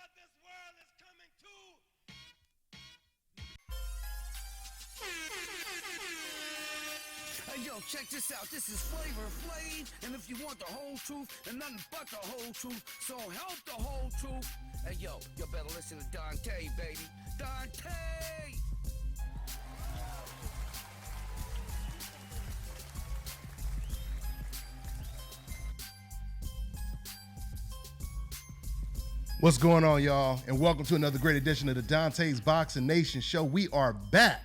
what this world is coming to. Hey, yo, check this out. This is Flavor Flav. And if you want the whole truth and nothing but the whole truth, so help the whole truth. Hey, yo, you better listen to Dontae, baby. Dontae! What's going on, y'all? And welcome to another great edition of the Dontae's Boxing Nation show. We are back.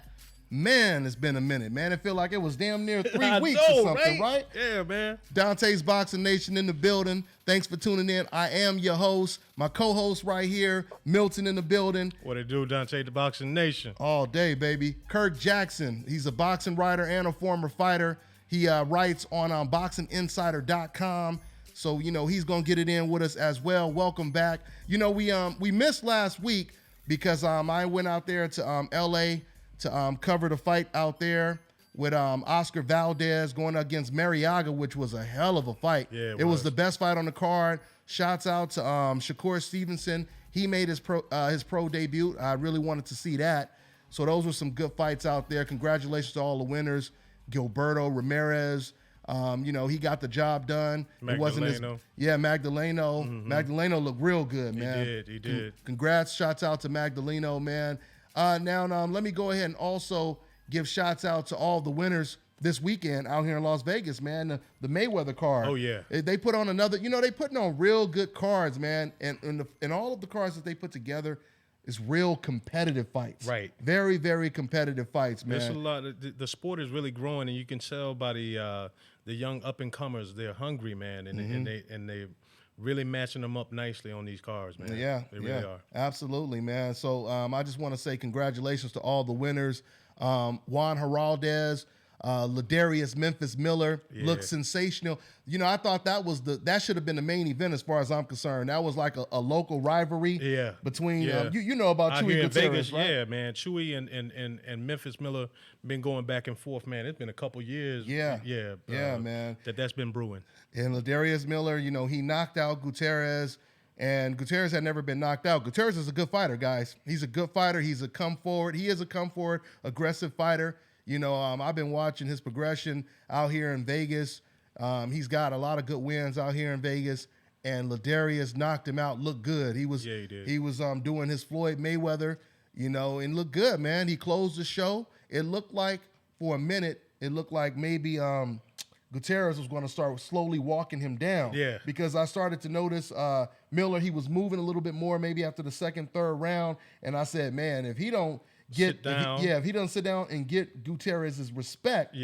Man, it's been a minute, man. It feel like it was damn near 3 weeks or something, right? Yeah, man. Dontae's Boxing Nation in the building. Thanks for tuning in. I am your host. My co-host right here, Milton in the building. What it do, Dontae, the Boxing Nation? All day, baby. Kirk Jackson. He's a boxing writer and a former fighter. He writes on boxinginsider.com. So, you know, he's going to get it in with us as well. Welcome back. You know, we missed last week because I went out there to L.A. to cover the fight out there with Oscar Valdez going against Mariaga, which was a hell of a fight. Yeah, it was the best fight on the card. Shouts out to Shakur Stevenson. He made his pro debut. I really wanted to see that. So those were some good fights out there. Congratulations to all the winners. Gilberto, Ramirez. You know, he got the job done. Magdaleno. It wasn't his, Magdaleno. Mm-hmm. Magdaleno looked real good, man. He did. Congrats, shouts out to Magdaleno, man. Now, let me go ahead and also give shouts out to all the winners this weekend out here in Las Vegas, man. The Mayweather card. Oh, yeah. They put on another, you know, they putting on real good cards, man. And all of the cards that they put together is real competitive fights. Right. Very, very competitive fights, man. There's a lot. The sport is really growing, and you can tell by the young up and comers. They're hungry, man, and they really matching them up nicely on these cards, man. Yeah, they really are. Absolutely, man. So I just want to say congratulations to all the winners. Juan Heraldez, Ladarius Memphis Miller looked sensational. You know, I thought that should have been the main event as far as I'm concerned. That was like a local rivalry. Between you know about out Chewy here in Gutierrez, Vegas, right? yeah, man. Chewy and Memphis Miller been going back and forth, man. It's been a couple years. Man. That's been brewing. And Ladarius Miller, you know, he knocked out Gutierrez, and Gutierrez had never been knocked out. Gutierrez is a good fighter, guys. He's a good fighter. He is a come forward, aggressive fighter. You know, I've been watching his progression out here in Vegas. He's got a lot of good wins out here in Vegas, and Ladarius knocked him out. Looked good. He was doing his Floyd Mayweather, you know, and looked good, man. He closed the show. It looked like for a minute, maybe Gutierrez was going to start slowly walking him down. Yeah. Because I started to notice Miller, he was moving a little bit more maybe after the second, third round, and I said, man, if he don't if he doesn't sit down and get Gutierrez's respect,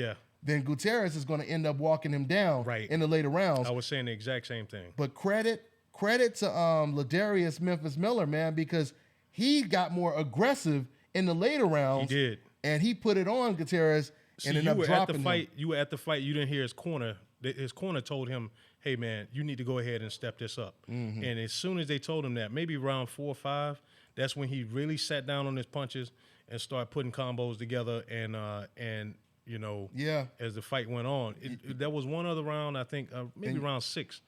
then Gutierrez is going to end up walking him down in the later rounds. I was saying the exact same thing. But credit to Ladarius Memphis Miller, man, because he got more aggressive in the later rounds. He did. And he put it on Gutierrez and ended up dropping him. You were at the fight. You didn't hear his corner. His corner told him, hey, man, you need to go ahead and step this up. Mm-hmm. And as soon as they told him that, maybe round 4 or 5, that's when he really sat down on his punches and started putting combos together. And you know, as the fight went on, there was one other round, I think, maybe round 6,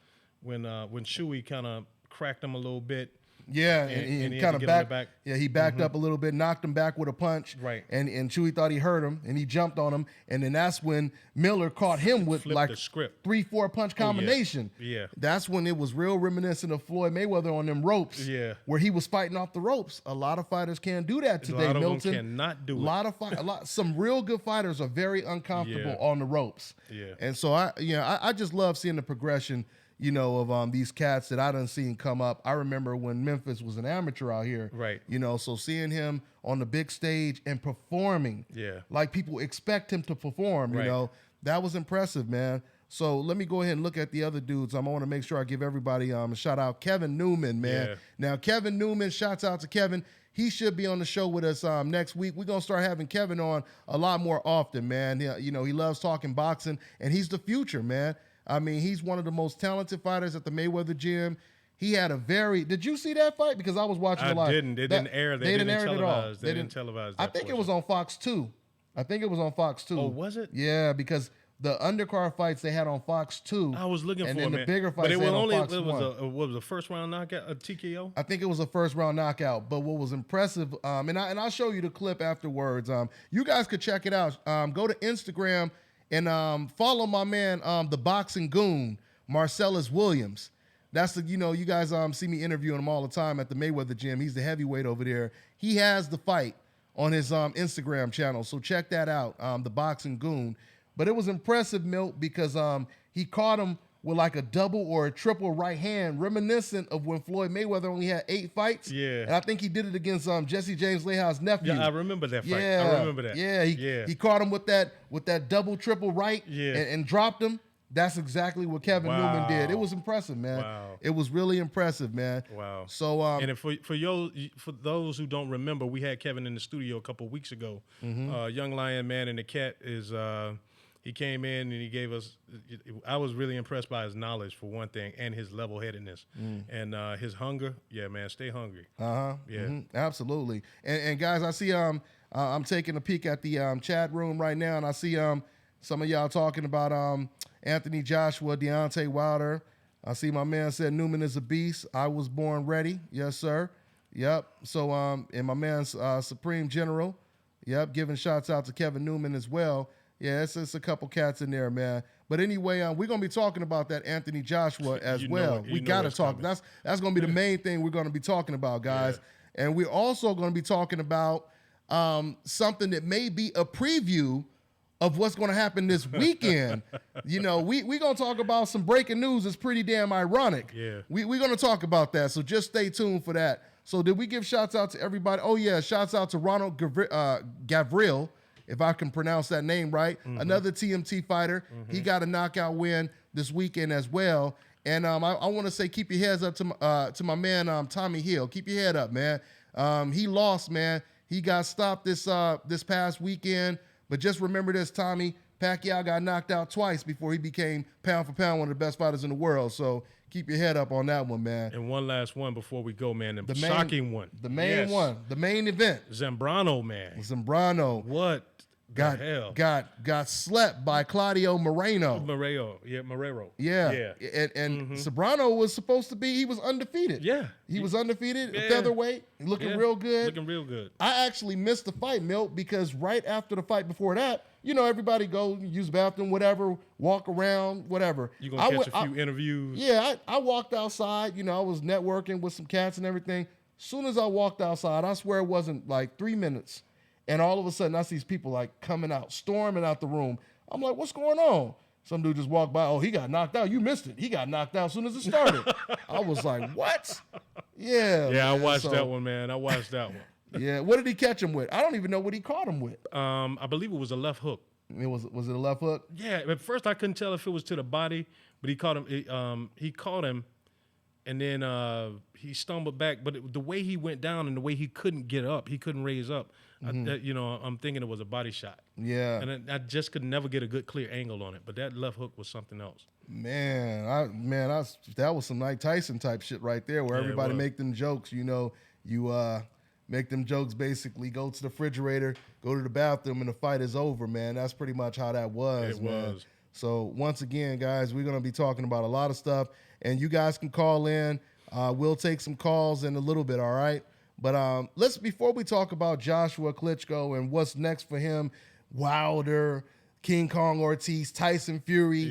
when Chewy kind of cracked him a little bit. Yeah, and he kind of back. Yeah, he backed up a little bit, knocked him back with a punch. Right. And Chewy thought he hurt him, and he jumped on him. And then that's when Miller caught him with Flipped like the script. 3-4 punch combination. Yeah. That's when it was real reminiscent of Floyd Mayweather on them ropes. Yeah. Where he was fighting off the ropes. A lot of fighters can't do that today, Milton. A lot Milton. of them cannot do it. Some real good fighters are very uncomfortable on the ropes. Yeah. And so I just love seeing the progression, you know, of these cats that I done seen come up. I remember when Memphis was an amateur out here. Right. You know, so seeing him on the big stage and performing like people expect him to perform, you know, that was impressive, man. So let me go ahead and look at the other dudes. I want to make sure I give everybody a shout out. Kevin Newman, man. Yeah. Now, Kevin Newman, shouts out to Kevin. He should be on the show with us next week. We're going to start having Kevin on a lot more often, man. You know, he loves talking boxing, and he's the future, man. I mean, he's one of the most talented fighters at the Mayweather gym. He had a very. Did you see that fight? Because I was watching a lot. I didn't. They didn't air. They didn't air it at all. They didn't televise that. I think it was on Fox 2. Oh, was it? Yeah, because the undercard fights they had on Fox 2. I was looking and for then it, the man. bigger fights But it they was had on only Fox 1. what was a first round knockout, a TKO? I think it was a first round knockout. But what was impressive, and I'll show you the clip afterwards. You guys could check it out. Go to Instagram and follow my man, the boxing goon, Marcellus Williams. That's the, you guys see me interviewing him all the time at the Mayweather gym. He's the heavyweight over there. He has the fight on his Instagram channel, so check that out, the boxing goon. But it was impressive, Milt, because he caught him with like a double or a triple right hand, reminiscent of when Floyd Mayweather only had 8 fights. Yeah. And I think he did it against Jesse James Leha's nephew. Yeah, I remember that fight. Yeah. I remember that. Yeah, he caught him with that double, triple right and dropped him. That's exactly what Kevin Newman did. It was impressive, man. Wow. It was really impressive, man. Wow. So, and for those who don't remember, we had Kevin in the studio a couple weeks ago. Young Lion Man and the Cat is he came in and he gave us. I was really impressed by his knowledge for one thing, and his level-headedness and his hunger. Yeah, man, stay hungry. Yeah, absolutely. And guys, I see I'm taking a peek at the chat room right now, and I see some of y'all talking about Anthony Joshua, Deontay Wilder. I see my man said Newman is a beast. I was born ready. Yes, sir. Yep. So and my man's Supreme General. Yep. Giving shouts out to Kevin Newman as well. Yeah, it's a couple cats in there, man. But anyway, we're gonna be talking about that Anthony Joshua as well. We gotta talk. Coming. That's gonna be the main thing we're gonna be talking about, guys. Yeah. And we're also gonna be talking about something that may be a preview of what's going to happen this weekend. We're going to talk about some breaking news. It's pretty damn ironic. Yeah. We're going to talk about that, so just stay tuned for that. So did we give shouts out to everybody? Oh, yeah, shouts out to Ronald Gavril, if I can pronounce that name right. Another TMT fighter. He got a knockout win this weekend as well. And I want to say keep your heads up to my man Tommy Hill. Keep your head up, man. He lost, man. He got stopped this past weekend. But just remember this, Tommy, Pacquiao got knocked out twice before he became pound for pound one of the best fighters in the world. So keep your head up on that one, man. And one last one before we go, man. The shocking one. The main one. The main event. Zambrano, man. Zambrano. What the hell? Got slept by Claudio Moreno. Moreno. Yeah. And Zambrano was supposed to be, he was undefeated. Yeah. He was undefeated, featherweight, looking real good. Looking real good. I actually missed the fight, Milt, because right after the fight before that, everybody go use the bathroom, whatever, walk around, whatever. You gonna catch a few interviews? Yeah, I walked outside. I was networking with some cats and everything. Soon as I walked outside, I swear it wasn't like 3 minutes. And all of a sudden, I see these people like coming out, storming out the room. I'm like, what's going on? Some dude just walked by. Oh, he got knocked out. You missed it. He got knocked out as soon as it started. I was like, what? Yeah. Yeah, I watched that one, man. I watched that one. Yeah. What did he catch him with? I don't even know what he caught him with. I believe it was a left hook. Was it a left hook? Yeah. At first, I couldn't tell if it was to the body, but he caught him. He caught him, and then he stumbled back. But the way he went down and the way he couldn't get up, he couldn't raise up. I'm thinking it was a body shot. Yeah. And I just could never get a good clear angle on it. But that left hook was something else. Man, that was some Mike Tyson type shit right there, where everybody make them jokes. You make them jokes, basically go to the refrigerator, go to the bathroom, and the fight is over, man. That's pretty much how that was, man. So once again, guys, we're going to be talking about a lot of stuff, and you guys can call in. We'll take some calls in a little bit, all right? But before we talk about Joshua Klitschko and what's next for him, Wilder, King Kong Ortiz, Tyson Fury,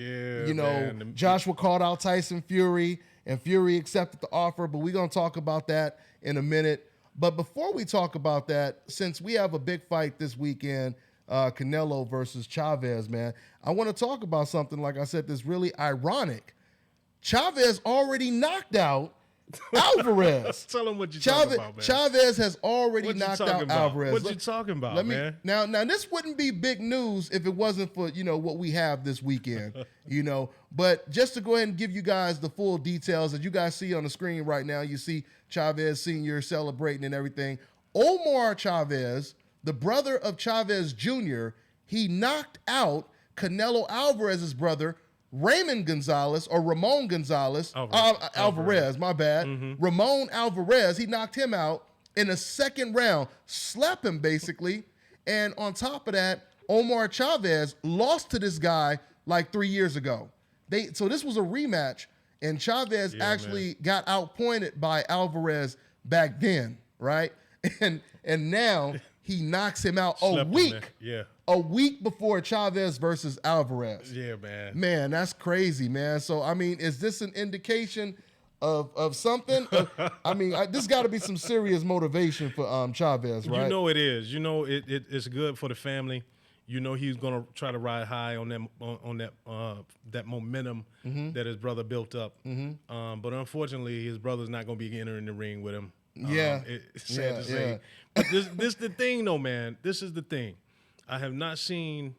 man. Joshua called out Tyson Fury, and Fury accepted the offer, but we're going to talk about that in a minute. But before we talk about that, since we have a big fight this weekend, Canelo versus Chavez, man, I want to talk about something, like I said, that's really ironic. Chavez already knocked out Alvarez. Tell him what you're talking about, man. Chavez has already knocked out Alvarez. What you talking about, man? Now this wouldn't be big news if it wasn't for, what we have this weekend, But just to go ahead and give you guys the full details, as you guys see on the screen right now, you see Chavez Sr. celebrating and everything. Omar Chavez, the brother of Chavez Jr., he knocked out Canelo Alvarez's brother, Ramon Gonzalez, Alvarez, my bad. Ramon Alvarez, he knocked him out in the second round, slapped him basically. And on top of that, Omar Chavez lost to this guy like 3 years ago. So this was a rematch, and Chavez actually got outpointed by Alvarez back then, right? And now he knocks him out a week before Chavez versus Alvarez. Yeah, man. Man, that's crazy, man. So I mean, is this an indication of something? I mean, this got to be some serious motivation for Chavez, right? You know it is. You know it's good for the family. You know he's gonna try to ride high on that momentum that his brother built up. But unfortunately, his brother's not gonna be entering the ring with him. It's sad to say. But this the thing, though, man. This is the thing. I have not seen,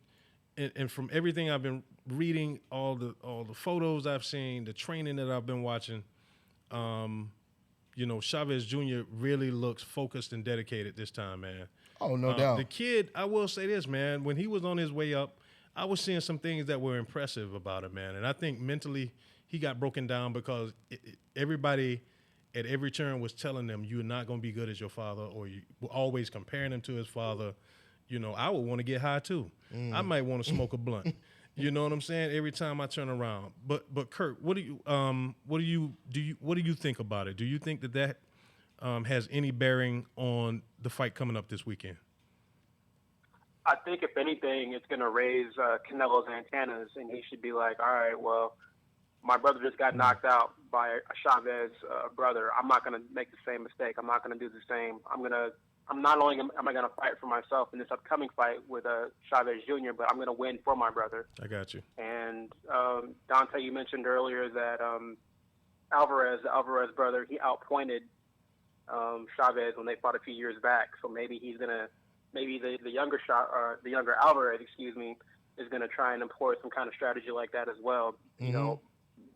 and from everything I've been reading, all the photos I've seen, the training that I've been watching, you know, Chavez Jr. really looks focused and dedicated this time, man. Oh, no doubt. The kid, I will say this, man, when he was on his way up, I was seeing some things that were impressive about him, man. And I think mentally he got broken down because everybody at every turn was telling them, you're not going to be good as your father, or you were always comparing him to his father. You know, I would want to get high too. I might want to smoke a blunt. You know what I'm saying? Every time I turn around. But Kurt, what do you think about it? Do you think that has any bearing on the fight coming up this weekend? I think if anything, it's going to raise Canelo's antennas, and he should be like, all right, well, my brother just got knocked out by a Chavez brother. I'm not going to make the same mistake. I'm not going to do the same. I'm not only am I going to fight for myself in this upcoming fight with Chavez Jr., but I'm going to win for my brother. I got you. And Dontae, you mentioned earlier that Alvarez, the Alvarez brother, he outpointed Chavez when they fought a few years back. So maybe he's gonna, the younger Alvarez, is gonna try and employ some kind of strategy like that as well. You know,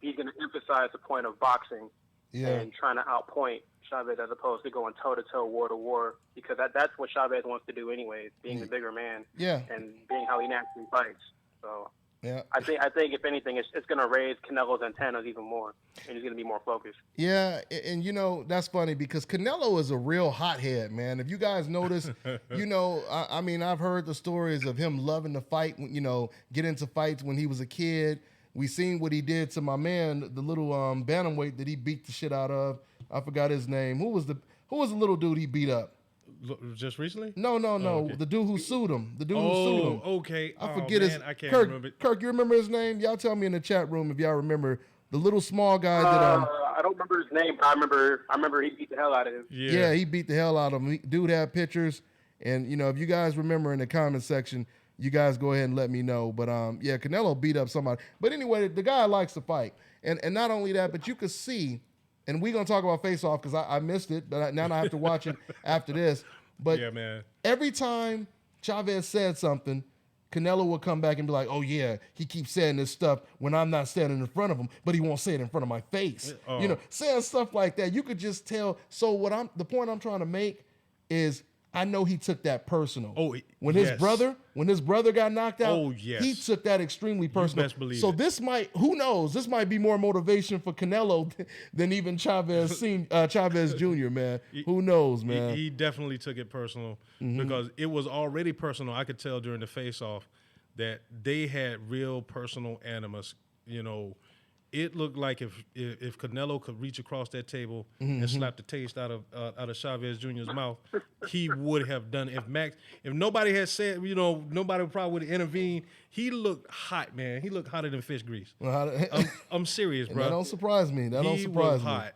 he's gonna emphasize the point of boxing and trying to outpoint Chavez as opposed to going toe to toe, war to war, because that's what Chavez wants to do anyways, being the bigger man and being how he naturally fights. So. Yeah, I think if anything, it's going to raise Canelo's antennas even more, and he's going to be more focused. Yeah, and you know that's funny because Canelo is a real hothead, man. If you guys notice, you know, I mean, I've heard the stories of him loving to fight, you know, get into fights when he was a kid. We seen what he did to my man, the little bantamweight that he beat the shit out of. I forgot his name. Who was the little dude he beat up? Just recently? No. Okay. The dude who sued him. Okay. I forget his. I can't remember. Kirk, you remember his name? Y'all tell me in the chat room if y'all remember the little small guy that. I don't remember his name, but I remember he beat the hell out of him. Yeah, he beat the hell out of him. Dude had pictures, and you know if you guys remember in the comment section, you guys go ahead and let me know. But yeah, Canelo beat up somebody. But anyway, the guy likes to fight, and not only that, but you could see. And we're going to talk about Face Off because I missed it, but now I have to watch it after this. But yeah, man. Every time Chavez said something, Canelo would come back and be like, oh, yeah, he keeps saying this stuff when I'm not standing in front of him, but he won't say it in front of my face. You know, saying stuff like that. You could just tell. So the point I'm trying to make is I know he took that personal. When his brother got knocked out, he took that extremely personal. You best believe so it. This might, who knows? This might be more motivation for Canelo than even Chavez Jr. Man, who knows, man? He definitely took it personal because it was already personal. I could tell during the face-off that they had real personal animus. You know, it looked like if Canelo could reach across that table and slap the taste out of Chavez Jr.'s mouth, he would have done it. If nobody had said, you know, nobody probably would have intervened. He looked hot, man. He looked hotter than fish grease. I'm serious, bro. That don't surprise me. He was hot.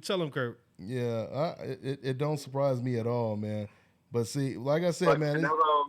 Tell him, Kurt. Yeah, it don't surprise me at all, man. But see, like I said, man. Canelo,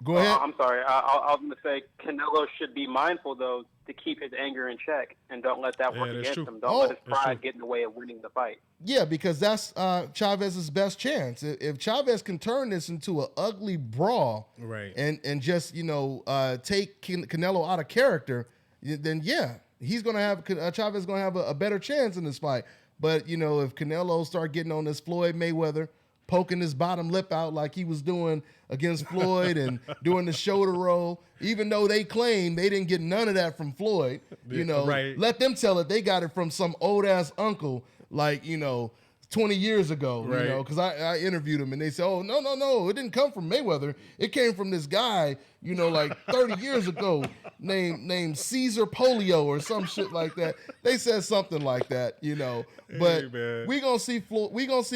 go ahead. I'm sorry. I was going to say Canelo should be mindful, though, to keep his anger in check and don't let that work against him. Don't let his pride get in the way of winning the fight. Yeah, because that's Chavez's best chance. If Chavez can turn this into an ugly brawl, right, and just take Canelo out of character, then yeah, he's gonna have Chavez gonna have a better chance in this fight. But you know, if Canelo start getting on this Floyd Mayweather, poking his bottom lip out like he was doing against Floyd and doing the shoulder roll, even though they claim they didn't get none of that from Floyd, you know, let them tell it. They got it from some old ass uncle, like, you know, 20 years ago, Right. you know, because I interviewed him and they said, oh, no, it didn't come from Mayweather. It came from this guy, you know, like 30 years ago named Caesar Polio or some shit like that. They said something like that, you know. But man. we gonna see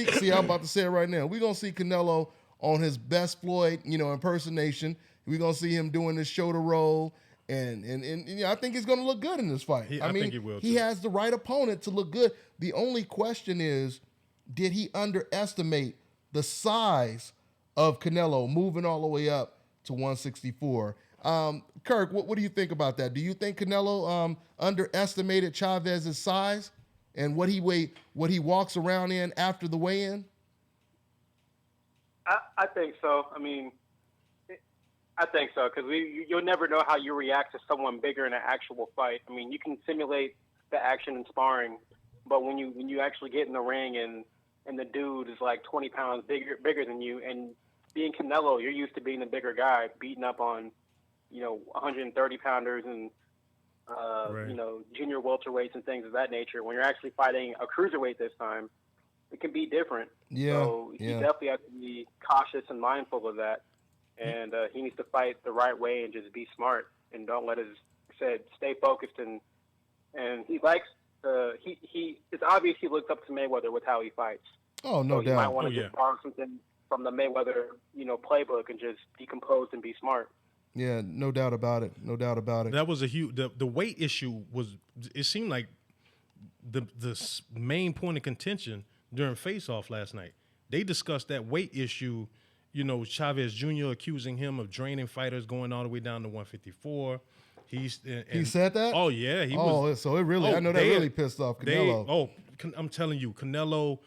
see, I'm about to say it right now. We're gonna see Canelo on his best Floyd, you know, impersonation. We're gonna see him doing his shoulder roll. And you know, I think he's going to look good in this fight. I think he will, He too. has the right opponent to look good. The only question is, did he underestimate the size of Canelo moving all the way up to 164? Kirk, what do you think about that? Do you think Canelo underestimated Chavez's size and what he walks around in after the weigh-in? I think so. I mean, I think so because you'll never know how you react to someone bigger in an actual fight. I mean, you can simulate the action in sparring, but when you actually get in the ring and the dude is like 20 pounds bigger than you, and being Canelo, you're used to being the bigger guy, beating up on, you know, 130 pounders and Right. you know, junior welterweights and things of that nature. When you're actually fighting a cruiserweight this time, it can be different. Yeah, So he definitely has to be cautious and mindful of that. And he needs to fight the right way and just be smart and don't let stay focused and he likes it's obvious he looks up to Mayweather with how he fights. Oh, no so you might doubt. want to just borrow something from the Mayweather, you know, playbook and just be composed and be smart. Yeah, no doubt about it. No doubt about it. That was a huge. The weight issue was. It seemed like the main point of contention during face-off last night. They discussed that weight issue. You know, Chavez Jr. accusing him of draining fighters, going all the way down to 154. He said that? Oh yeah, he Oh, was. so it really. Oh, I know that really pissed off Canelo. I'm telling you, Canelo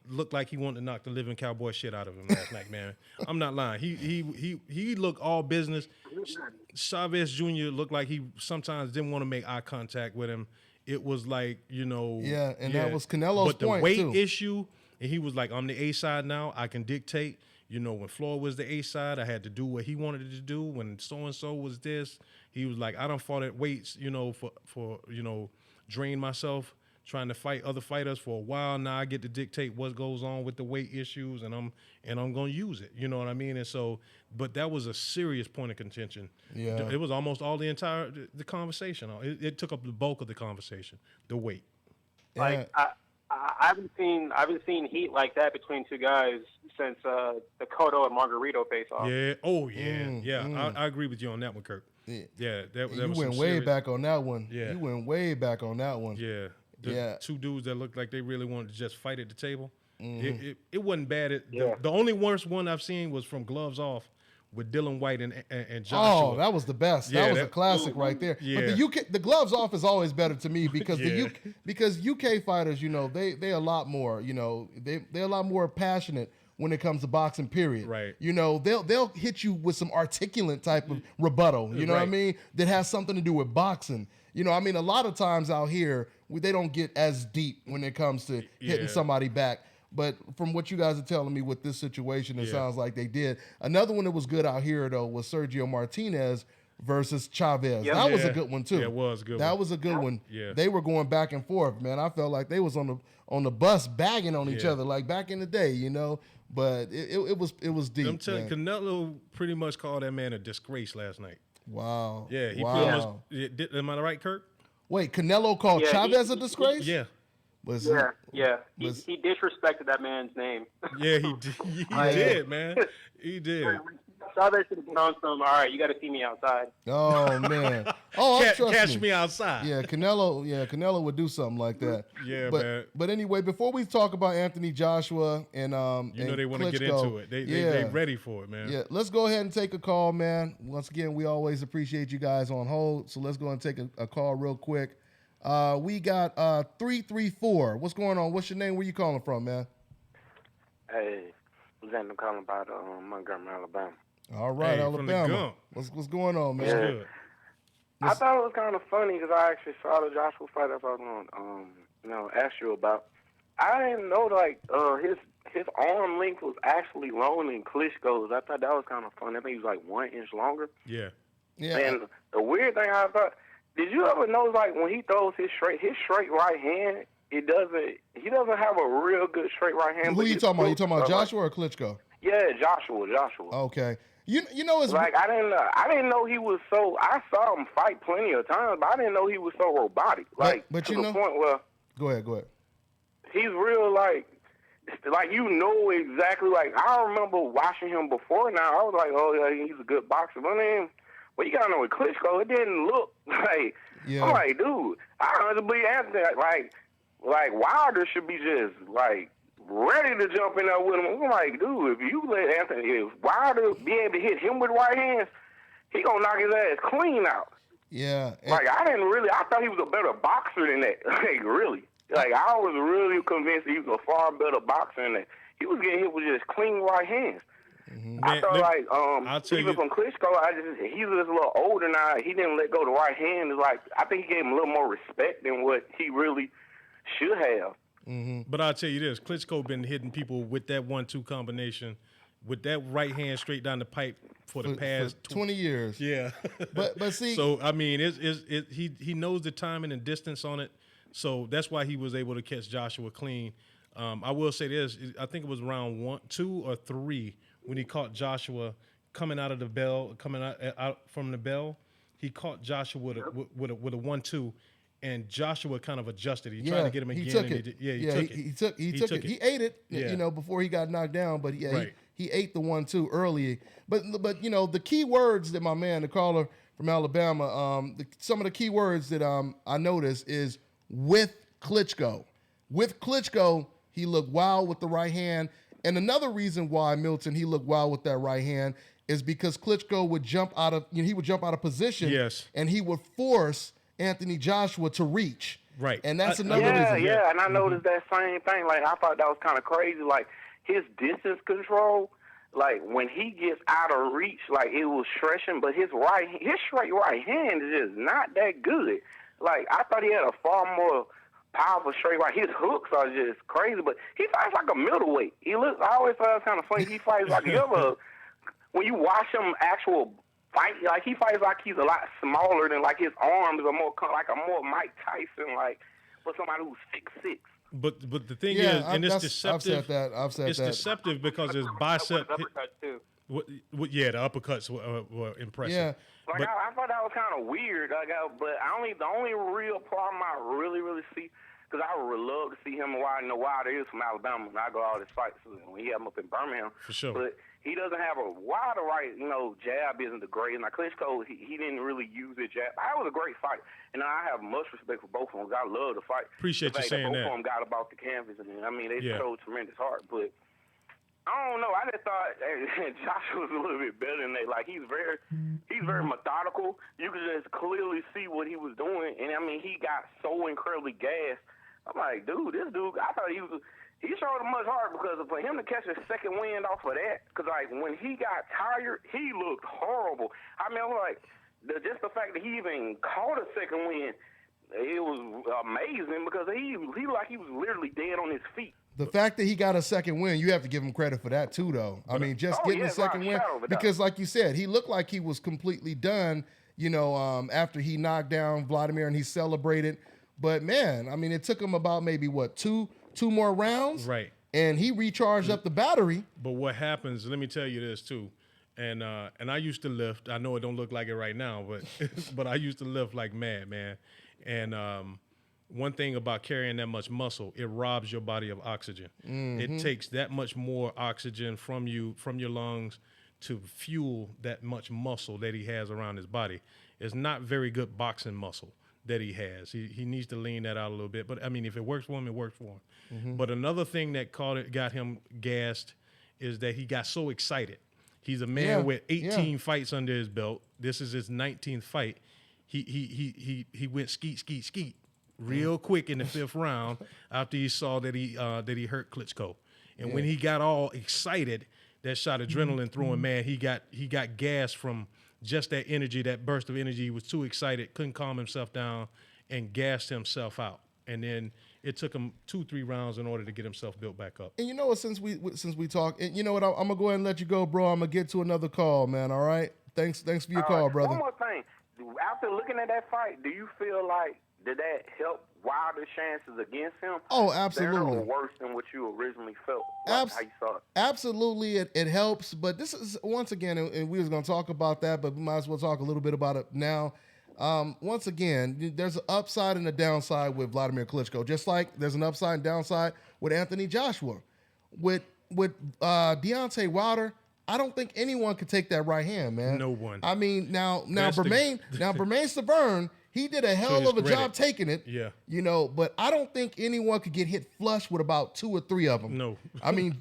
looked like he wanted to knock the living cowboy shit out of him last night, man. I'm not lying. He looked all business. Chavez Jr. looked like he sometimes didn't want to make eye contact with him. It was like, you know. Yeah, and that was Canelo's but the point, weight too. issue, and he was like, I'm the A side now. I can dictate. You know, when Floyd was the A side, I had to do what he wanted to do. When so-and-so was this, he was like, I done fought at weights, you know, for you know, drain myself, trying to fight other fighters for a while. Now I get to dictate what goes on with the weight issues, and I'm going to use it. You know what I mean? And so, but that was a serious point of contention. Yeah. It was almost all the conversation. It took up the bulk of the conversation, the weight. Like, I haven't seen heat like that between two guys since the Cotto and Margarito face-off. Yeah. Oh, yeah. I agree with you on that one, Kirk. Yeah. That You was went some way serious- back on that one. Yeah. You went way back on that one. Yeah. Yeah. Two dudes that looked like they really wanted to just fight at the table. Mm-hmm. It wasn't bad. The only worst one I've seen was from Gloves Off with Dylan White and Joshua. Oh, that was the best. Yeah, that was a that- classic right there. Yeah. But the gloves off is always better to me because Yeah. because UK fighters, you know, they a lot more, you know, they're a lot more passionate when it comes to boxing, period. Right. You know, they'll hit you with some articulate type of rebuttal, you know what I Right. mean, that has something to do with boxing. You know, I mean, a lot of times out here, they don't get as deep when it comes to hitting Yeah. somebody back. But from what you guys are telling me with this situation, it sounds like they did. Another one that was good out here, though, was Sergio Martinez versus Chavez. Yep. That was a Yeah. good one, too. Yeah, it was a good That one. was a good one. Yeah. They were going back and forth, man. I felt like they was on the bus bagging on each Yeah. other like back in the day, you know. But it was deep, I'm telling you, man. Canelo pretty much called that man a disgrace last night. Wow. Yeah, he wow. pretty much. Am I right, Kirk? Wait, Canelo called Yeah, Chavez he- a disgrace? Yeah. Was Yeah. Was- He disrespected that man's name. Yeah, he did. He did, man. He did. Chavez should have been on some, all right, you got to see me outside. Oh man. Oh, trust Catch me outside. Yeah, Canelo would do something like that. Yeah, but, man. But anyway, before we talk about Anthony Joshua and You know and they want to get Klitschko, into it. They ready for it, man. Yeah, let's go ahead and take a call, man. Once again, we always appreciate you guys on hold, so let's go and take a call real quick. We got 334. What's going on? What's your name? Where you calling from, man? Hey, Lieutenant calling about Montgomery, Alabama. All right, Hey, from the Alabama. Gump. What's going on, man? That's Yeah. good. I thought it was kind of funny because I actually saw the Joshua fight. That's what I was going to ask you about. I didn't know like his arm length was actually longer than Klitschko's. I thought that was kind of funny. I think he was like 1 inch longer. Yeah. Yeah. And the weird thing I thought, did you ever know like when he throws his straight right hand, he doesn't have a real good straight right hand. Who you talking about? You talking about Joshua or Klitschko? Yeah, Joshua. Okay. You know it's like I didn't know he was so. I saw him fight plenty of times, but I didn't know he was so robotic. Like but to you the know, point where go ahead. He's real like you know exactly. Like I remember watching him before. Now I was like, oh yeah, he's a good boxer. But then, you gotta know with Klitschko, it didn't look like. Yeah. I'm like, dude, I honestly believe Anthony like Wilder should be just like ready to jump in there with him. I'm like, dude, if you let if Wilder be able to hit him with right hands, he gonna knock his ass clean out. Yeah. Like I thought he was a better boxer than that. Like really. Like I was really convinced he was a far better boxer than that. He was getting hit with just clean right hands. Mm-hmm. I thought even from Klitschko, he's just a little older now. He didn't let go of the right hand. It's like I think he gave him a little more respect than what he really should have. Mm-hmm. But I'll tell you this, Klitschko been hitting people with that 1-2 combination, with that right hand straight down the pipe for the past 20 years. Yeah. But see, so I mean, he knows the timing and distance on it, so that's why he was able to catch Joshua clean. I will say this, I think it was round 1, 2, or 3 when he caught Joshua coming out of the bell, coming out from the bell. He caught Joshua with a 1-2. And Joshua kind of adjusted. He tried to get him again. He took it. He took it. He ate it, before he got knocked down. But he ate the 1-2 early. But the key words that my man, the caller from Alabama, some of the key words that I noticed is with Klitschko. With Klitschko, he looked wild with the right hand. And another reason why, Milton, he looked wild with that right hand is because Klitschko would jump out of position. Yes. And he would force Anthony Joshua to reach. Right. And that's another reason. Yeah, and I noticed that same thing. Like, I thought that was kind of crazy. Like, his distance control, like, when he gets out of reach, like, it was stretching, but his straight right hand is just not that good. Like, I thought he had a far more powerful straight right. His hooks are just crazy, but he fights like a middleweight. I always thought it was kind of funny. He fights like when you watch him actual fight, like he fights like he's a lot smaller than like his arms are more like a more Mike Tyson, like for somebody who's 6'6". But the thing is, and it's deceptive. I've said that. It's deceptive because his bicep. Uppercut too. Yeah, the uppercuts were impressive. Yeah. Like I thought that was kind of weird. But the only real problem I really see, because I would love to see him and Wilder is from Alabama, and I go all his fights when he had him up in Birmingham. For sure. But he doesn't have a Wilder right, jab isn't the greatest. Now, Klitschko, he didn't really use his jab. That was a great fight, and I have much respect for both of them. I love the fight. Appreciate you saying that. Both of them got about the canvas, and they showed tremendous heart. But I don't know. I just thought Joshua was a little bit better than that. Like he's very methodical. You could just clearly see what he was doing, and he got so incredibly gassed. I'm like, dude, this dude. I thought he showed much heart because for him to catch a second wind off of that, because like when he got tired, he looked horrible. I'm like, just the fact that he even caught a second wind, it was amazing because he like he was literally dead on his feet. The fact that he got a second win, you have to give him credit for that too, though. Getting a second win, because like you said, he looked like he was completely done, after he knocked down Vladimir and he celebrated. But man, it took him about maybe two more rounds, right? And he recharged up the battery. But what happens? Let me tell you this too, and I used to lift. I know it don't look like it right now, but but I used to lift like mad, man. And one thing about carrying that much muscle, it robs your body of oxygen. Mm-hmm. It takes that much more oxygen from your lungs to fuel that much muscle that he has around his body. It's not very good boxing muscle that he has. He needs to lean that out a little bit. But if it works for him, it works for him. Mm-hmm. But another thing that got him gassed is that he got so excited. He's a man with 18 fights under his belt. This is his 19th fight. He went skeet real quick in the 5th round after he saw that he hurt Klitschko. And when he got all excited, that shot adrenaline through him, man, he got gassed from just that energy, that burst of energy. He was too excited, couldn't calm himself down, and gassed himself out. And then it took him 2-3 rounds in order to get himself built back up. And you know what? Since we talk, and you know what? I'm gonna go ahead and let you go, bro. I'm gonna get to another call, man. All right. Thanks for your call, brother. One more thing. After looking at that fight, do you feel like did that help Wilder's chances against him? Oh, Better absolutely. or worse than what you originally felt? How you saw it? Absolutely, it helps. But this is, once again, and we was going to talk about that, but we might as well talk a little bit about it now. Once again, there's an upside and a downside with Vladimir Klitschko, just like there's an upside and downside with Anthony Joshua. With Deontay Wilder, I don't think anyone could take that right hand, man. No one. I mean, now Bermain Severn, he did a hell of a job taking it. Yeah. You know, but I don't think anyone could get hit flush with about 2 or 3 of them. No. I mean,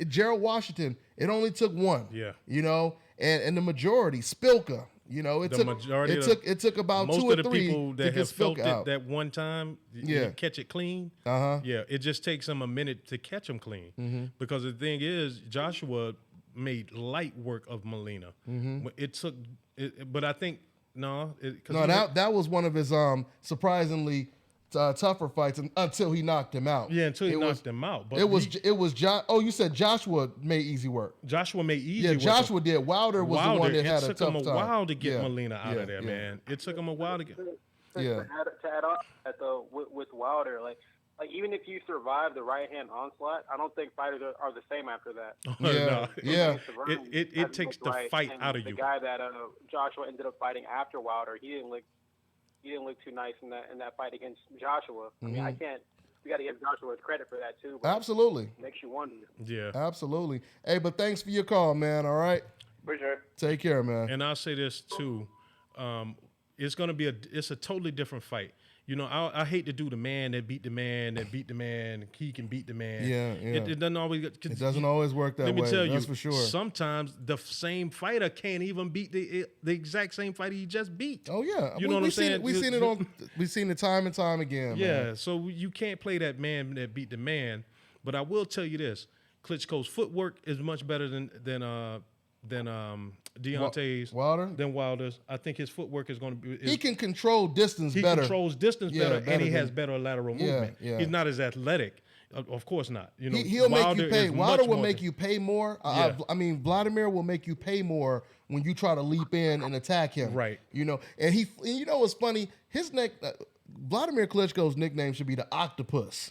Gerald Washington, it only took 1. Yeah. You know, and the majority, Spilka, you know, it took about 2 or 3 most of the people that have felt out. it that one time, Yeah. catch it clean. Yeah, it just takes them a minute to catch them clean. Because the thing is, Joshua made light work of Molina. It took, but I think that was one of his surprisingly tougher fights until he knocked him out. Yeah, until he knocked him out. But you said Joshua made easy work. Joshua made easy work. Yeah, Joshua did. Wilder was the one that had a tough time. It took him a while to get Molina out of there, man. It took him a while to get. Yeah. To add on that though, with Wilder, like even if you survive the right hand onslaught, I don't think fighters are the same after that. Yeah. It takes the fight out of you. The guy that Joshua ended up fighting after Wilder, he didn't look too nice in that fight against Joshua. I mean, we got to give Joshua his credit for that too. Absolutely. It makes you wonder. Yeah. Absolutely. Hey, but thanks for your call, man. All right. For sure. Take care, man. And I'll say this too. It's going to be it's a totally different fight. You know, I hate to do the man that beat the man, he can beat the man. Yeah. It doesn't always. It doesn't always work that way. Let me tell you, that's for sure. Sometimes the same fighter can't even beat the exact same fighter he just beat. Oh yeah, you know what I'm saying? We've seen it time and time again. Yeah, man. so you can't play that man that beat the man. But I will tell you this: Klitschko's footwork is much better than Deontay's, Wilder's. I think his footwork is going to be. He can control distance better. He controls distance better, and he has better lateral movement. Yeah. He's not as athletic. Of course not. You know, he'll make you pay. Wilder will make you pay more. Yeah. I mean, Vladimir will make you pay more when you try to leap in and attack him. Right. You know, and you know what's funny? Vladimir Klitschko's nickname should be the Octopus.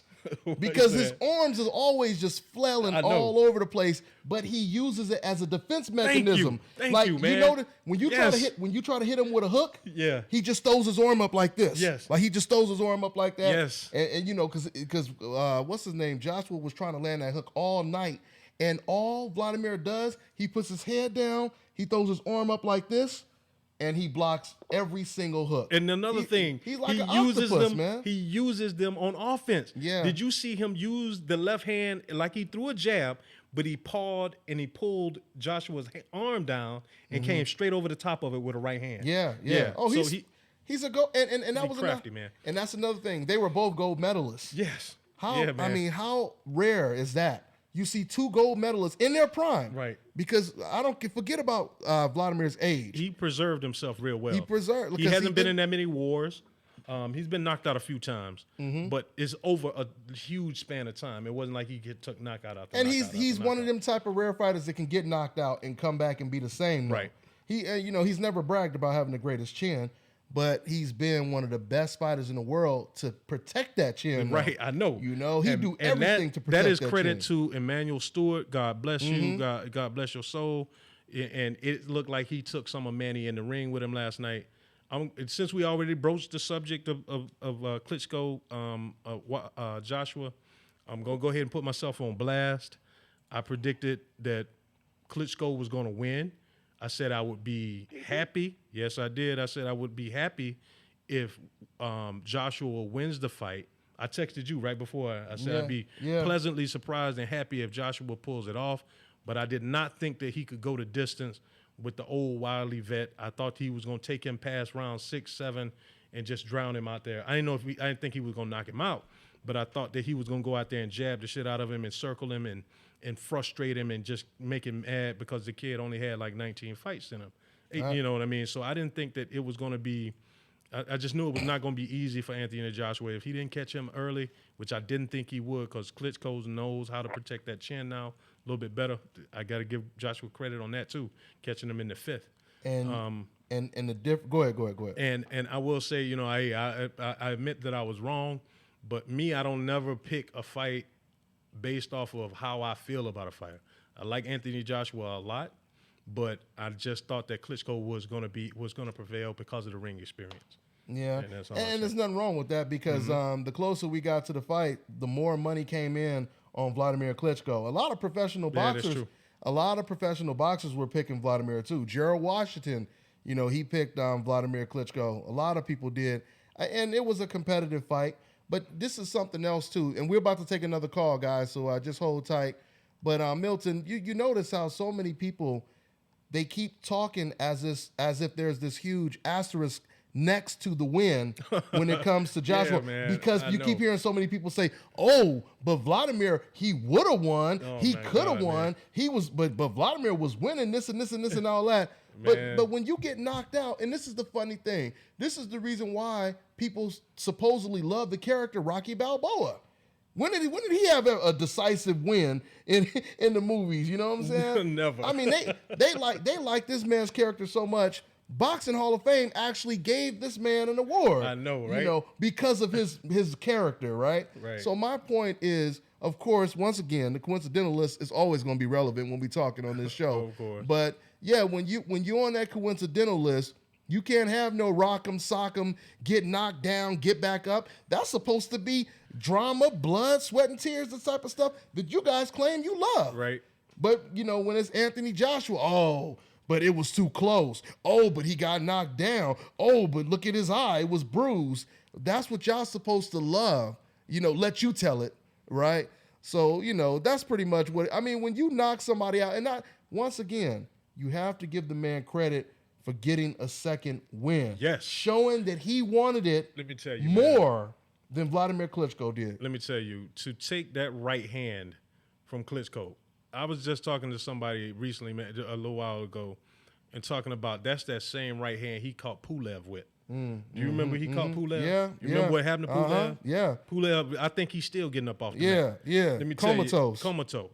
Because his arms is always just flailing all over the place, but he uses it as a defense mechanism. Thank you, man. You know, when you try to hit him with a hook, he just throws his arm up like this. Yes. Like he just throws his arm up like that. Yes. And you know, because what's his name? Joshua was trying to land that hook all night, and all Vladimir does, he puts his head down, he throws his arm up like this, and he blocks every single hook. And another thing, he's like he an uses octopus, them. man. He uses them on offense. Yeah. Did you see him use the left hand like he threw a jab, but he pawed and he pulled Joshua's arm down and came straight over the top of it with a right hand. Yeah. Oh, so he's a gold, and that was crafty, man. And that's another thing. They were both gold medalists. Yes. I mean, how rare is that? You see 2 gold medalists in their prime. Right. Because I don't forget about Vladimir's age. He preserved himself real well. He hasn't been in that many wars. He's been knocked out a few times, but it's over a huge span of time. It wasn't like he took knockout after and knockout he's one of them type of rare fighters that can get knocked out and come back and be the same. Right. He's never bragged about having the greatest chin, but he's been one of the best fighters in the world to protect that chin. Right, I know. You know, he do everything to protect that chin. That is credit to Emmanuel Stewart. God bless you. God bless your soul. And it looked like he took some of Manny in the ring with him last night. Since we already broached the subject of Klitschko, Joshua, I'm going to go ahead and put myself on blast. I predicted that Klitschko was going to win. I said I would be happy. Yes, I did. I said I would be happy if Joshua wins the fight. I texted you right before. I said I'd be pleasantly surprised and happy if Joshua pulls it off. But I did not think that he could go the distance with the old wily vet. I thought he was going to take him past round 6, 7, and just drown him out there. I didn't think he was going to knock him out, but I thought that he was going to go out there and jab the shit out of him and circle him and frustrate him and just make him mad because the kid only had like 19 fights in him. You know what I mean? So I didn't think that it was going to be I just knew it was not going to be easy for Anthony Joshua. If he didn't catch him early, which I didn't think he would because Klitschko knows how to protect that chin now a little bit better. I got to give Joshua credit on that too, catching him in the 5th. And And the go ahead. And I will say, you know, I admit that I was wrong, but I don't never pick a fight based off of how I feel about a fighter. I like Anthony Joshua a lot, but I just thought that Klitschko was going to prevail because of the ring experience. Yeah, and there's nothing wrong with that because the closer we got to the fight, the more money came in on Vladimir Klitschko. A lot of professional boxers were picking Vladimir too. Gerald Washington, you know, he picked Vladimir Klitschko. A lot of people did, and it was a competitive fight. But this is something else too, and we're about to take another call, guys. So just hold tight. But Milton, you notice how so many people, they keep talking as if there's this huge asterisk next to the win when it comes to Joshua, because you keep hearing so many people say, "Oh, but Vladimir, he would have won. He could have won. Man. He was, but Vladimir was winning this and this and this and all that." But when you get knocked out, and this is the funny thing, this is the reason why people supposedly love the character Rocky Balboa. When did he have a decisive win in the movies? You know what I'm saying? Never. I mean, they like this man's character so much. Boxing Hall of Fame actually gave this man an award. I know, right? You know, because of his character, right? Right. So my point is, of course, once again, the coincidentalist is always going to be relevant when we're talking on this show. Of course. But yeah, when you're on that coincidental list, you can't have no rock'em, sock'em, get knocked down, get back up. That's supposed to be drama, blood, sweat, and tears, the type of stuff that you guys claim you love. Right. But, you know, when it's Anthony Joshua, oh, but it was too close. Oh, but he got knocked down. Oh, but look at his eye. It was bruised. That's what y'all supposed to love. You know, let you tell it, right? So, you know, that's pretty much what, I mean, when you knock somebody out, and not, once again, you have to give the man credit for getting a second win. Yes. Showing that he wanted it Let me tell you, more than Vladimir Klitschko did. Let me tell you, to take that right hand from Klitschko, I was just talking to somebody recently, man, a little while ago, and talking about that's that same right hand he caught Pulev with. Do you remember he caught Pulev? Yeah. You remember what happened to Pulev? Yeah. Pulev, I think he's still getting up off the mat. Yeah. Let me Comatose. tell you, comatose.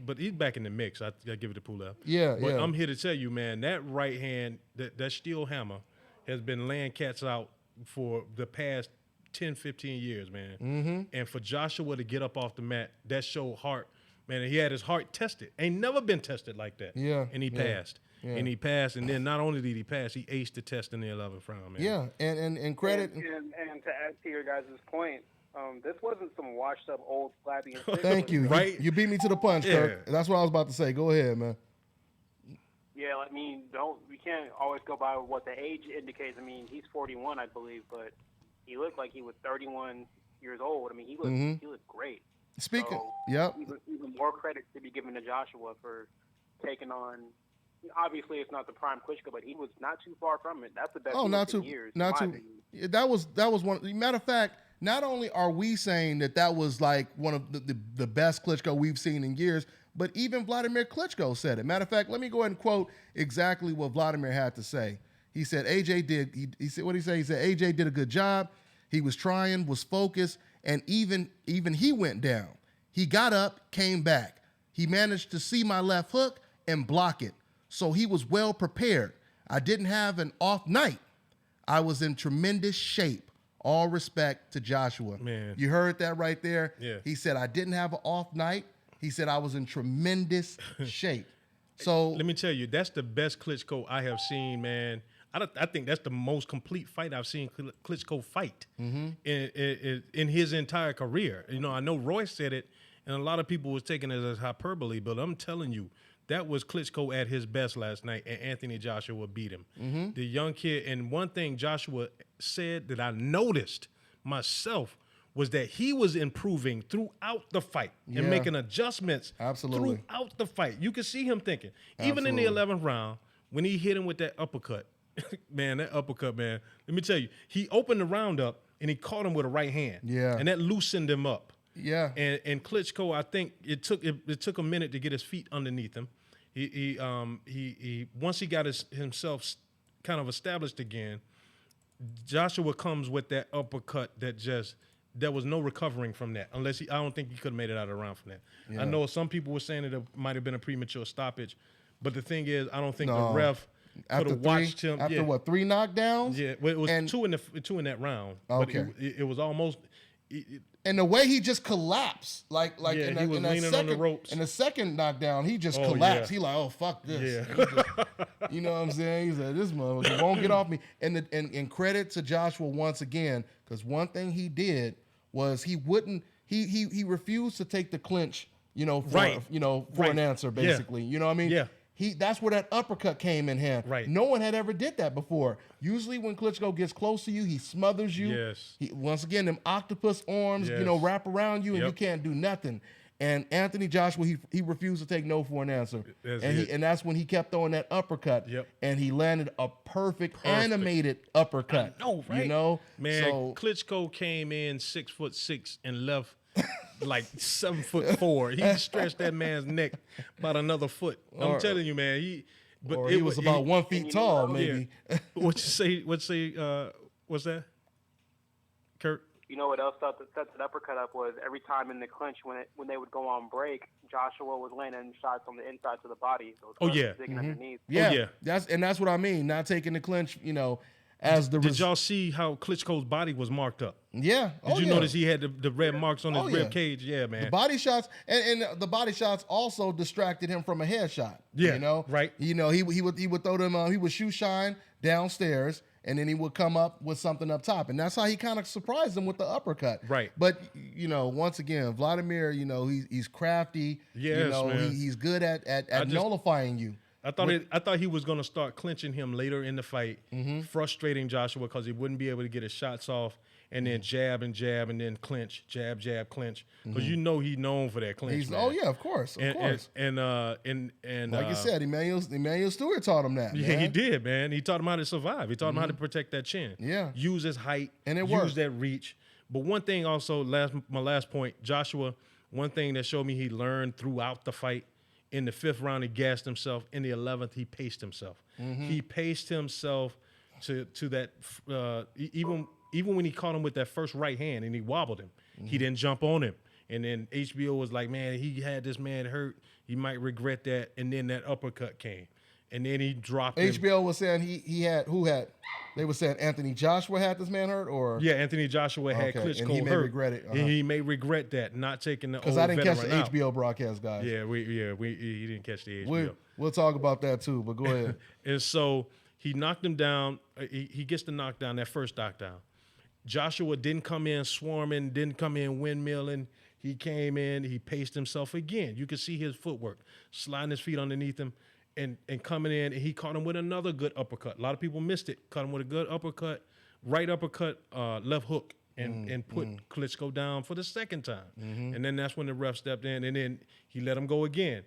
But he's back in the mix. I give it to Pulev. But I'm here to tell you, man, that right hand, that steel hammer, has been laying cats out for the past 10, 15 years, man. And for Joshua to get up off the mat, that showed heart. Man, he had his heart tested. Ain't never been tested like that. Yeah. And he passed. Yeah. And he passed. And then not only did he pass, he aced the test in the 11th round, man. Yeah. And credit. And to add to your guys' point, this wasn't some washed up old flabby. Thank you. Right? You beat me to the punch, Kirk. That's what I was about to say. Go ahead, man. Yeah, I mean, we can't always go by what the age indicates. I mean, he's 41, I believe, but he looked like he was 31 years old. I mean, he looked great. Speaking, so even more credit to be given to Joshua for taking on. Obviously, it's not the prime Klitschko, but he was not too far from it. That's the best. Years. That was one. Matter of fact, not only are we saying that was like one of the best Klitschko we've seen in years, but even Vladimir Klitschko said it. Matter of fact, let me go ahead and quote exactly what Vladimir had to say. He said AJ did. He said, what did he say? He said AJ did a good job. He was trying, was focused. And even he went down. He got up, came back. He managed to see my left hook and block it. So he was well prepared. I didn't have an off night. I was in tremendous shape. All respect to Joshua. Man. You heard that right there? Yeah. He said, I didn't have an off night. He said, I was in tremendous shape. So let me tell you, that's the best Klitschko I have seen, man. I think that's the most complete fight I've seen Klitschko fight in his entire career. You know, I know Royce said it, and a lot of people was taking it as hyperbole, but I'm telling you, that was Klitschko at his best last night, and Anthony Joshua beat him. The young kid, and one thing Joshua said that I noticed myself was that he was improving throughout the fight and making adjustments throughout the fight. You could see him thinking. Even in the 11th round, when he hit him with that uppercut, man, that uppercut, man. Let me tell you, he opened the round up and he caught him with a right hand. Yeah. And that loosened him up. Yeah. And Klitschko, I think it took a minute to get his feet underneath him. He once he got himself kind of established again, Joshua comes with that uppercut there was no recovering from that. I don't think he could have made it out of the round from that. Yeah. I know some people were saying that it might have been a premature stoppage, but the thing is, I don't think the ref After have watched him. After what, 3 knockdowns? Yeah, well, it was two in that round. Okay. But it was almost. And the way he just collapsed, like Yeah, in he was leaning second, on the ropes. In the second knockdown, he just Oh, collapsed. yeah. He like, oh fuck this. Yeah. He just- you know what I'm saying? He said, this motherfucker won't get off me. And credit to Joshua once again, because one thing he did was he refused to take the clinch, for an answer, basically. You know what I mean? Yeah. That's where that uppercut came in hand. Right. No one had ever did that before. Usually when Klitschko gets close to you, he smothers you. Yes. Once again, them octopus arms, Yes. wrap around you and Yep. you can't do nothing. And Anthony Joshua, he refused to take no for an answer. And that's when he kept throwing that uppercut. Yep. And he landed a perfect animated uppercut. No, right? Man, So, Klitschko came in 6'6" and left like 7'4". He stretched that man's neck about another foot. I'm telling you, man. He was about 1 feet tall, maybe. Yeah. What's that, Kurt? You know what else set the uppercut up was every time in the clinch when they would go on break, Joshua was landing shots on the inside to the body. So digging underneath. Yeah. That's what I mean. Not taking the clinch, as the Did y'all see how Klitschko's body was marked up? Yeah. Did you notice he had the red marks on his rib cage? Yeah, man. The body shots and the body shots also distracted him from a headshot. Yeah, right. He would throw them. He would shoe shine downstairs, and then he would come up with something up top, and that's how he kind of surprised him with the uppercut. Right. But once again, Vladimir, he's crafty. Yes, man. He's good at nullifying you. I thought he was going to start clinching him later in the fight, frustrating Joshua because he wouldn't be able to get his shots off, and then jab and then clinch, jab, clinch, because he's known for that clinch. Man. Oh yeah, of course. And like you said, Emmanuel Stewart taught him that. Yeah, man. he did, man. He taught him how to survive. He taught him how to protect that chin. Yeah, use his height and it use worked. That reach. But one thing also, my last point, Joshua. One thing that showed me he learned throughout the fight. In the 5th round, he gassed himself. In the 11th, he paced himself. He paced himself to that. Even when he caught him with that first right hand and he wobbled him, he didn't jump on him. And then HBO was like, man, he had this man hurt. He might regret that. And then that uppercut came. And then he dropped him. HBO was saying they were saying Anthony Joshua had this man hurt, or Anthony Joshua had Klitschko and he may hurt. regret it. He may regret that, not taking the old because I didn't catch the veteran out. HBO broadcast, guys. Yeah, he didn't catch the HBO. We'll talk about that too, but go ahead. And so he knocked him down. He gets the knockdown, that first knockdown. Joshua didn't come in swarming, didn't come in windmilling. He came in, he paced himself again. You could see his footwork, sliding his feet underneath him. And coming in, and he caught him with another good uppercut. A lot of people missed it. Caught him with a good uppercut, right uppercut, left hook, and put Klitschko down for the second time. And then that's when the ref stepped in, and then he let him go again.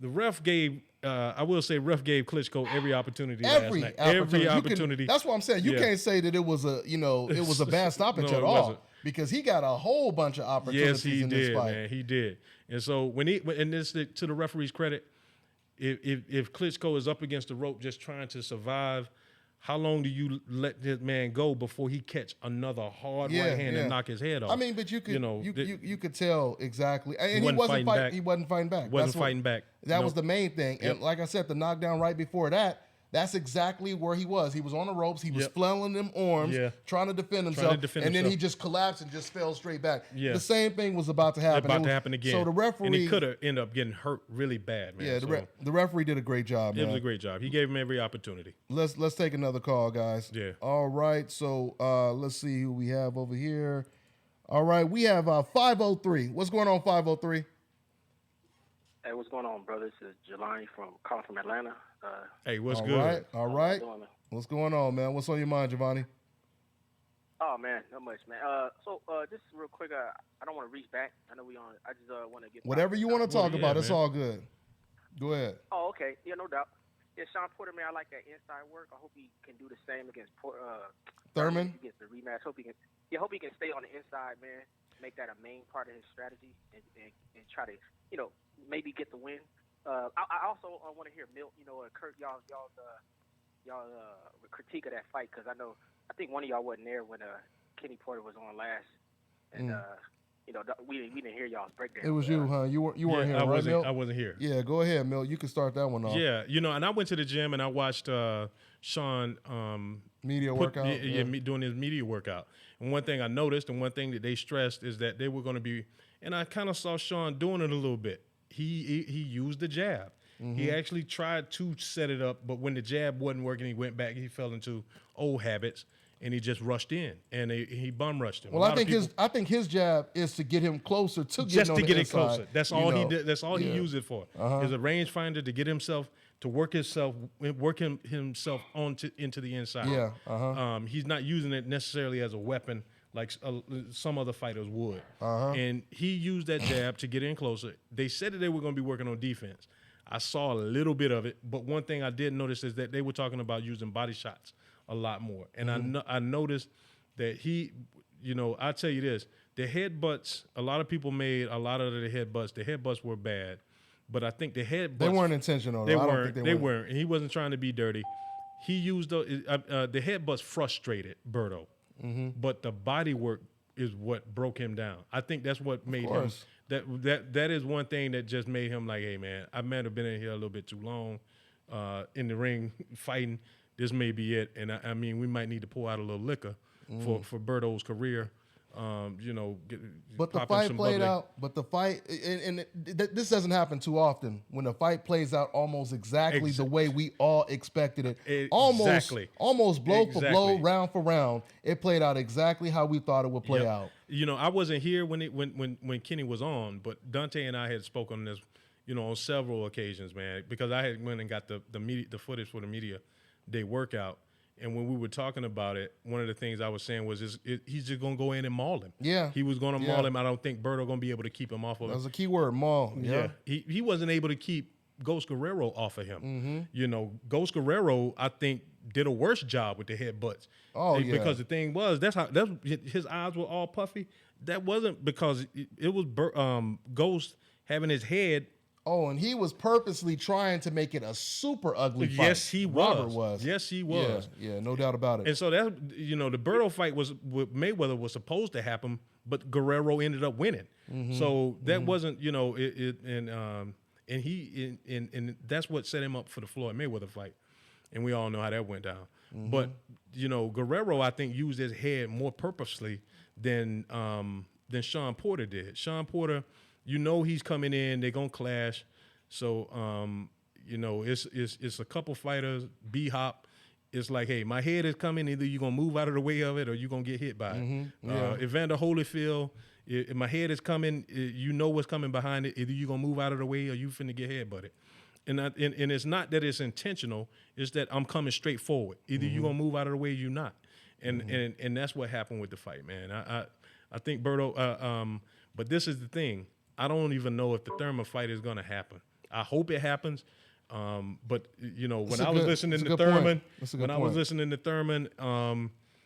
The ref gave, ref gave Klitschko every opportunity last night. Every opportunity. That's what I'm saying. You can't say that it was a bad stoppage No, at it all, wasn't. because he got a whole bunch of opportunities in this fight. Man, he did. And so and this to the referee's credit. If Klitschko is up against the rope just trying to survive, how long do you let this man go before he catch another hard right hand and knock his head off? I mean, but you could you could tell exactly, and he wasn't fighting back. That was the main thing. And like I said, the knockdown right before that. That's exactly where he was. He was on the ropes. He was flailing them arms, trying to defend himself. And then he just collapsed and just fell straight back. Yeah. The same thing was about to happen. About to happen again. So the referee... And he could have ended up getting hurt really bad, man. Yeah, the referee did a great job, man. It was a great job. He gave him every opportunity. Let's take another call, guys. Yeah. All right, so let's see who we have over here. All right, we have 503. What's going on, 503? Hey, what's going on, brother? This is Jelani calling from Atlanta. Hey, what's good? All right. What's going on, man? What's on your mind, Giovanni? Oh man, not much, man. So just real quick, I don't want to reach back. I know we on. I just want to get whatever you want to talk about. It's all good. Go ahead. Oh, okay. Yeah, no doubt. Yeah, Sean Porter, man, I like that inside work. I hope he can do the same against Thurman. He gets the rematch. Hope he can stay on the inside, man. Make that a main part of his strategy and try to, maybe get the win. I also want to hear Milt, Kurt, y'all critique of that fight, because I think one of y'all wasn't there when Kenny Porter was on last, and we didn't hear y'all's breakdown. It was you, huh? You weren't here, I right, wasn't. Milt? I wasn't here. Yeah, go ahead, Milt. You can start that one off. Yeah, and I went to the gym and I watched Sean Media workout. doing his media workout. And one thing I noticed, and one thing that they stressed, is that they were going to be, and I kind of saw Sean doing it a little bit. He used the jab. He actually tried to set it up, but when the jab wasn't working, he went back. He fell into old habits, and he just rushed in, and he bum rushed him. Well, I think his jab is to get him closer to getting just on to the get inside, it closer. That's all he did. That's all he Yeah. used it for. Is a rangefinder to get himself to work himself into the inside. Yeah. He's not using it necessarily as a weapon like some other fighters would. And he used that jab to get in closer. They said that they were going to be working on defense. I saw a little bit of it, but one thing I did notice is that they were talking about using body shots a lot more. And I noticed that he, I'll tell you this, the headbutts, a lot of people made a lot of the headbutts. The headbutts were bad, but I think the headbutts. They weren't intentional. They weren't. They weren't. And he wasn't trying to be dirty. He used the headbutts frustrated Berto, but the body work is what broke him down. I think that's what made him. That is one thing that just made him like, hey man, I might have been in here a little bit too long, in the ring fighting. This may be it, and I mean we might need to pour out a little liquor for Berto's career. But the fight played out. But the fight, and this doesn't happen too often. When the fight plays out almost exactly the way we all expected it, almost blow for blow, round for round, it played out exactly how we thought it would play out. I wasn't here when Kenny was on, but Dontae and I had spoken on this, on several occasions, man, because I had went and got the footage for the media day workout. And when we were talking about it, one of the things I was saying was he's just going to go in and maul him. Yeah. He was going to maul him. I don't think Berto going to be able to keep him off of him. That's a key word, maul. Yeah. He wasn't able to keep Ghost Guerrero off of him. Ghost Guerrero, I think, did a worse job with the headbutts. Because the thing was, that's his eyes were all puffy. That wasn't because it was Ghost having his head. Oh, and he was purposely trying to make it a super ugly fight. Yes, he was. Robert was. Yes, he was. Yeah, no doubt about it. And so that's the Berto fight with Mayweather was supposed to happen, but Guerrero ended up winning. So that wasn't, and that's what set him up for the Floyd Mayweather fight. And we all know how that went down. But Guerrero, I think, used his head more purposely than Sean Porter did. Sean Porter, he's coming in, they're gonna clash. So it's a couple fighters, B-Hop. It's like, hey, my head is coming, either you're gonna move out of the way of it or you're gonna get hit by it. Evander Holyfield, if my head is coming, what's coming behind it, either you're gonna move out of the way or you finna get headbutted. And it's not that it's intentional, it's that I'm coming straight forward. Either you're gonna move out of the way or you're not. And that's what happened with the fight, man. I think Berto, but this is the thing. I don't even know if the Thurman fight is going to happen. I hope it happens. But when I was listening to Thurman,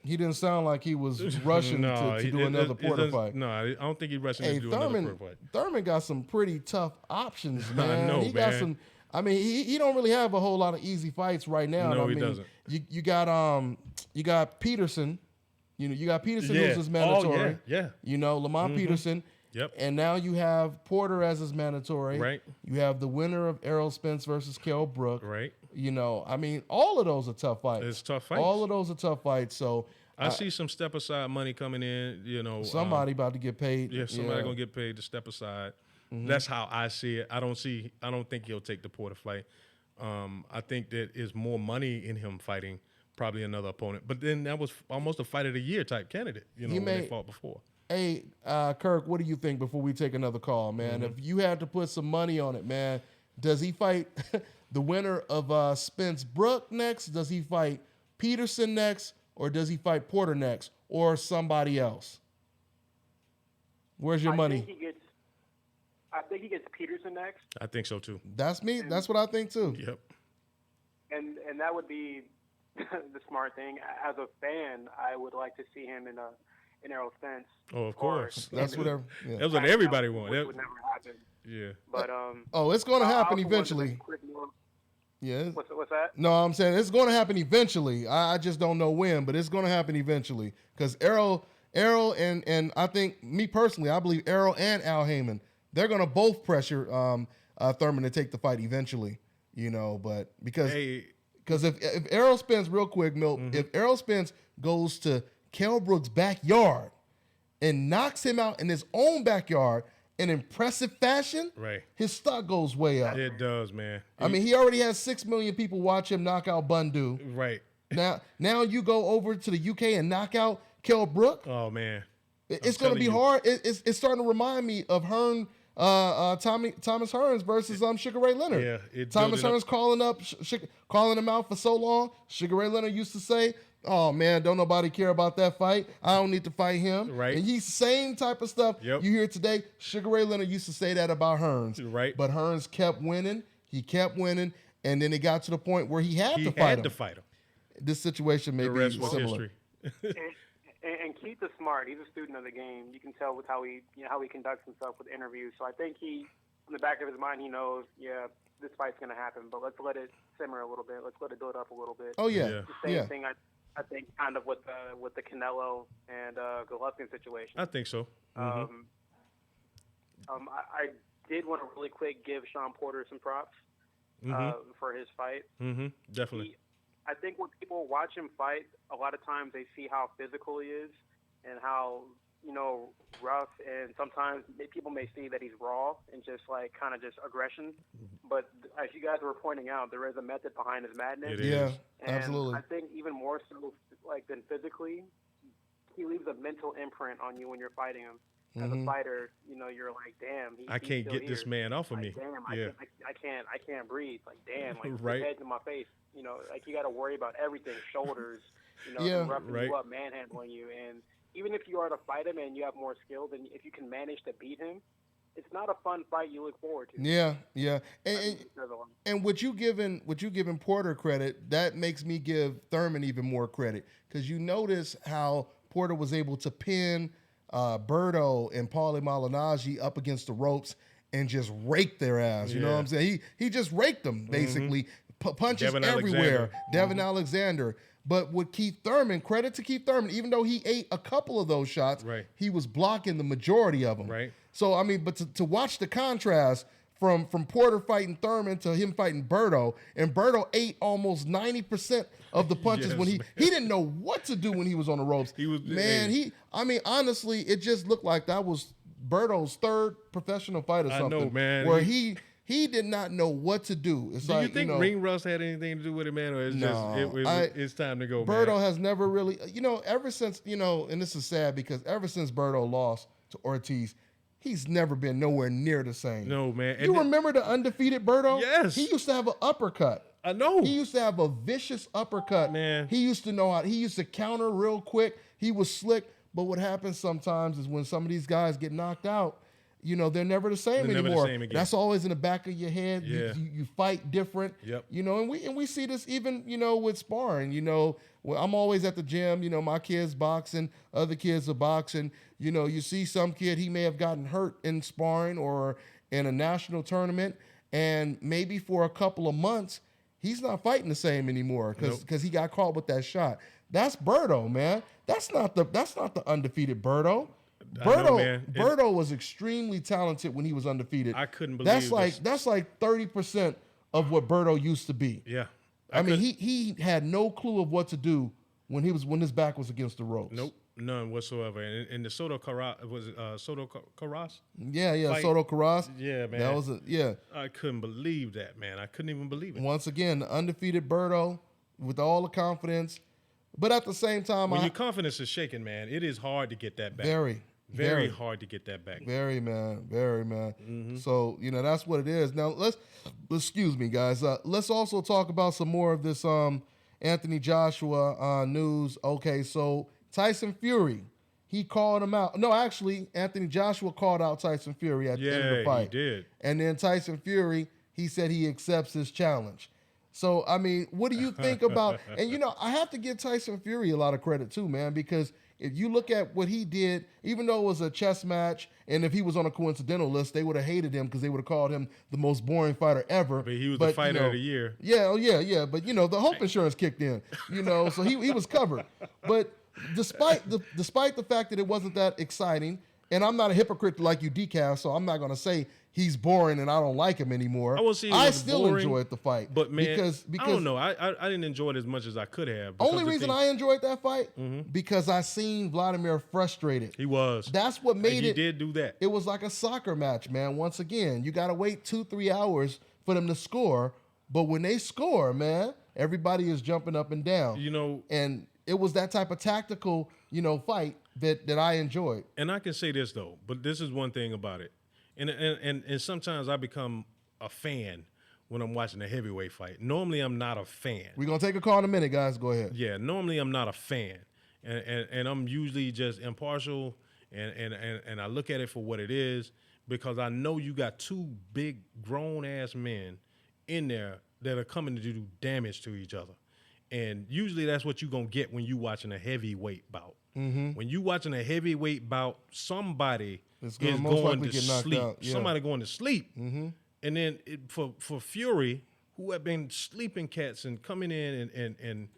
he didn't sound like he was rushing to do another Porter fight. No, I don't think he's rushing to do another Porter fight. Thurman got some pretty tough options, man. I know, he got some. I mean, he don't really have a whole lot of easy fights right now. No, he doesn't. You got Peterson. You got Peterson who's his mandatory. Lamont Peterson. Yep. And now you have Porter as his mandatory. Right. You have the winner of Errol Spence versus Kell Brook. Right. All of those are tough fights. It's tough fights. All of those are tough fights. So I see some step aside money coming in. Somebody about to get paid. Yeah, somebody gonna get paid to step aside. That's how I see it. I don't think he'll take the Porter fight. I think that is more money in him fighting probably another opponent. But then that was almost a fight of the year type candidate. When they fought before. Hey, Kirk, what do you think before we take another call, man? If you had to put some money on it, man, does he fight the winner of Spence Brook next? Does he fight Peterson next? Or does he fight Porter next? Or somebody else? Where's your money? I think he gets Peterson next. I think so, too. That's me. That's what I think, too. Yep. And that would be the smart thing. As a fan, I would like to see him in Errol Spence. Oh, of course. That's whatever. Yeah. That's what everybody wants. Which would never happen. Yeah. But it's going to happen eventually. Yeah. What's that? No, I'm saying it's going to happen eventually. I just don't know when, but it's going to happen eventually because Errol Errol and I think, me personally, I believe Errol and Al Heyman, they're going to both pressure Thurman to take the fight eventually, but because if Errol Spence, real quick, Milton, if Errol Spence goes to Kell Brook's backyard and knocks him out in his own backyard in impressive fashion, right, his stock goes way up. It does, man. I mean, he already has 6 million people watch him knock out Bundu. Right. Now you go over to the UK and knock out Kell Brook. Oh, man. It's going to be hard. It's starting to remind me of Thomas Hearns versus Sugar Ray Leonard. Yeah, Thomas Hearns calling him out for so long. Sugar Ray Leonard used to say, "Oh man, don't nobody care about that fight. I don't need to fight him." Right. And he's same type of stuff you hear today. Sugar Ray Leonard used to say that about Hearns. Right. But Hearns kept winning. He kept winning, and then it got to the point where he had to fight him. This situation may be similar. And Keith is smart. He's a student of the game. You can tell with how he conducts himself with interviews. So I think in the back of his mind, he knows, this fight's going to happen, but let's let it simmer a little bit. Let's let it build up a little bit. Oh yeah. The same thing I think kind of with the Canelo and Golovkin situation. I think so. I did want to really quick give Sean Porter some props for his fight. Definitely. I think when people watch him fight, a lot of times they see how physical he is and how, rough, and sometimes people may see that he's raw and just kind of aggression. But as you guys were pointing out, there is a method behind his madness. It is. Yeah, and absolutely. I think even more so than physically, he leaves a mental imprint on you when you're fighting him. As a fighter, you're like, damn. I can't get this man off of me. Damn, I can't breathe. Like, damn, right. His head's in my face. You got to worry about everything, shoulders, roughing you up, manhandling you. And even if you are to fight him and you have more skill, then if you can manage to beat him, it's not a fun fight you look forward to. Yeah. And what you giving Porter credit, that makes me give Thurman even more credit, because you notice how Porter was able to pin Berto and Paulie Malignaggi up against the ropes and just rake their ass. You know what I'm saying? He just raked them, basically. Punches Devin everywhere. Alexander. Devin Alexander. But with Keith Thurman, credit to Keith Thurman, even though he ate a couple of those shots, he was blocking the majority of them. Right. So, I mean, but to watch the contrast from Porter fighting Thurman to him fighting Berto, and Berto ate almost 90% of the punches when he didn't know what to do when he was on the ropes. Honestly, it just looked like that was Berto's third professional fight or something. I know, man. Where he did not know what to do. It's do you think ring rust had anything to do with it, man, or it's time to go, Berto man? has never really, ever since, and this is sad because ever since Berto lost to Ortiz, he's never been nowhere near the same. No, man. You remember the undefeated Berto? Yes. He used to have an uppercut. I know. He used to have a vicious uppercut. Man. He used to counter real quick. He was slick. But what happens sometimes is when some of these guys get knocked out, they're never the same anymore. Never the same again. That's always in the back of your head. Yeah. You fight different. Yep. And we see this even, with sparring. I'm always at the gym, my kids boxing, other kids are boxing. You see some kid, he may have gotten hurt in sparring or in a national tournament, and maybe for a couple of months, he's not fighting the same anymore because he got caught with that shot. That's Berto, man. That's not the undefeated Berto. Berto was extremely talented when he was undefeated. I couldn't believe that's like 30% of what Berto used to be. Yeah. I mean, he had no clue of what to do when his back was against the ropes. Nope, none whatsoever. And the Soto Carras, was it Soto Carras? Yeah, fight? Soto Carras. Yeah, man. That was I couldn't believe that, man. I couldn't even believe it. Once again, the undefeated Berto with all the confidence, but at the same time, when your confidence is shaken, man, it is hard to get that back. Very hard to get that back. Very, man. Mm-hmm. So, that's what it is. Now, excuse me, guys. Let's also talk about some more of this Anthony Joshua news. Okay, so Tyson Fury, he called him out. No, actually, Anthony Joshua called out Tyson Fury at the end of the fight. Yeah, he did. And then Tyson Fury, he said he accepts his challenge. So, I mean, what do you think about... And, I have to give Tyson Fury a lot of credit, too, man, because if you look at what he did, even though it was a chess match, and if he was on a coincidental list, they would have hated him because they would have called him the most boring fighter ever. But he was the fighter of the year. Yeah. But, the hope insurance kicked in, so he was covered. But despite the fact that it wasn't that exciting, and I'm not a hypocrite like you, Decaf, so I'm not going to say he's boring and I don't like him anymore. I still enjoyed the fight. But, man, because I don't know. I didn't enjoy it as much as I could have. Only reason I enjoyed that fight, because I seen Vladimir frustrated. He was. That's what made it. He did do that. It was like a soccer match, man. Once again, you got to wait 2-3 hours for them to score. But when they score, man, everybody is jumping up and down. And it was that type of tactical, fight that I enjoyed. And I can say this, though, but this is one thing about it. And sometimes I become a fan when I'm watching a heavyweight fight. Normally, I'm not a fan. We're going to take a call in a minute, guys. Go ahead. Yeah, normally I'm not a fan. And I'm usually just impartial, and I look at it for what it is, because I know you got two big, grown-ass men in there that are coming to do damage to each other. And usually that's what you're going to get when you watching a heavyweight bout. When you watching a heavyweight bout, somebody is going to sleep. Yeah. Somebody going to sleep. And then for Fury, who have been sleeping cats and coming in and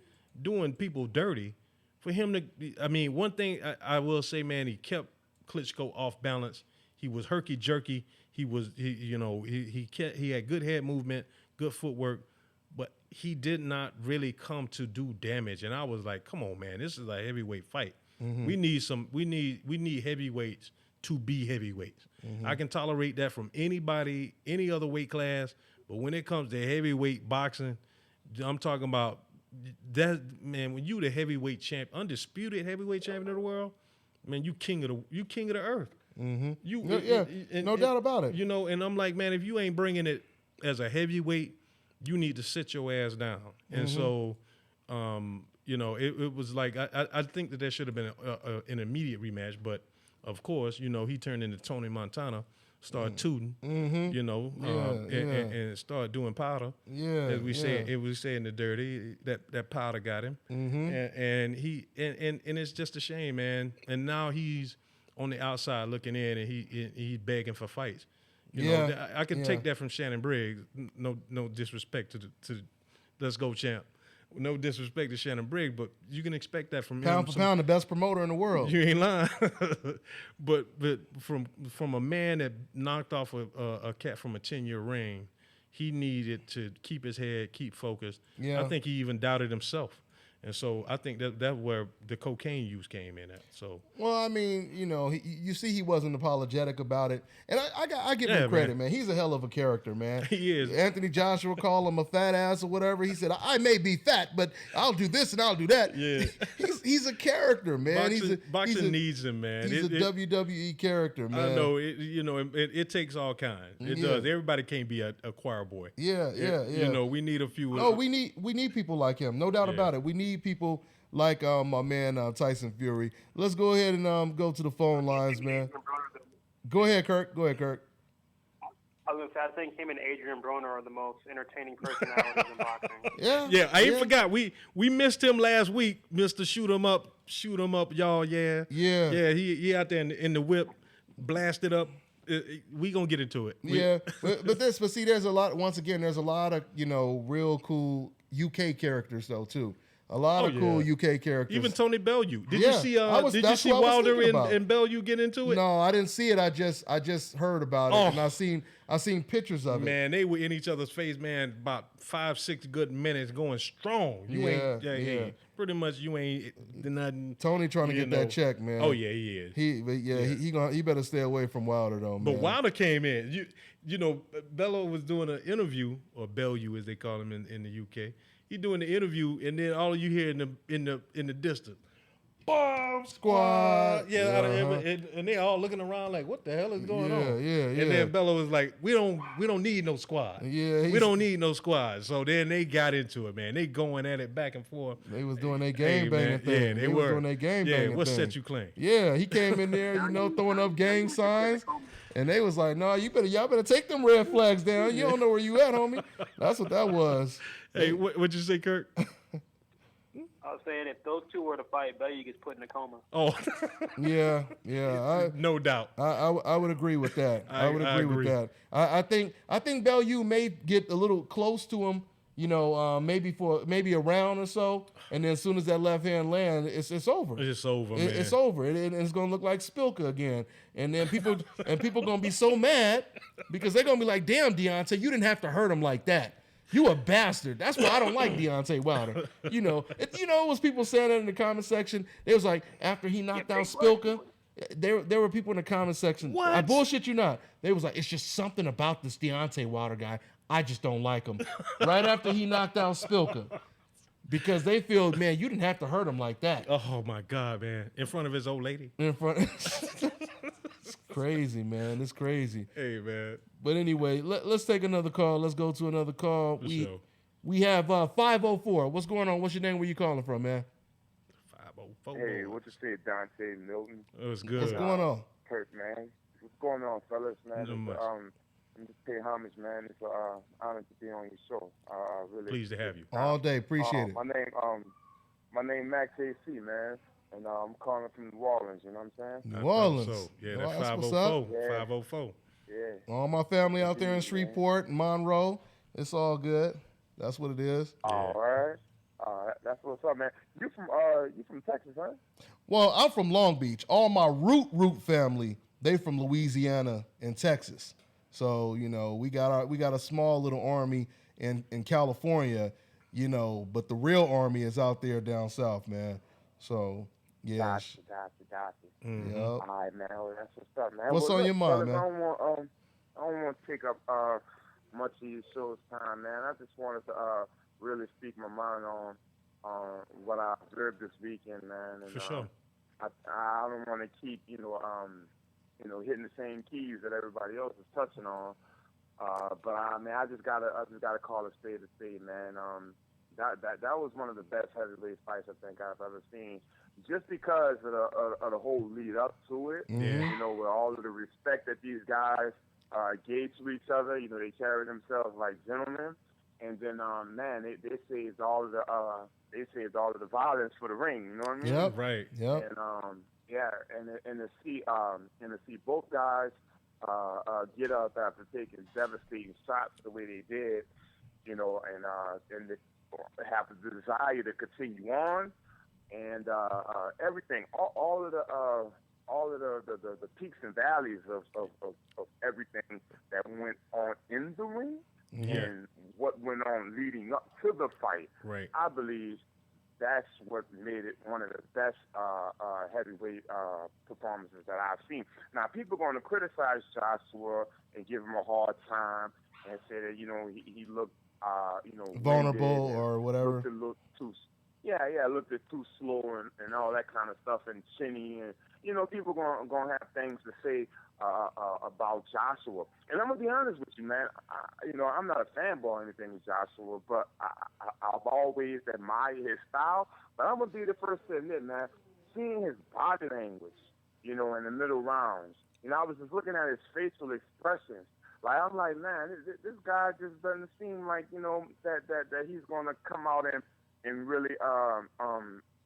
doing people dirty, for him to, one thing I will say, man, he kept Klitschko off balance. He was herky-jerky. He had good head movement, good footwork, but he did not really come to do damage. And I was like, come on, man, this is a heavyweight fight. We need heavyweights to be heavyweights. I can tolerate that from anybody, any other weight class, but when it comes to heavyweight boxing, I'm talking about that, man. When you the heavyweight champ, undisputed heavyweight champion of the world, man, you king of the earth. No doubt about it. And I'm like, man, if you ain't bringing it as a heavyweight, you need to sit your ass down. And so, it was like, I think that there should have been an immediate rematch, but of course, he turned into Tony Montana, started tooting, and started doing powder. Yeah, as we say in the dirty, that powder got him, and it's just a shame, man. And now he's on the outside looking in, and he's begging for fights. I can take that from Shannon Briggs. No disrespect to Let's Go Champ. No disrespect to Shannon Briggs, but you can expect that from pound for pound, the best promoter in the world. You ain't lying. but from a man that knocked off a cat from a 10-year ring, he needed to keep his head, keep focused. Yeah. I think he even doubted himself. And so I think that's where the cocaine use came in at. So, well, you see he wasn't apologetic about it. And I give him credit, man. He's a hell of a character, man. He is. Anthony Joshua called him a fat ass or whatever. He said, I may be fat, but I'll do this and I'll do that. Yeah. He's a character, man. Boxing needs him, man. He's a WWE character, man. I know. It takes all kinds. It does. Everybody can't be a choir boy. Yeah. We need a few. No, we need people like him. No doubt about it. We need people like my man Tyson Fury. Let's go ahead and go to the phone lines, man. Go ahead, Kirk. I was going to say, I think him and Adrian Broner are the most entertaining personalities in boxing. Yeah. I ain't forgot. We missed him last week, Mr. Shoot 'em up, y'all. Yeah. He out there in the whip, blasted up. We gonna get into it. But see, there's a lot. Once again, there's a lot of real cool UK characters though too. A lot of cool UK characters. Even Tony Bellew. Did you see Wilder and Bellew get into it? No, I didn't see it. I just heard about it, and I seen pictures of it. Man, they were in each other's face, man, about 5-6 good minutes, going strong. Pretty much you ain't nothing. Tony trying to get that check, man. Oh yeah, he is. He better stay away from Wilder though, man. But Wilder came in. Bellew was doing an interview, or Bellew as they call him in the UK. He doing the interview, and then all you hear in the distance, bomb squad. And they all looking around like, what the hell is going on? And then Bellew was like, we don't need no squad. We don't need no squad. So then they got into it, man. They going at it back and forth. They was doing their game banging thing. Yeah, they were doing their game banging thing. What set you claim? Yeah, he came in there, throwing up gang signs. And they was like, no, y'all better take them red flags down. You don't know where you at, homie. That's what that was. Hey, what'd you say, Kirk? I was saying if those two were to fight, Bellew gets put in a coma. Oh. Yeah. No doubt. I would agree with that. I would agree with that. I think Bellew may get a little close to him maybe a round or so, and then as soon as that left hand lands, it's over. It's over, man. It's over. It's gonna look like Spilka again, and then people gonna be so mad because they're gonna be like, "Damn, Deontay, you didn't have to hurt him like that. You a bastard." That's why I don't like Deontay Wilder. It was people saying that in the comment section. It was like after he knocked out Spilka. There were people in the comment section. What? I bullshit you not. They was like, it's just something about this Deontay Wilder guy. I just don't like him. Right after he knocked out Spilka. Because they feel, man, you didn't have to hurt him like that. Oh, my God, man. In front of his old lady. It's crazy, man. It's crazy. Hey, man. But anyway, let's take another call. Let's go to another call. For sure. We have 504. What's going on? What's your name? Where you calling from, man? 504. Hey, what you say, Dontae, Milton? It was good. What's going on? Kirk, man. What's going on, fellas, man? Not much. I'm just paying homage, man. It's an honor to be on your show. Really Pleased to have you. All day. Appreciate it. My name Max AC, man, and I'm calling from New Orleans. You know what I'm saying? New Orleans. So, yeah, Oh, that's that's what's 504. up. Yeah. 504. Yeah. All my family out there in Shreveport, Monroe. It's all good. That's what it is. All right. That's what's up, man. You from Texas, huh? Well, I'm from Long Beach. All my root family, they from Louisiana and Texas. So, we got a small little army in California, but the real army is out there down south, man. So, yeah. Gotcha. Yep. All right, man. Well, that's what's up, man. What's on your mind, man? I don't want to take up much of your show's time, man. I just wanted to really speak my mind on what I observed this weekend, man. And, For sure. I don't want to keep, hitting the same keys that everybody else is touching on. But I just gotta call a spade, man. That was one of the best heavyweight fights I think I've ever seen. Just because of the whole lead up to it, with all of the respect that these guys gave to each other, they carried themselves like gentlemen. And then, they saved all of the violence for the ring. You know what I mean? Yep. Right. Yep. And to see both guys get up after taking devastating shots the way they did, and have the desire to continue on, and everything, all of the peaks and valleys of everything that went on in the ring. Yeah. And what went on leading up to the fight, Right. I believe that's what made it one of the best heavyweight performances that I've seen. Now, people are going to criticize Joshua and give him a hard time and say that, he looked, Vulnerable winded or whatever. Looked too slow and all that kind of stuff and chinny. And, people going to have things to say about Joshua. And I'm going to be honest with you, man. I'm not a fanboy or anything with Joshua, but I've always admired his style. But I'm going to be the first to admit, man, seeing his body language, in the middle rounds, I was just looking at his facial expressions. Like, I'm like, man, this guy just doesn't seem like, that he's going to come out and really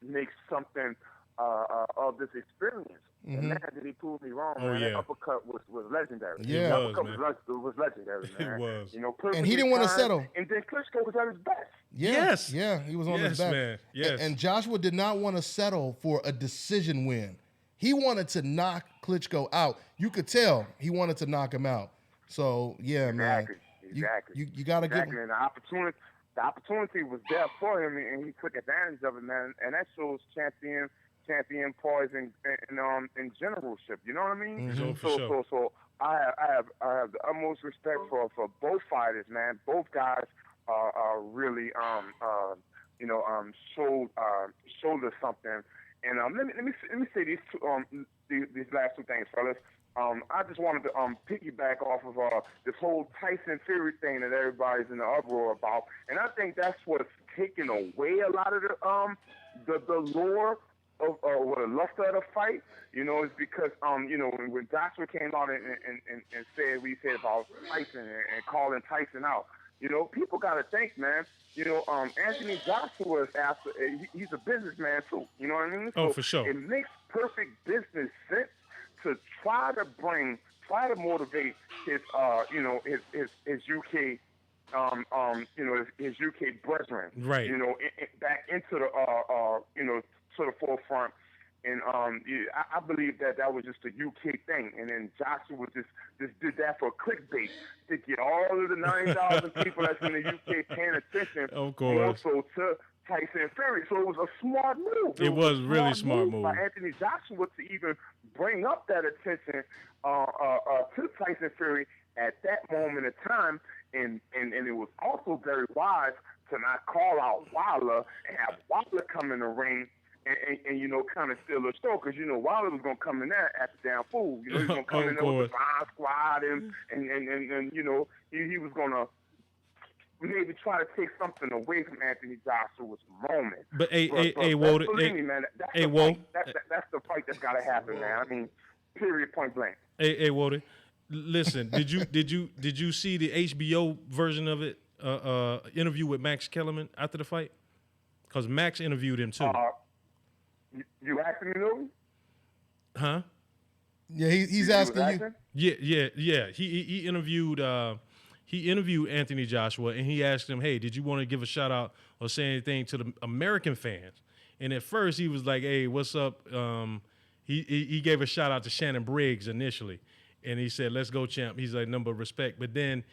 make something of this experience. Mm-hmm. And man, did he prove me wrong, Oh, man. yeah. That uppercut was legendary. Yeah. That It was, uppercut man. was legendary, man. It was. And he didn't want to perfectly settle. timed, And then Klitschko was at his best. Yeah. Yes. Yeah, he was on his Yes, back. man. Yes. And Joshua did not want to settle for a decision win. He wanted to knock Klitschko out. You could tell he wanted to knock him out. So, yeah, Exactly. man. Exactly. You got to give Exactly. And the opportunity was there for him, and he took advantage of it, man. And that shows champion poise and generalship. You know what I mean? Mm-hmm. For sure. So I have the utmost respect for both fighters, man. Both guys are really showed us something. And let me say these last two things, fellas. I just wanted to piggyback off of this whole Tyson Fury thing that everybody's in the uproar about, and I think that's what's taken away a lot of the lore of the luster of the fight. Is because when Joshua came out and said what he said about Tyson and calling Tyson out. People got to think, man. Anthony Joshua is he's a businessman too. You know what I mean? Oh, for sure. It makes perfect business sense to try to motivate his UK his UK brethren, Right. back into the, to the forefront. And I believe that was just a UK thing. And then Joshua just did that for clickbait to get all of the 9,000 people that's in the UK paying attention. Of course. Also to Tyson Fury. So it was a smart move. It was really smart move by Anthony Joshua to even bring up that attention to Tyson Fury at that moment in time. And it was also very wise to not call out Wilder and have Wilder come in the ring and kind of steal the show, because Wilder was gonna come in there at the damn fool. He was gonna come in there with the Bomb Squad and he was gonna maybe try to take something away from Anthony Joshua's moment. But believe me, man, that's the fight that's gotta happen, man. I mean, period, point blank. Hey, Walter, listen, did you see the HBO version of it? Interview with Max Kellerman after the fight, because Max interviewed him too. You asking me, Lou? Huh? Yeah, he's asking you. Yeah. He interviewed Anthony Joshua, and he asked him, "Hey, did you want to give a shout out or say anything to the American fans?" And at first he was like, "Hey, what's up?" He gave a shout out to Shannon Briggs initially, and he said, "Let's go, champ." He's like, "Number of respect," but then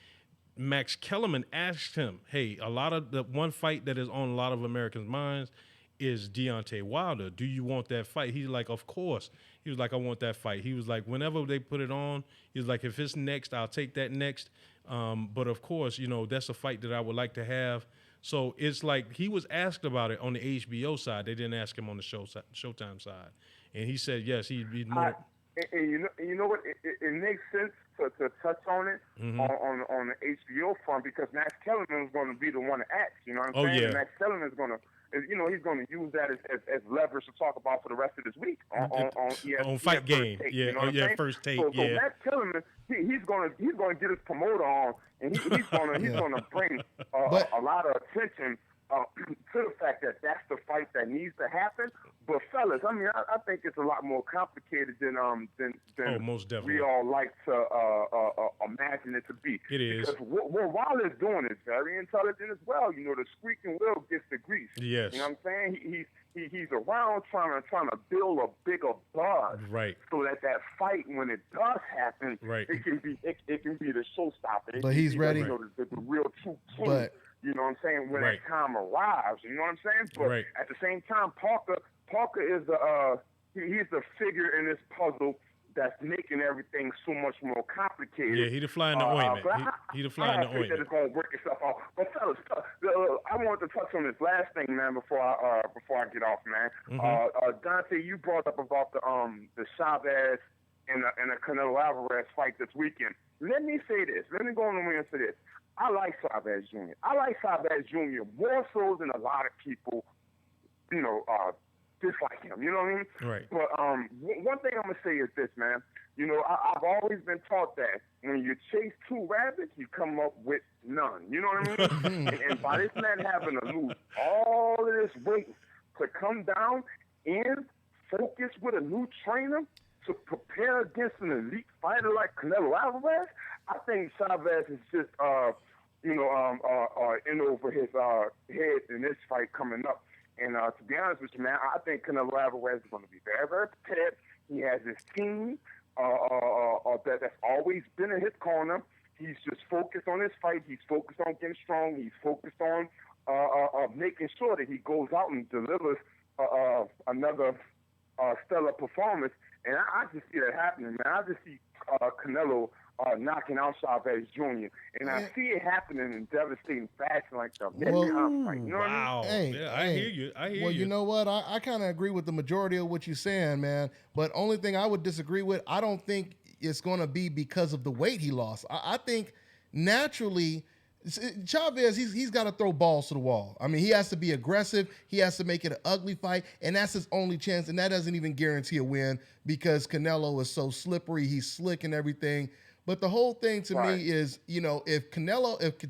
Max Kellerman asked him, "Hey, a lot of the one fight that is on a lot of Americans' minds is Deontay Wilder. Do you want that fight?" He's like, "Of course." He was like, "I want that fight." He was like, "Whenever they put it on," he was like, "If it's next, I'll take that next. But of course, that's a fight that I would like to have." So it's like he was asked about it on the HBO side. They didn't ask him on the Showtime side, and he said yes. He'd more. And you know what? It makes sense to touch on it on the HBO front, because Max Kellerman is going to be the one to ask. You know what I'm saying? Yeah. And Max Kellerman is going to. He's going to use that as leverage to talk about for the rest of this week on Fight Game. First Take. So Max Kellerman, he's going to get his promoter on, and he's going to bring a lot of attention to the fact that that's the fight that needs to happen. But fellas, I mean, I think it's a lot more complicated than most definitely we all like to imagine it to be. It is. Because what Wilder's doing is very intelligent as well. The squeaking wheel gets the grease. Yes. You know what I'm saying? He's around trying to build a bigger buzz. Right. So that fight, when it does happen, right, it can be the showstopper. But he's ready. The real true king. But you know what I'm saying? When that time arrives, you know what I'm saying? But at the same time, Parker is he's the figure in this puzzle that's making everything so much more complicated. Yeah, he the fly in the ointment. He the fly in the ointment. That it's gonna work itself out. But fellas, I want to touch on this last thing, man, before I get off, man. Dontae, you brought up about the Chavez and the Canelo Alvarez fight this weekend. Let me say this. Let me go on the way and say this. I like Chavez Jr. I like Chavez Jr. more so than a lot of people, dislike him. You know what I mean? Right. But one thing I'm gonna say is this, man. I've always been taught that when you chase two rabbits, you come up with none. You know what I mean? and by this man having to lose all of this weight to come down and focus with a new trainer to prepare against an elite fighter like Canelo Alvarez, I think Chavez is just in over his head in this fight coming up. And to be honest with you, man, I think Canelo Alvarez is going to be very, very prepared. He has his team that's always been in his corner. He's just focused on his fight. He's focused on getting strong. He's focused on making sure that he goes out and delivers another stellar performance. And I just see that happening, man. I just see Canelo knocking out Chavez Jr. And I see it happening in devastating fashion like the Metcalf fight. You know what I mean? I hear you. Well, you know what? I kind of agree with the majority of what you're saying, man. But only thing I would disagree with, I don't think it's going to be because of the weight he lost. I think naturally Chavez, he's got to throw balls to the wall. I mean, he has to be aggressive. He has to make it an ugly fight, and that's his only chance. And that doesn't even guarantee a win because Canelo is so slippery. He's slick and everything. But the whole thing to me is, if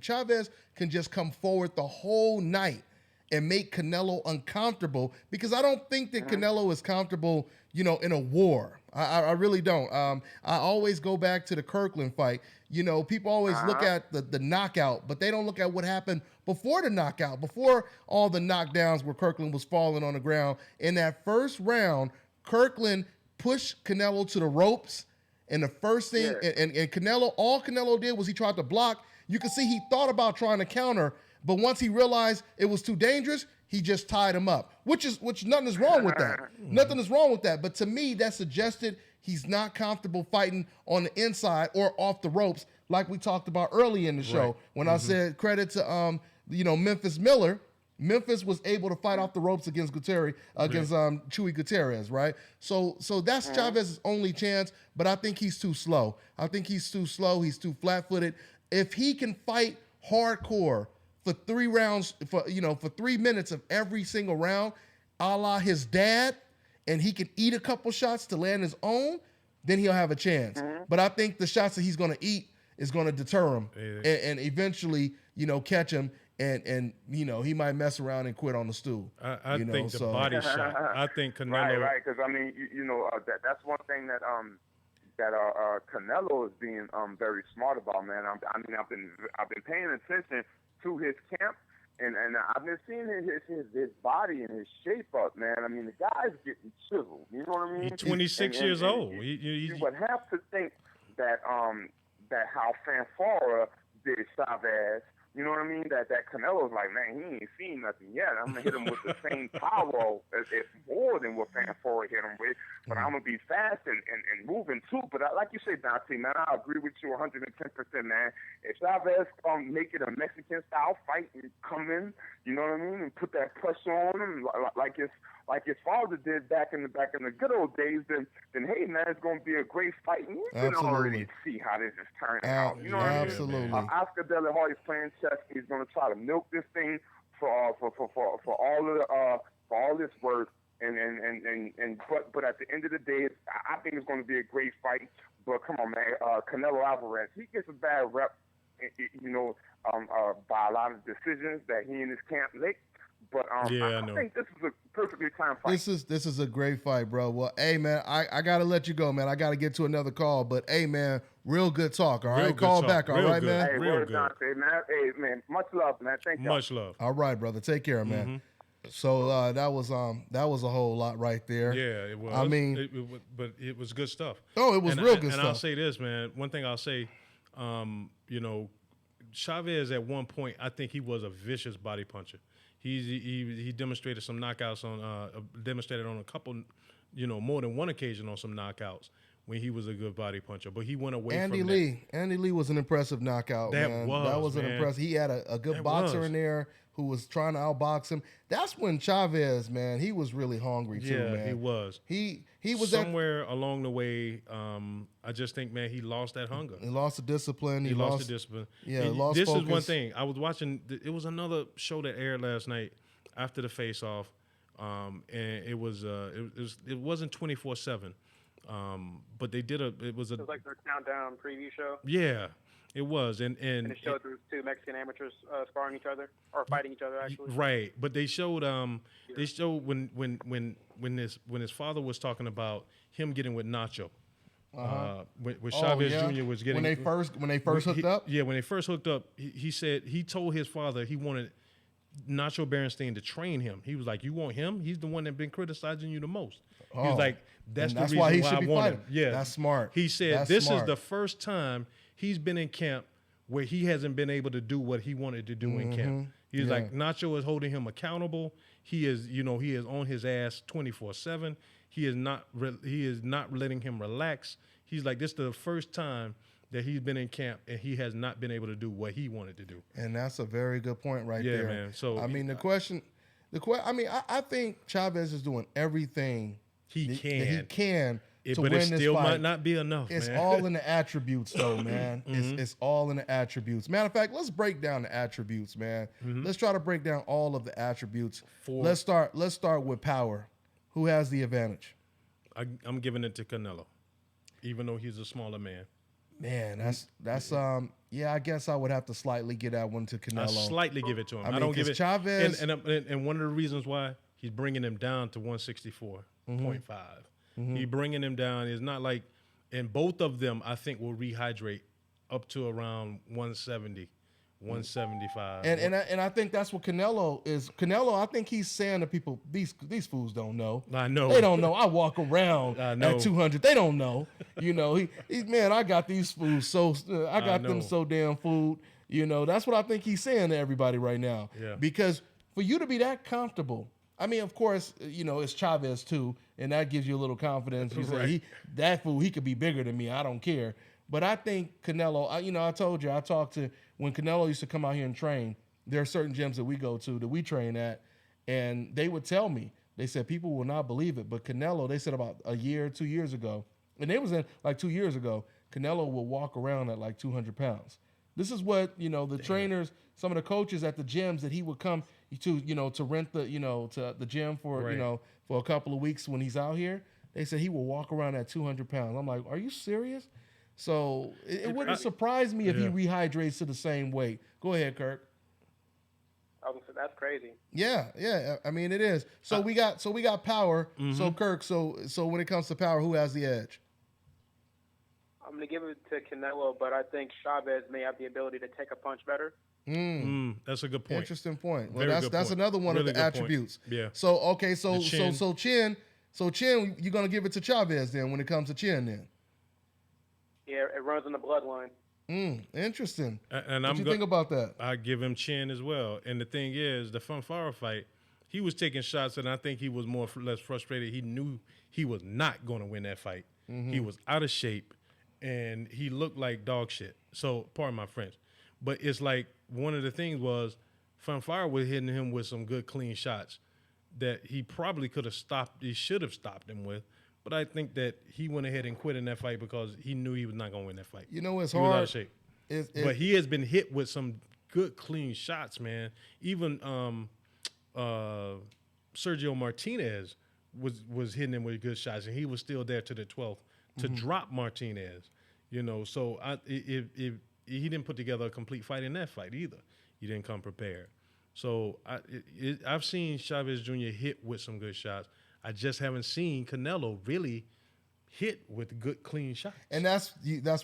Chavez can just come forward the whole night and make Canelo uncomfortable, because I don't think that Canelo is comfortable, in a war. I really don't. I always go back to the Kirkland fight. You know, people always look at the knockout, but they don't look at what happened before the knockout, before all the knockdowns where Kirkland was falling on the ground. In that first round, Kirkland pushed Canelo to the ropes. And the first thing, and Canelo, all Canelo did was he tried to block. You can see he thought about trying to counter, but once he realized it was too dangerous, he just tied him up, which nothing is wrong with that. Nothing is wrong with that. But to me, that suggested he's not comfortable fighting on the inside or off the ropes, like we talked about early in the show when I said credit to Memphis Miller. Memphis was able to fight off the ropes against Chewy Gutierrez, right? So that's Chavez's only chance, but I think he's too slow. He's too flat-footed. If he can fight hardcore for 3 rounds, for 3 minutes of every single round, a la his dad, and he can eat a couple shots to land his own, then he'll have a chance. But I think the shots that he's going to eat is going to deter him and eventually, catch him. And he might mess around and quit on the stool. I think the body shot. I think Canelo. Right. Because I mean, that's one thing that Canelo is being very smart about, man. I've been paying attention to his camp, and I've been seeing his body and his shape up, man. I mean, the guy's getting chiseled. You know what I mean? He's 26 years old. You would have to think that how Fanfara did Chavez. You know what I mean? That Canelo's like, man, he ain't seen nothing yet. I'm going to hit him with the same power, if more than what Fanfara hit him with. But I'm going to be fast and moving, too. But like you say, Dontae, man, I agree with you 110%, man. If Chavez make it a Mexican-style fight and come in, you know what I mean, and put that pressure on him like his father did back in the good old days, then hey, man, it's going to be a great fight. And you can already see how this is turning out. You know what I mean? Oscar De La Hoya's playing chess. He's going to try to milk this thing for all this worth. But at the end of the day, I think it's going to be a great fight. But come on, man, Canelo Alvarez, he gets a bad rep, by a lot of decisions that he and his camp make. But I think this is a perfectly timed fight. This is a great fight, bro. Well, hey, man, I got to let you go, man. I got to get to another call. But, hey, man, real good talk, all right? Call back, all right, man? Hey, real good. Dontae, man. Hey, man, much love, man. Thank you. Much love. All right, brother. Take care, man. So that was a whole lot right there. Yeah, it was. I mean, but it was good stuff. Oh, it was real good stuff. And I'll say this, man. One thing I'll say, Chavez at one point, I think he was a vicious body puncher. He demonstrated some knockouts demonstrated on a couple, more than one occasion on some knockouts when he was a good body puncher. But he went away from that. Andy Lee was an impressive knockout, man. That was an impressive. He had a good boxer in there who was trying to outbox him. That's when Chavez, man, he was really hungry too, man. Yeah, he was. He was somewhere along the way. I just think, man, he lost that hunger. He lost the discipline. He lost the discipline. Yeah, lost focus. Is one thing. I was watching. It was another show that aired last night after the face-off, and it wasn't 24/7, but they did It was like their countdown preview show. Yeah. It was, and it showed there was 2 Mexican amateurs sparring each other or fighting each other actually. Right, but they showed when his father was talking about him getting with Nacho, when Chavez Jr. was getting when they first hooked up. Yeah, when they first hooked up, he said he told his father he wanted Nacho Berenstein to train him. He was like, "You want him? He's the one that's been criticizing you the most." He was like, "That's the reason why I want him." Yeah, that's smart. He said, "This is the first time he's been in camp where he hasn't been able to do what he wanted to do in camp." He's like, Nacho is holding him accountable. He is, he is on his ass 24/7. He is not letting him relax. He's like, this is the first time that he's been in camp and he has not been able to do what he wanted to do. And that's a very good point right there. Yeah, man. So I mean, I think Chavez is doing everything he can to but win it this still fight. might not be enough. It's man. all in the attributes, though, man. It's all in the attributes. Matter of fact, let's break down the attributes, man. Let's try to break down all of the attributes. Let's start with power. Who has the advantage? I'm giving it to Canelo, even though he's a smaller man. Man, that's I guess I would have to slightly give that one to Canelo. I slightly give it to him. I mean, don't give it Chavez, and one of the reasons why he's bringing him down to 164.5. He bringing him down. It's not like, and both of them I think will rehydrate up to around 170, 175. And I think that's what Canelo is. Canelo, I think he's saying to people, these fools don't know. I know. They don't know. I walk around I know. at 200. They don't know. You know, he's man, I got these fools I got them know. so damn fooled. You know, that's what I think he's saying to everybody right now. Yeah. Because for you to be that comfortable, I mean, of course, you know, it's Chavez too, and that gives you a little confidence. You say, that fool, he could be bigger than me. I don't care. But I think Canelo, I told you, I talked to, when Canelo used to come out here and train, there are certain gyms that we go to that we train at, and they would tell me, they said, people will not believe it, but Canelo, they said about a year, 2 years ago, and they was in like 2 years ago, Canelo will walk around at like 200 pounds. This is what, the trainers, some of the coaches at the gyms that he would come to, to rent the, to the gym for, for a couple of weeks when he's out here. They said he will walk around at 200 pounds. I'm like, are you serious? So it wouldn't surprise me if he rehydrates to the same weight. Go ahead, Kirk. That's crazy. Yeah. I mean, it is. So we got power. So Kirk, so when it comes to power, who has the edge? I'm going to give it to Canelo, but I think Chavez may have the ability to take a punch better. That's a good point. Interesting point. Well, Very good that's point. another one Really of the good point. attributes. Yeah. So okay, so chin. Chin, you're gonna give it to Chavez then when it comes to chin then. Yeah, it runs in the bloodline. Interesting. And what you think about that? I give him chin as well. And the thing is, the Fanfara fight, he was taking shots, and I think he was more or less frustrated. He knew he was not going to win that fight. He was out of shape, and he looked like dog shit. So, pardon my French. But it's like one of the things was Fanfara was hitting him with some good, clean shots that he probably could have stopped. He should have stopped him with. But I think that he went ahead and quit in that fight because he knew he was not going to win that fight. It's He was hard. out of shape. But he has been hit with some good, clean shots, man. Even Sergio Martinez was hitting him with good shots, and he was still there to the 12th to drop Martinez. So if he didn't put together a complete fight in that fight either. He didn't come prepared. So I've seen Chavez Jr. hit with some good shots. I just haven't seen Canelo really hit with good, clean shots. And that's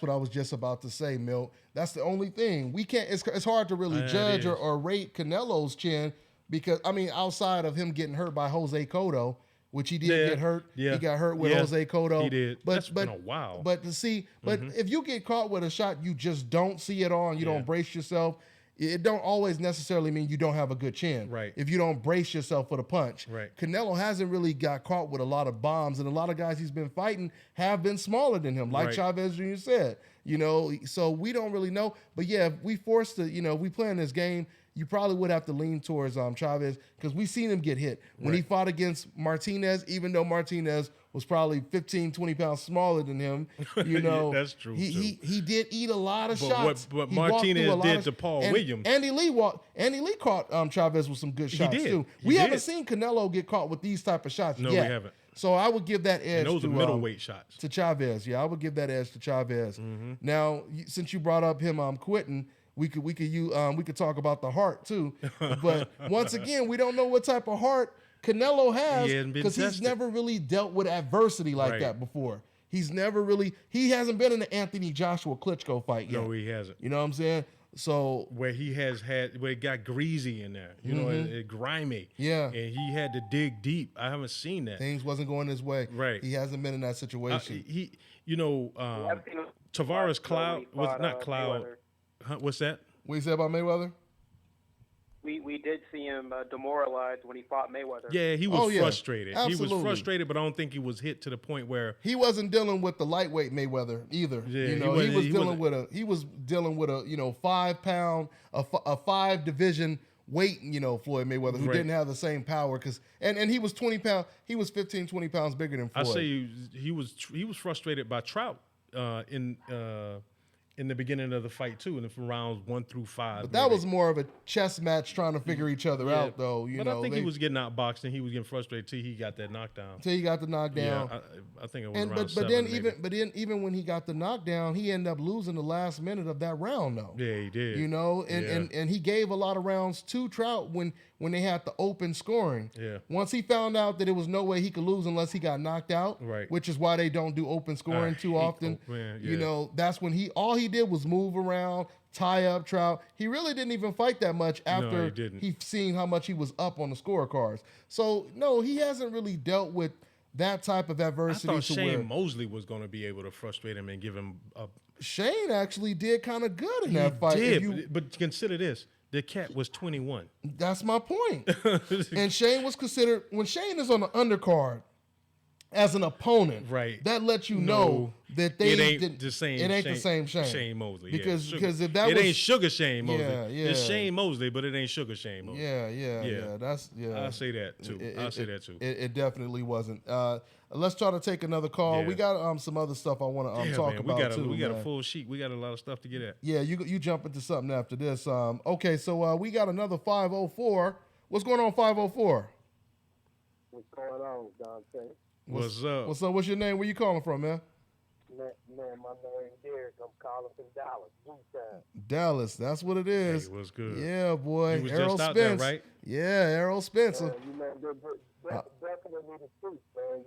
what I was just about to say, Milt. That's the only thing. We can't. It's hard to really judge or rate Canelo's chin because outside of him getting hurt by Jose Cotto, which he did get hurt. Yeah. He got hurt with Jose Cotto. He did. But That's been a while. But if you get caught with a shot you just don't see it on, you don't brace yourself. It don't always necessarily mean you don't have a good chin. Right. If you don't brace yourself for the punch. Right. Canelo hasn't really got caught with a lot of bombs, and a lot of guys he's been fighting have been smaller than him, like Chavez Jr. said. So we don't really know. But yeah, if we forced to, if we play in this game, you probably would have to lean towards Chavez because we seen him get hit. When he fought against Martinez, even though Martinez was probably 15, 20 pounds smaller than him, That's true, he did eat a lot of shots. What He walked Martinez through a lot did of- to Paul and Williams. Andy Lee caught Chavez with some good shots did. too. He We did. haven't seen Canelo get caught with these type of shots No, yet. we haven't. So I would give that edge And those to are middleweight shots. to Chavez. Yeah, I would give that edge to Chavez. Now, since you brought up him quitting, we could talk about the heart too. But once again, we don't know what type of heart Canelo He has hasn't been because he's tested. never really dealt with adversity like that before. He hasn't been in the Anthony Joshua Klitschko fight yet. No, he hasn't. You know what I'm saying? So Where it got greasy in there, it grimy. Yeah. And he had to dig deep. I haven't seen that. things wasn't going his way. Right. He hasn't been in that situation. I've seen him Tavares fight Cloud when he was fought, not Cloud. Mayweather. Huh, what's that? What you say about Mayweather? We did see him demoralized when he fought Mayweather. Yeah, he was Oh, yeah. frustrated. He Absolutely. was frustrated, but I don't think he was hit to the point where He wasn't dealing with the lightweight Mayweather either. Yeah, he was dealing with a 5 pound, a 5 division weight, Floyd Mayweather, who Right. didn't have the same power and he was 20 pounds, he was 15, 20 pounds bigger than I Floyd. say he was frustrated by Trout in in the beginning of the fight too, and from rounds 1 through 5. But that was more of a chess match trying to figure each other out, though. But I think he was getting outboxed and he was getting frustrated till he got that knockdown. Till he got the knockdown. Yeah, I think it was around 7. But then even when he got the knockdown, he ended up losing the last minute of that round, though. Yeah, he did. And he gave a lot of rounds to Trout when they had the open scoring. Yeah. Once he found out that it was no way he could lose unless he got knocked out, right. Which is why they don't do open scoring too often. That's when all he did was move around, tie up Trout. He really didn't even fight that much after he seen how much he was up on the scorecards. So no, he hasn't really dealt with that type of adversity. I thought Shane Mosley was going to be able to frustrate him and give him a. Shane actually did kind of good in that fight. But consider this. The cat was 21. That's my point. And Shane was considered, when Shane is on the undercard as an opponent, right? That lets you know that they ain't the same. It ain't the same Shane. Shane Mosley. Because if it ain't Sugar Shane Mosley. Yeah. It's Shane Mosley, but it ain't Sugar Shane Mosley. Yeah. I say that too. It definitely wasn't. Let's try to take another call. Yeah. We got some other stuff I want to talk about too. We got a full sheet. We got a lot of stuff to get at. Yeah, you jump into something after this. Okay, so we got another 504. What's going on, 504? What's going on, Dontae? What's up? What's up? What's your name? Where you calling from, man? Man, my name Derek. I'm calling from Dallas. Dallas, that's what it is. Hey, what's good? Yeah, boy. You was Errol just out Spence. there, right? Yeah, Errol Spence. Definitely the truth, man.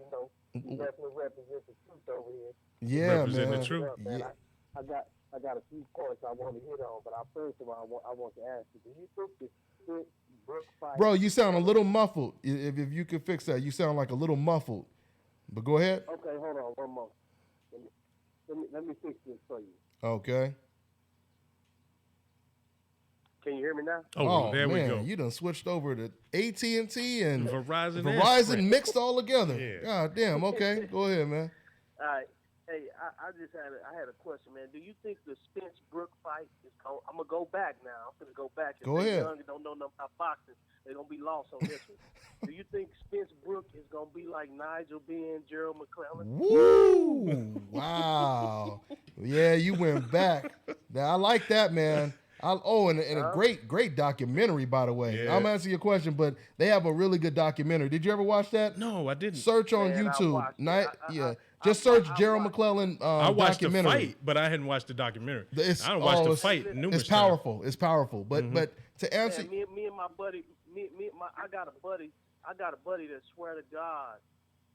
You definitely represent the truth over here. Yeah, represent man. the truth. Yeah. I got a few points I want to hit on, but first of all, I want to ask you: do you think the Spence Brook fight? Bro, you sound a little muffled. If you could fix that, you sound like a little muffled. But go ahead. Okay, hold on one more. Let me fix this for you. Okay. Can you hear me now? Oh, there man, we go. You done switched over to AT&T and Verizon mixed all together. Yeah. God damn. Okay, go ahead, man. All right. Hey, I just had a question, man. Do you think the Spence Brook fight is going? I'm gonna go back now. I'm gonna go back. Go ahead. Young and don't know nothing about boxing, they're gonna be lost on this one. Do you think Spence Brook is gonna be like Nigel Benn, Gerald McClellan? Woo! Wow. Yeah, you went back. Now, I like that, man. And a great documentary, by the way. Yeah. I'm answering your question, but they have a really good documentary. Did you ever watch that? No, I didn't. Search on YouTube. Just search Gerald McClellan I watched documentary. the fight, but I hadn't watched the documentary. I don't watch the fight numerous It's powerful. It's powerful. But to answer, me and my buddy, I got a buddy that swear to God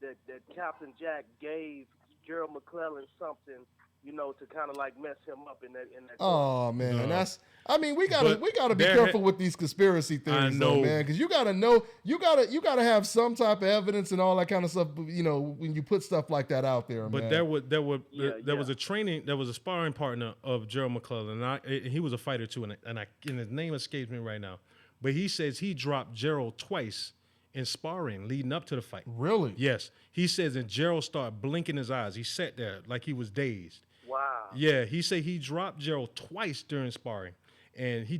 that Captain Jack gave Gerald McClellan something, to kind of like mess him up in that. Oh man, we gotta be careful with these conspiracy theories, though, man, because you gotta have some type of evidence and all that kind of stuff. When you put stuff like that out there, but man. there was a sparring partner of Gerald McClellan, and he was a fighter too, and his name escapes me right now, but he says he dropped Gerald twice in sparring leading up to the fight. Really? Yes. He says, and Gerald started blinking his eyes. He sat there like he was dazed. Wow. Yeah, he said he dropped Gerald twice during sparring. And he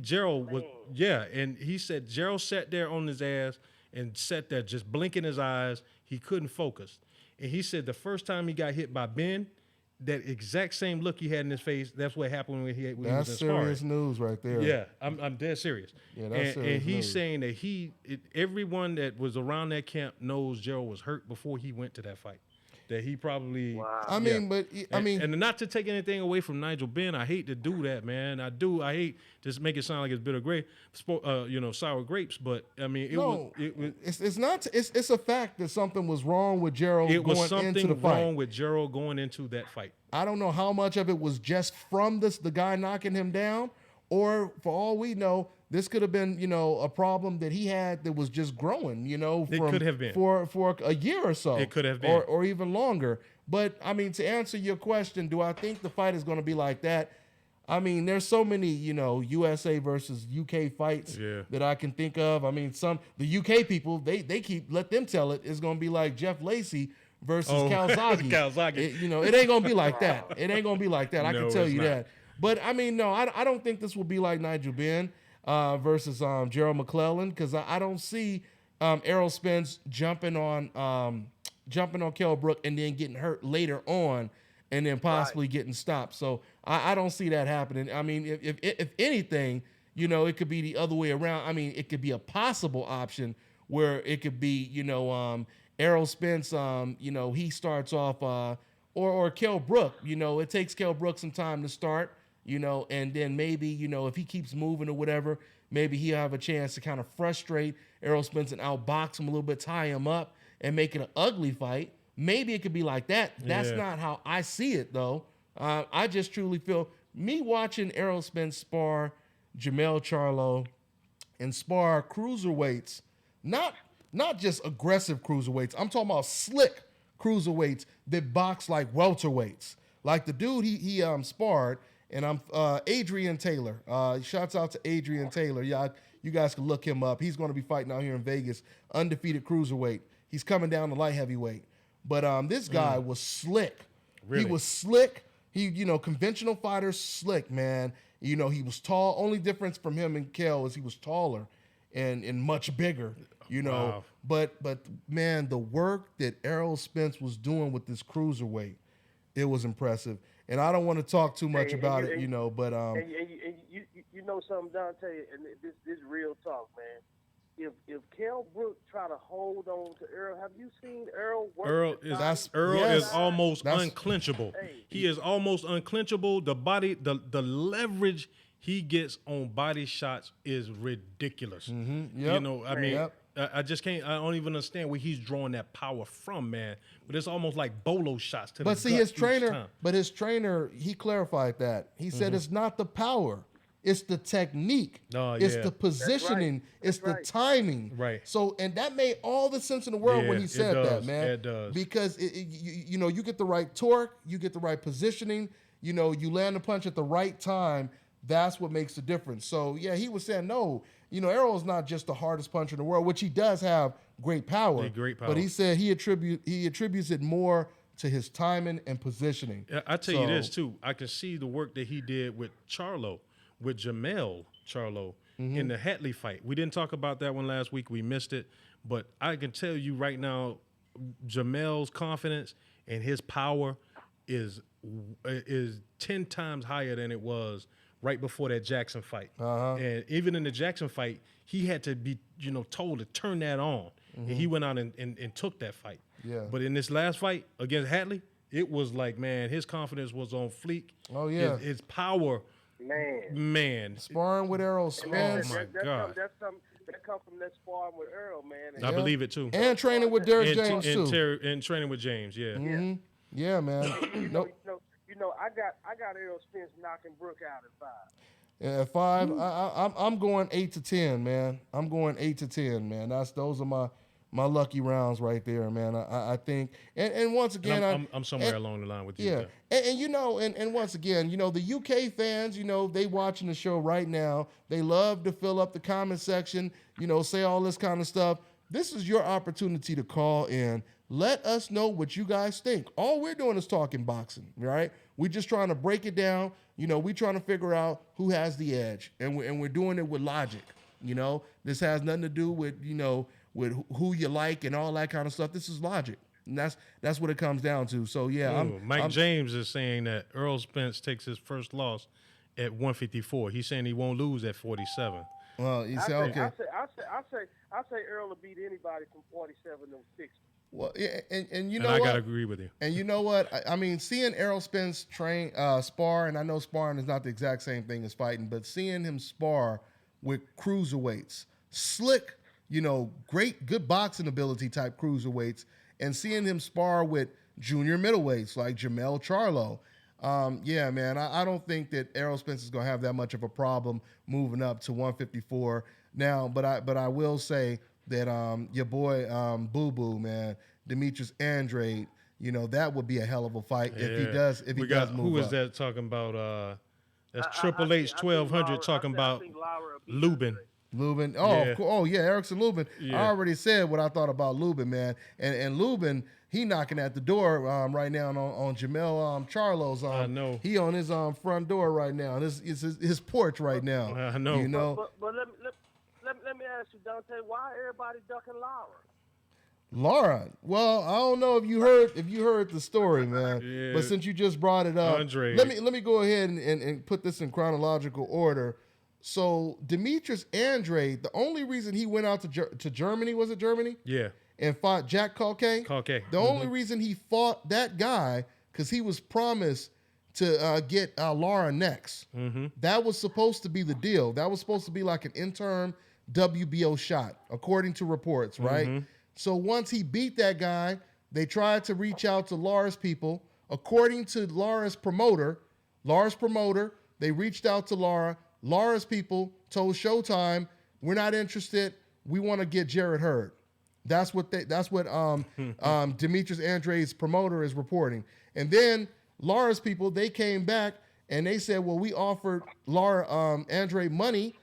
said Gerald sat there on his ass and sat there just blinking his eyes. He couldn't focus. And he said the first time he got hit by Ben, that exact same look he had in his face, that's what happened when he was in sparring. That's serious news right there. Yeah, I'm dead serious. Yeah, that's serious and he's news. saying that everyone that was around that camp knows Gerald was hurt before he went to that fight. That he probably. Wow. And not to take anything away from Nigel Benn, I hate to do that, man. I hate to make it sound like it's bitter grape, sour grapes. But I mean, it's a fact that something was wrong with Gerald. It was into the something fight. wrong with Gerald going into that fight. I don't know how much of it was just from the guy knocking him down, or for all we know, this could have been, a problem that he had that was just growing, It could have been. For a year or so. It could have been. Or even longer. But, I mean, to answer your question, do I think the fight is going to be like that? I mean, there's so many, USA versus UK fights that I can think of. I mean, the UK people, they let them tell it. It's going to be like Jeff Lacey versus Calzaghe. Calzaghe. It ain't going to be like that. It ain't going to be like that. I No, can tell it's you not. that. But, I mean, no, I don't think this will be like Nigel Benn versus Gerald McClellan, because I don't see Errol Spence jumping on Kell Brook and then getting hurt later on and then possibly getting stopped. So I don't see that happening. I mean, if anything, you know, it could be the other way around. I mean, it could be a possible option where it could be, you know, Errol Spence, you know, he starts off, or Kell Brook, you know, it takes Kell Brook some time to start, you know, and then maybe, you know, if he keeps moving or whatever, maybe he'll have a chance to kind of frustrate Errol Spence and outbox him a little bit, tie him up, and make it an ugly fight. Maybe it could be like that. That's not how I see it, though. I just truly feel me watching Errol Spence spar Jermell Charlo and spar cruiserweights, not just aggressive cruiserweights. I'm talking about slick cruiserweights that box like welterweights. Like the dude he sparred, and I'm Adrian Taylor. Shouts out to Adrian Taylor. Yeah, you guys can look him up. He's going to be fighting out here in Vegas, undefeated cruiserweight. He's coming down to light heavyweight. But this guy was slick. Really? He was slick. He, you know, conventional fighters slick, man. You know, he was tall. Only difference from him and Kell is he was taller and much bigger. You know, but man, the work that Errol Spence was doing with this cruiserweight, it was impressive. And I don't want to talk too much about it, you know, but you know something, Dontae, and this real talk, man. If Kell Brook try to hold on to Earl, have you seen Earl work? Earl is almost unclinchable. Hey. He is almost unclinchable. The body, the leverage he gets on body shots is ridiculous. Yep. You know, I mean, I just can't. I don't even understand where he's drawing that power from, man. But it's almost like bolo shots to the gut. But see, his trainer, he clarified that. He said it's not the power. It's the technique. It's the positioning. It's the timing. Right. So, and that made all the sense in the world when he said that, man. It does. Because, you know, you get the right torque, you get the right positioning, you know, you land the punch at the right time. That's what makes the difference. So, yeah, he was saying, no, you know, Errol is not just the hardest puncher in the world, which he does have great power. Great power. But he said he attributes it more to his timing and positioning. I tell you this, too. I can see the work that he did with Charlo. With Jermell Charlo in the Hatley fight. We didn't talk about that one last week. We missed it. But I can tell you right now, Jermell's confidence and his power is 10 times higher than it was right before that Jackson fight. And even in the Jackson fight, he had to be, you know, told to turn that on. And he went out and took that fight. Yeah. But in this last fight against Hatley, it was like, man, his confidence was on fleek. Oh, yeah. His power... Man. Sparring with Errol Spence. Oh, my God. That come from that sparring with Earl, man. I believe it, too. And training with Derrick James, too. And training with James, yeah. Yeah, man. You know, I got Errol Spence knocking Brook out at 5. At 5, I'm going 8 to 10, man. I'm going 8 to 10, man. Those are my lucky rounds right there, man. I think, and once again, I'm somewhere along the line with you. Yeah, and you know, and once again, you know, the UK fans, you know, they watching the show right now. They love to fill up the comment section, you know, say all this kind of stuff. This is your opportunity to call in. Let us know what you guys think. All we're doing is talking boxing, right? We're just trying to break it down. You know, we're trying to figure out who has the edge, and we're doing it with logic. You know, this has nothing to do with, you know, with who you like and all that kind of stuff. This is logic. And that's what it comes down to. So, yeah. Mike James is saying that Errol Spence takes his first loss at 154. He's saying he won't lose at 47. Well, he said, okay. I say Earl will beat anybody from 47 to 60. Well, yeah, and you know what? I got to agree with you. And you know what? I mean, seeing Errol Spence spar, and I know sparring is not the exact same thing as fighting, but seeing him spar with cruiserweights, slick, you know, good boxing ability type cruiserweights, and seeing him spar with junior middleweights like Jermell Charlo. Yeah, man, I don't think that Errol Spence is going to have that much of a problem moving up to 154 now. But I will say that your boy Boo Boo, man, Demetrius Andrade, you know, that would be a hell of a fight if he does move up. Who is that talking about? That's Triple H 1200 talking about Lubin. Lubin. Oh, yeah, Erickson Lubin. Yeah. I already said what I thought about Lubin, man. And Lubin, he knocking at the door right now on Jermell Charlo's. I know. He on his front door right now. And it's his porch right now. I know. You know. But let me ask you, Dontae, why everybody ducking Lara? Laura. Well, I don't know if you heard the story, man. Yeah. But since you just brought it up, Andre. let me go ahead and put this in chronological order. So Demetrius Andre, the only reason he went out to Germany, was it Germany? Yeah. And fought Jack Calquet. The only reason he fought that guy because he was promised to get Lara next. That was supposed to be the deal. That was supposed to be like an interim WBO shot, according to reports, right? So once he beat that guy, they tried to reach out to Lara's people. According to Lara's promoter, they reached out to Lara. Lara's people told Showtime, "We're not interested. We want to get Jarrett Hurd." That's what Demetrius Andre's promoter is reporting. And then Lara's people, they came back and they said, "Well, we offered Andre money,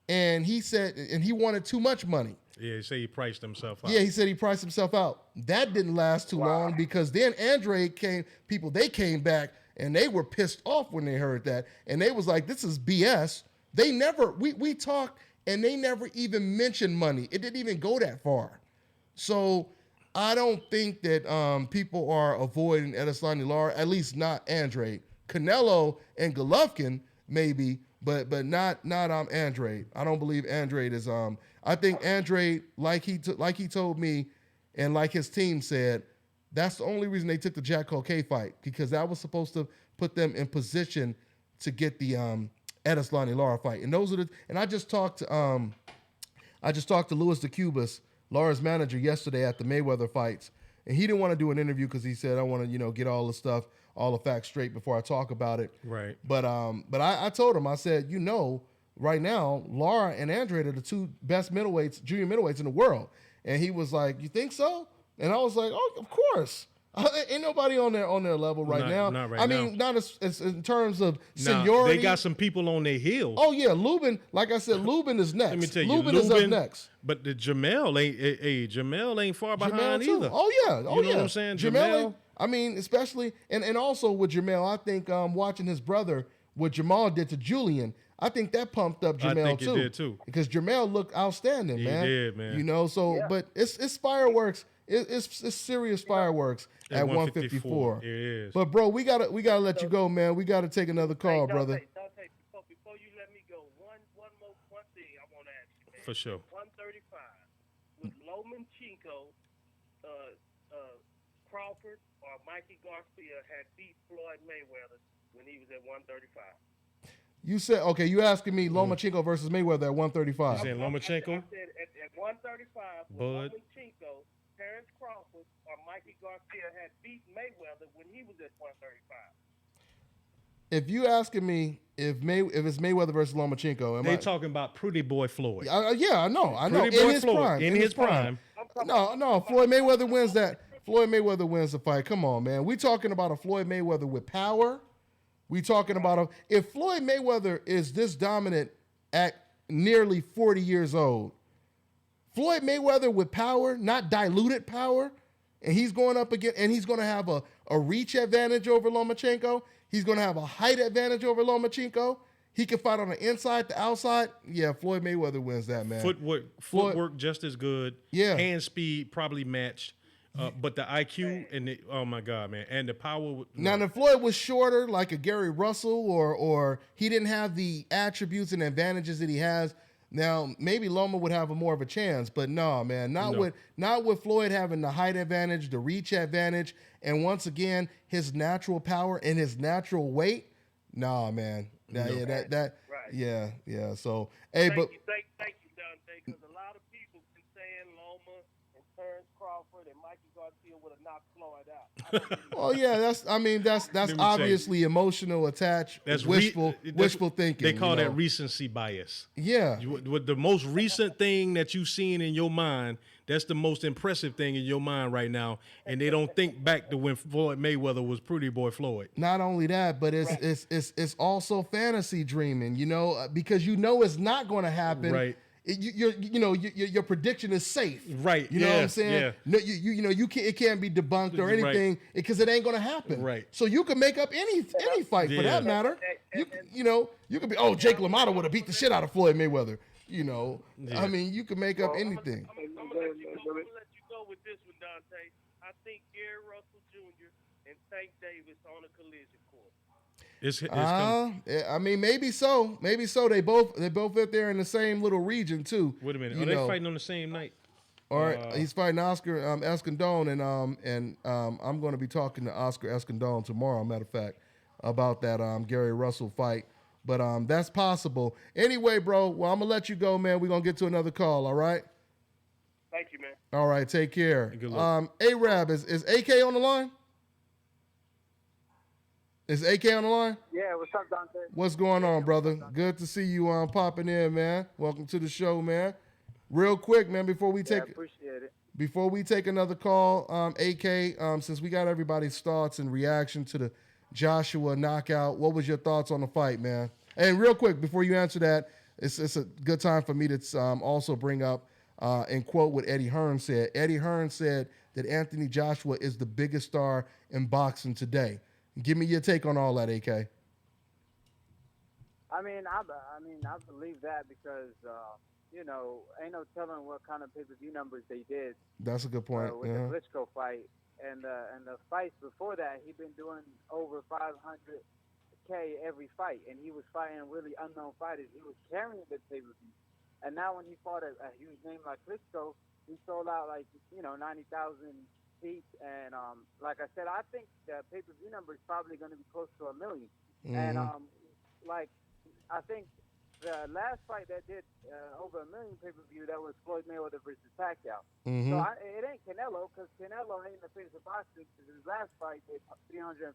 and he said, and he wanted too much money." Yeah, he said he priced himself out. Yeah, he said he priced himself out. That didn't last too long because then Andre came back and they were pissed off when they heard that. And they was like, "This is BS." We talked and they never even mentioned money. It didn't even go that far. So I don't think that people are avoiding Edeslani Lara, at least not Andre. Canelo and Golovkin maybe, but not Andre. I don't believe Andre is. I think Andre, like he told me, and like his team said, that's the only reason they took the Jack Calquet fight, because that was supposed to put them in position to get the Edeslani Lara fight. And I just talked to Louis DeCubas, Lara's manager, yesterday at the Mayweather fights, and he didn't want to do an interview because he said, "I want to get all the facts straight before I talk about it." Right. But I told him, I said, right now, Lara and Andre are the two best middleweights, junior middleweights in the world. And he was like, "You think so?" And I was like, "Oh, of course." Ain't nobody on their level right now. Not right I now. mean, not as in terms of seniority. They got some people on their heels. Oh yeah, Lubin. Like I said, Lubin is next. Let me tell you, Lubin is up next. But the Jamel ain't far behind Jamel either. too. Oh yeah. You know what I'm saying? Jamel. I mean, especially and also with Jamel, I think watching his brother, what Jamal did to Julian, I think that pumped up Jamel I think too. it did too. Because Jamel looked outstanding, man. He did, man. But it's fireworks. It's serious fireworks at 154. It is. But bro, we gotta let you go, man. We gotta take another call, brother. Dontae, before you let me go, one thing I want to ask you, man. For sure. 135 with Lomachenko, Crawford, or Mikey Garcia had beat Floyd Mayweather when he was at 135. You said, okay, you asking me Lomachenko versus Mayweather at 135. You saying Lomachenko? I said at 135, Bud. Lomachenko, Terrence Crawford, or Mikey Garcia had beat Mayweather when he was at 135. If you asking me if it's Mayweather versus Lomachenko, They talking about Pretty Boy Floyd. Yeah, I know. Pretty Boy Floyd. In his prime. No, Floyd Mayweather wins that. Floyd Mayweather wins the fight. Come on, man. We talking about a Floyd Mayweather with power. We talking about if Floyd Mayweather is this dominant at nearly 40 years old, Floyd Mayweather with power, not diluted power, and he's going up again, and he's going to have a reach advantage over Lomachenko. He's going to have a height advantage over Lomachenko. He can fight on the inside, the outside. Yeah, Floyd Mayweather wins that, man. Footwork just as good. Yeah. Hand speed probably matched. But the IQ and oh my God, man, and the power. Now, if Floyd was shorter, like a Gary Russell, or he didn't have the attributes and advantages that he has, now maybe Loma would have more of a chance. But no, man, not with Floyd having the height advantage, the reach advantage, and once again his natural power and his natural weight. Nah, man, yeah. So hey, Thank you, Dontae, because a lot of people been saying Loma and Terrence Crawford and Mikey Garcia would have knocked Floyd out. Oh yeah, that's obviously emotional attached. That's wishful thinking. They call that recency bias. Yeah. With the most recent thing that you've seen in your mind, that's the most impressive thing in your mind right now, and they don't think back to when Floyd Mayweather was Pretty Boy Floyd. Not only that, but it's also fantasy dreaming, because it's not going to happen. Right. Your prediction is safe, right? You know what I'm saying? Yeah. No, it can't be debunked or anything because it ain't gonna happen, right? So you can make up any fight for that matter. You could be Jake LaMotta would have beat the shit out of Floyd Mayweather. I mean, you can make up anything. I'm gonna let you go with this one, Dontae. I think Gary Russell Jr. and Tank Davis on a collision course. I mean, maybe so. Maybe so. They both fit there in the same little region too. Wait a minute. You Are they know. fighting on the same night? Or he's fighting Oscar Escondón, and I'm going to be talking to Oscar Escondón tomorrow. Matter of fact, about that Gary Russell fight. But that's possible. Anyway, bro. Well, I'm gonna let you go, man. We're gonna get to another call. All right. Thank you, man. All right. Take care. Good luck. Arab is AK on the line? Is AK on the line? Yeah, what's up, Dontae? What's going on, brother? Good to see you popping in, man. Welcome to the show, man. Real quick, man, before we take appreciate it. Before we take another call, AK, since we got everybody's thoughts and reaction to the Joshua knockout, what was your thoughts on the fight, man? And real quick, before you answer that, it's a good time for me to also bring up and quote what Eddie Hearn said. Eddie Hearn said that Anthony Joshua is the biggest star in boxing today. Give me your take on all that, AK. I believe that because ain't no telling what kind of pay-per-view numbers they did. That's a good point. With the Klitschko fight and the fights before that, he'd been doing over 500K every fight, and he was fighting really unknown fighters. He was carrying the pay-per-view, and now when he fought a huge name like Klitschko, he sold out 90,000 seats, and like I said, I think the pay-per-view number is probably going to be close to 1 million. Mm-hmm. And I think the last fight that did over 1 million pay-per-view, that was Floyd Mayweather versus Pacquiao. Mm-hmm. So it ain't Canelo, because Canelo ain't the face of boxing. His last fight did 350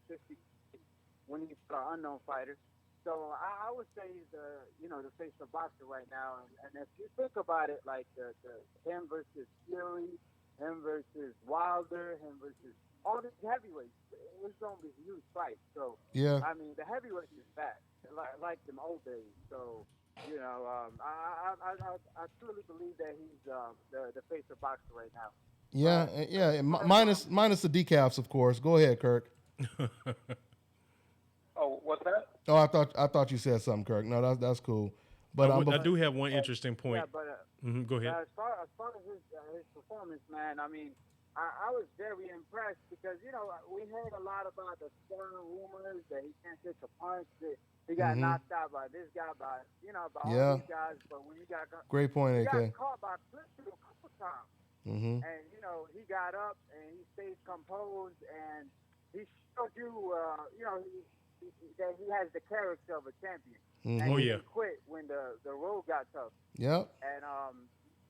when he fought an unknown fighter. So I would say he's the face of boxing right now. And if you think about it, like the him versus Fury, him versus Wilder, him versus all these heavyweights, it's going to be a huge fight. So, yeah. I mean, the heavyweights is back, like them old days. So, I truly believe that he's the face of boxing right now. Yeah. Minus the decafs, of course. Go ahead, Kirk. Oh, what's that? Oh, I thought you said something, Kirk. No, that's cool. But I do have one interesting point. Yeah, but go ahead. As far as his performance, man, I mean, I was very impressed because we heard a lot about the scoring rumors that he can't take a punch, that he got knocked out by this guy, by all these guys. But when he got great point, AK. He got caught by Klitschko a couple times, mm-hmm. and he got up and he stayed composed, and he showed you, that he has the character of a champion. Mm-hmm. And he didn't quit when the road got tough. Yep. And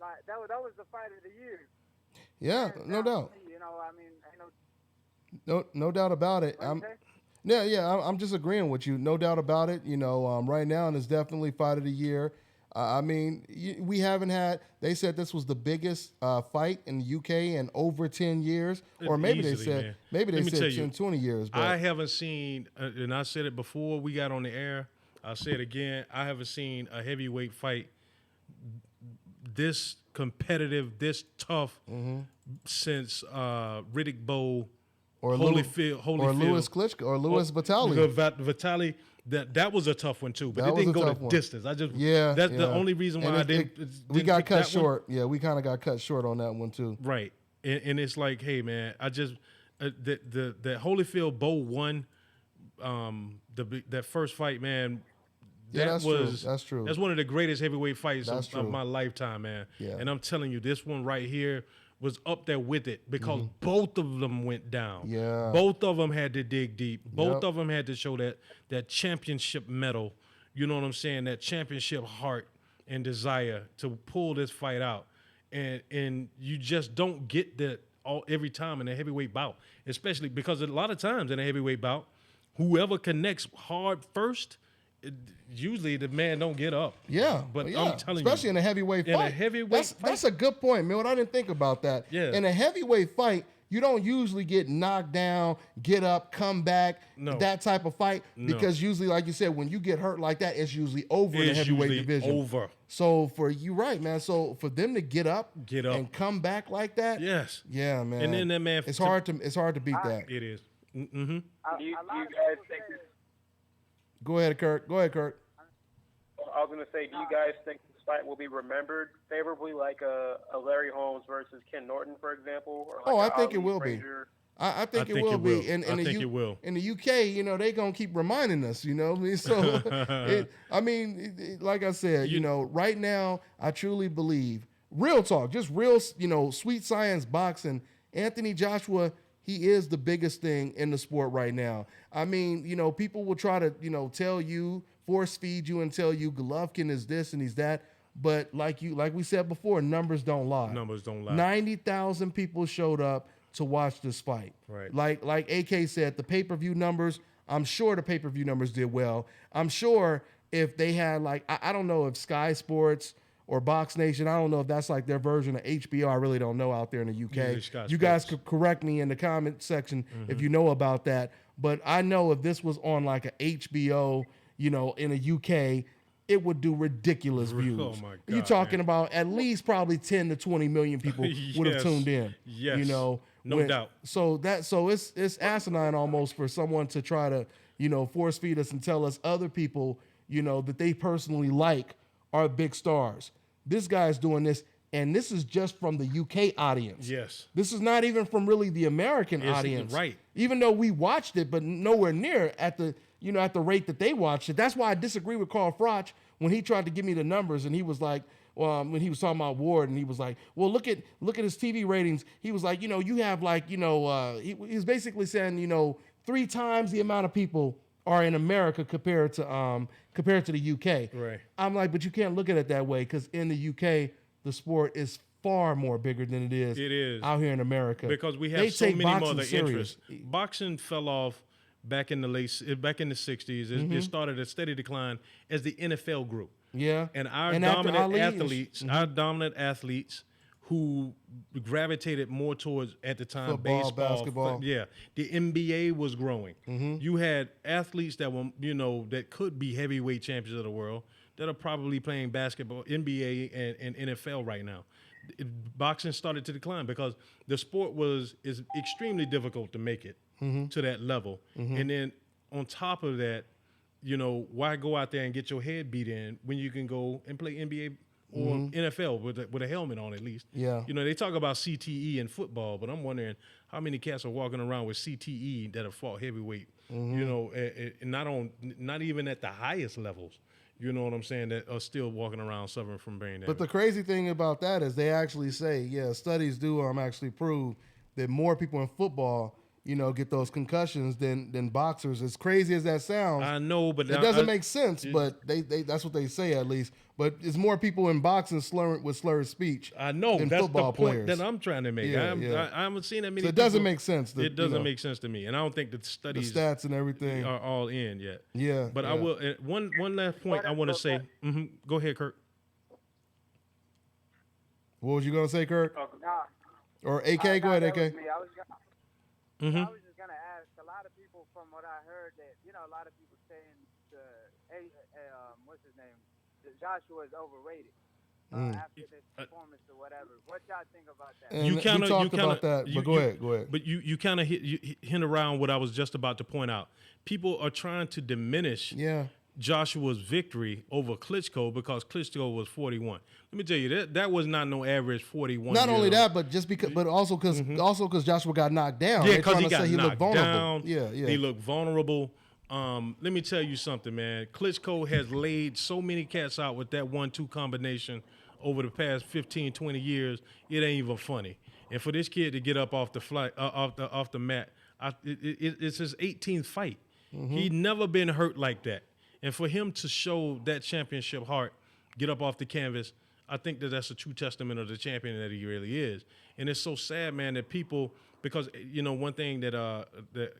that was the fight of the year. Yeah, no doubt. No doubt about it. I'm just agreeing with you. No doubt about it. Right now, and it's definitely fight of the year. We haven't had. They said this was the biggest fight in the UK in over 10 years, or maybe Easily, they said man. maybe they Let me said tell you, 10, 20 years. But I haven't seen, and I said it before we got on the air. I'll say it again. I haven't seen a heavyweight fight this competitive, this tough since Riddick Bowe or Holyfield, Louis Klitschko, or Louis Vitali. Vitali. That was a tough one too, but That it didn't was a go tough the one. distance. That's the only reason why we got pick cut that one. short. Yeah, we kind of got cut short on that one too. Right, and it's like, hey man, I just the Holyfield Bowe won that first fight, man. That's true. That's one of the greatest heavyweight fights of my lifetime, man. Yeah. And I'm telling you, this one right here was up there with it because both of them went down. Yeah. Both of them had to dig deep. Both of them had to show that championship medal. You know what I'm saying? That championship heart and desire to pull this fight out. And you just don't get that every time in a heavyweight bout, especially because a lot of times in a heavyweight bout, whoever connects hard first, usually the man don't get up. Yeah, but yeah. I'm telling especially you, in a heavyweight fight. In a heavyweight fight, that's a good point, Milt. I didn't think about that. Yeah. In a heavyweight fight, you don't usually get knocked down, get up, come back, that type of fight. Because usually, like you said, when you get hurt like that, it's usually over in the heavyweight division. Over. So for you, right, man. So for them to get up, and come back like that, yes, yeah, man. And then that man, it's hard to beat that. It is. Do you guys think this? Go ahead, Kirk. I was going to say, do you guys think this fight will be remembered favorably, like a Larry Holmes versus Ken Norton, for example? Or like Oh, I a think it Ali will Frazier? be. I think it will be. I think it will. In the UK, you know, they gonna keep reminding us. You know, what I mean, so like I said, you know, right now, I truly believe, real talk, just real, you know, sweet science boxing. Anthony Joshua, he is the biggest thing in the sport right now. I mean, you know, people will try to, you know, tell you, force feed you, and tell you Golovkin is this and he's that. But like we said before, numbers don't lie. Numbers don't lie. 90,000 people showed up to watch this fight. Right. Like AK said, the pay-per-view numbers, I'm sure the pay-per-view numbers did well. I'm sure if they had I don't know if Sky Sports or Box Nation, I don't know if that's like their version of HBO. I really don't know out there in the UK. You guys could correct me in the comment section if you know about that. But I know if this was on like a HBO, you know, in the UK, it would do ridiculous views. Oh my God, you're talking about at least probably 10 to 20 million people would have tuned in. Yes. You know, no doubt. So it's asinine almost for someone to try to, you know, force feed us and tell us other people, you know, that they personally like are big stars. This guy's doing this, and this is just from the UK audience. Yes. This is not even from really the American audience. Right. Even though we watched it, but nowhere near at the rate that they watched it. That's why I disagree with Carl Froch when he tried to give me the numbers, and he was like, when he was talking about Ward, and he was like, well, look at his TV ratings. He was like, you know, you have like, you know, he was basically saying, you know, 3 times the amount of people are in America compared to the UK. Right. I'm like, but you can't look at it that way, because in the UK, the sport is far more bigger than it is out here in America. Because we have so many other interests. Boxing fell off back in the 60s. It started a steady decline as the NFL grew. Yeah. And our dominant athletes who gravitated more towards, at the time, football, baseball, basketball. The NBA was growing. You had athletes that were, you know, that could be heavyweight champions of the world that are probably playing basketball, NBA, and NFL right now. Boxing started to decline because the sport is extremely difficult to make it to that level. And then on top of that, you know, why go out there and get your head beat in when you can go and play NBA or NFL with a helmet on at least? Yeah. You know, they talk about CTE in football, but I'm wondering how many cats are walking around with CTE that have fought heavyweight, you know, not even at the highest levels. You know what I'm saying? That are still walking around suffering from brain damage. But the crazy thing about that is they actually say, studies do actually prove that more people in football, you know, get those concussions than boxers. As crazy as that sounds, I know, but it doesn't make sense. But they that's what they say at least. But it's more people in boxing with slurred speech. I know than that's football the point players. that I'm trying to make. I haven't seen that many. So it doesn't make sense. It doesn't make sense to me, and I don't think the studies, the stats, and everything are all in yet. Yeah, but I will. One last point I want to say. Go ahead, Kirk. What was you gonna say, Kirk? Or AK? Go ahead, AK. I was just gonna ask. A lot of people, from what I heard, that a lot of people saying what's his name, Joshua is overrated after this performance or whatever. What y'all think about that? And we talked about that, but go ahead. But you kind of hint around what I was just about to point out. People are trying to diminish Joshua's victory over Klitschko because Klitschko was 41. Let me tell you, that was not no average 41. Not only that, but just because, but also because Joshua got knocked down. Yeah, because he got knocked down. Yeah. He looked vulnerable. Let me tell you something, man. Klitschko has laid so many cats out with that 1-2 combination over the past 15, 20 years. It ain't even funny. And for this kid to get up off the mat, it's his 18th fight. He'd never been hurt like that. And for him to show that championship heart, get up off the canvas, I think that's a true testament of the champion that he really is. And it's so sad, man, that people, because, you know, one thing that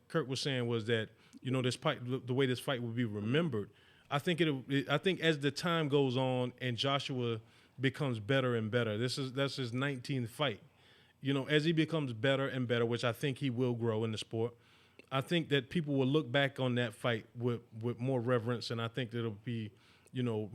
Kirk was saying was that, you know, this fight, the way this fight will be remembered, I think as the time goes on and Joshua becomes better and better, that's his 19th fight. You know, as he becomes better and better, which I think he will grow in the sport, I think that people will look back on that fight with more reverence, and I think that it'll be, you know,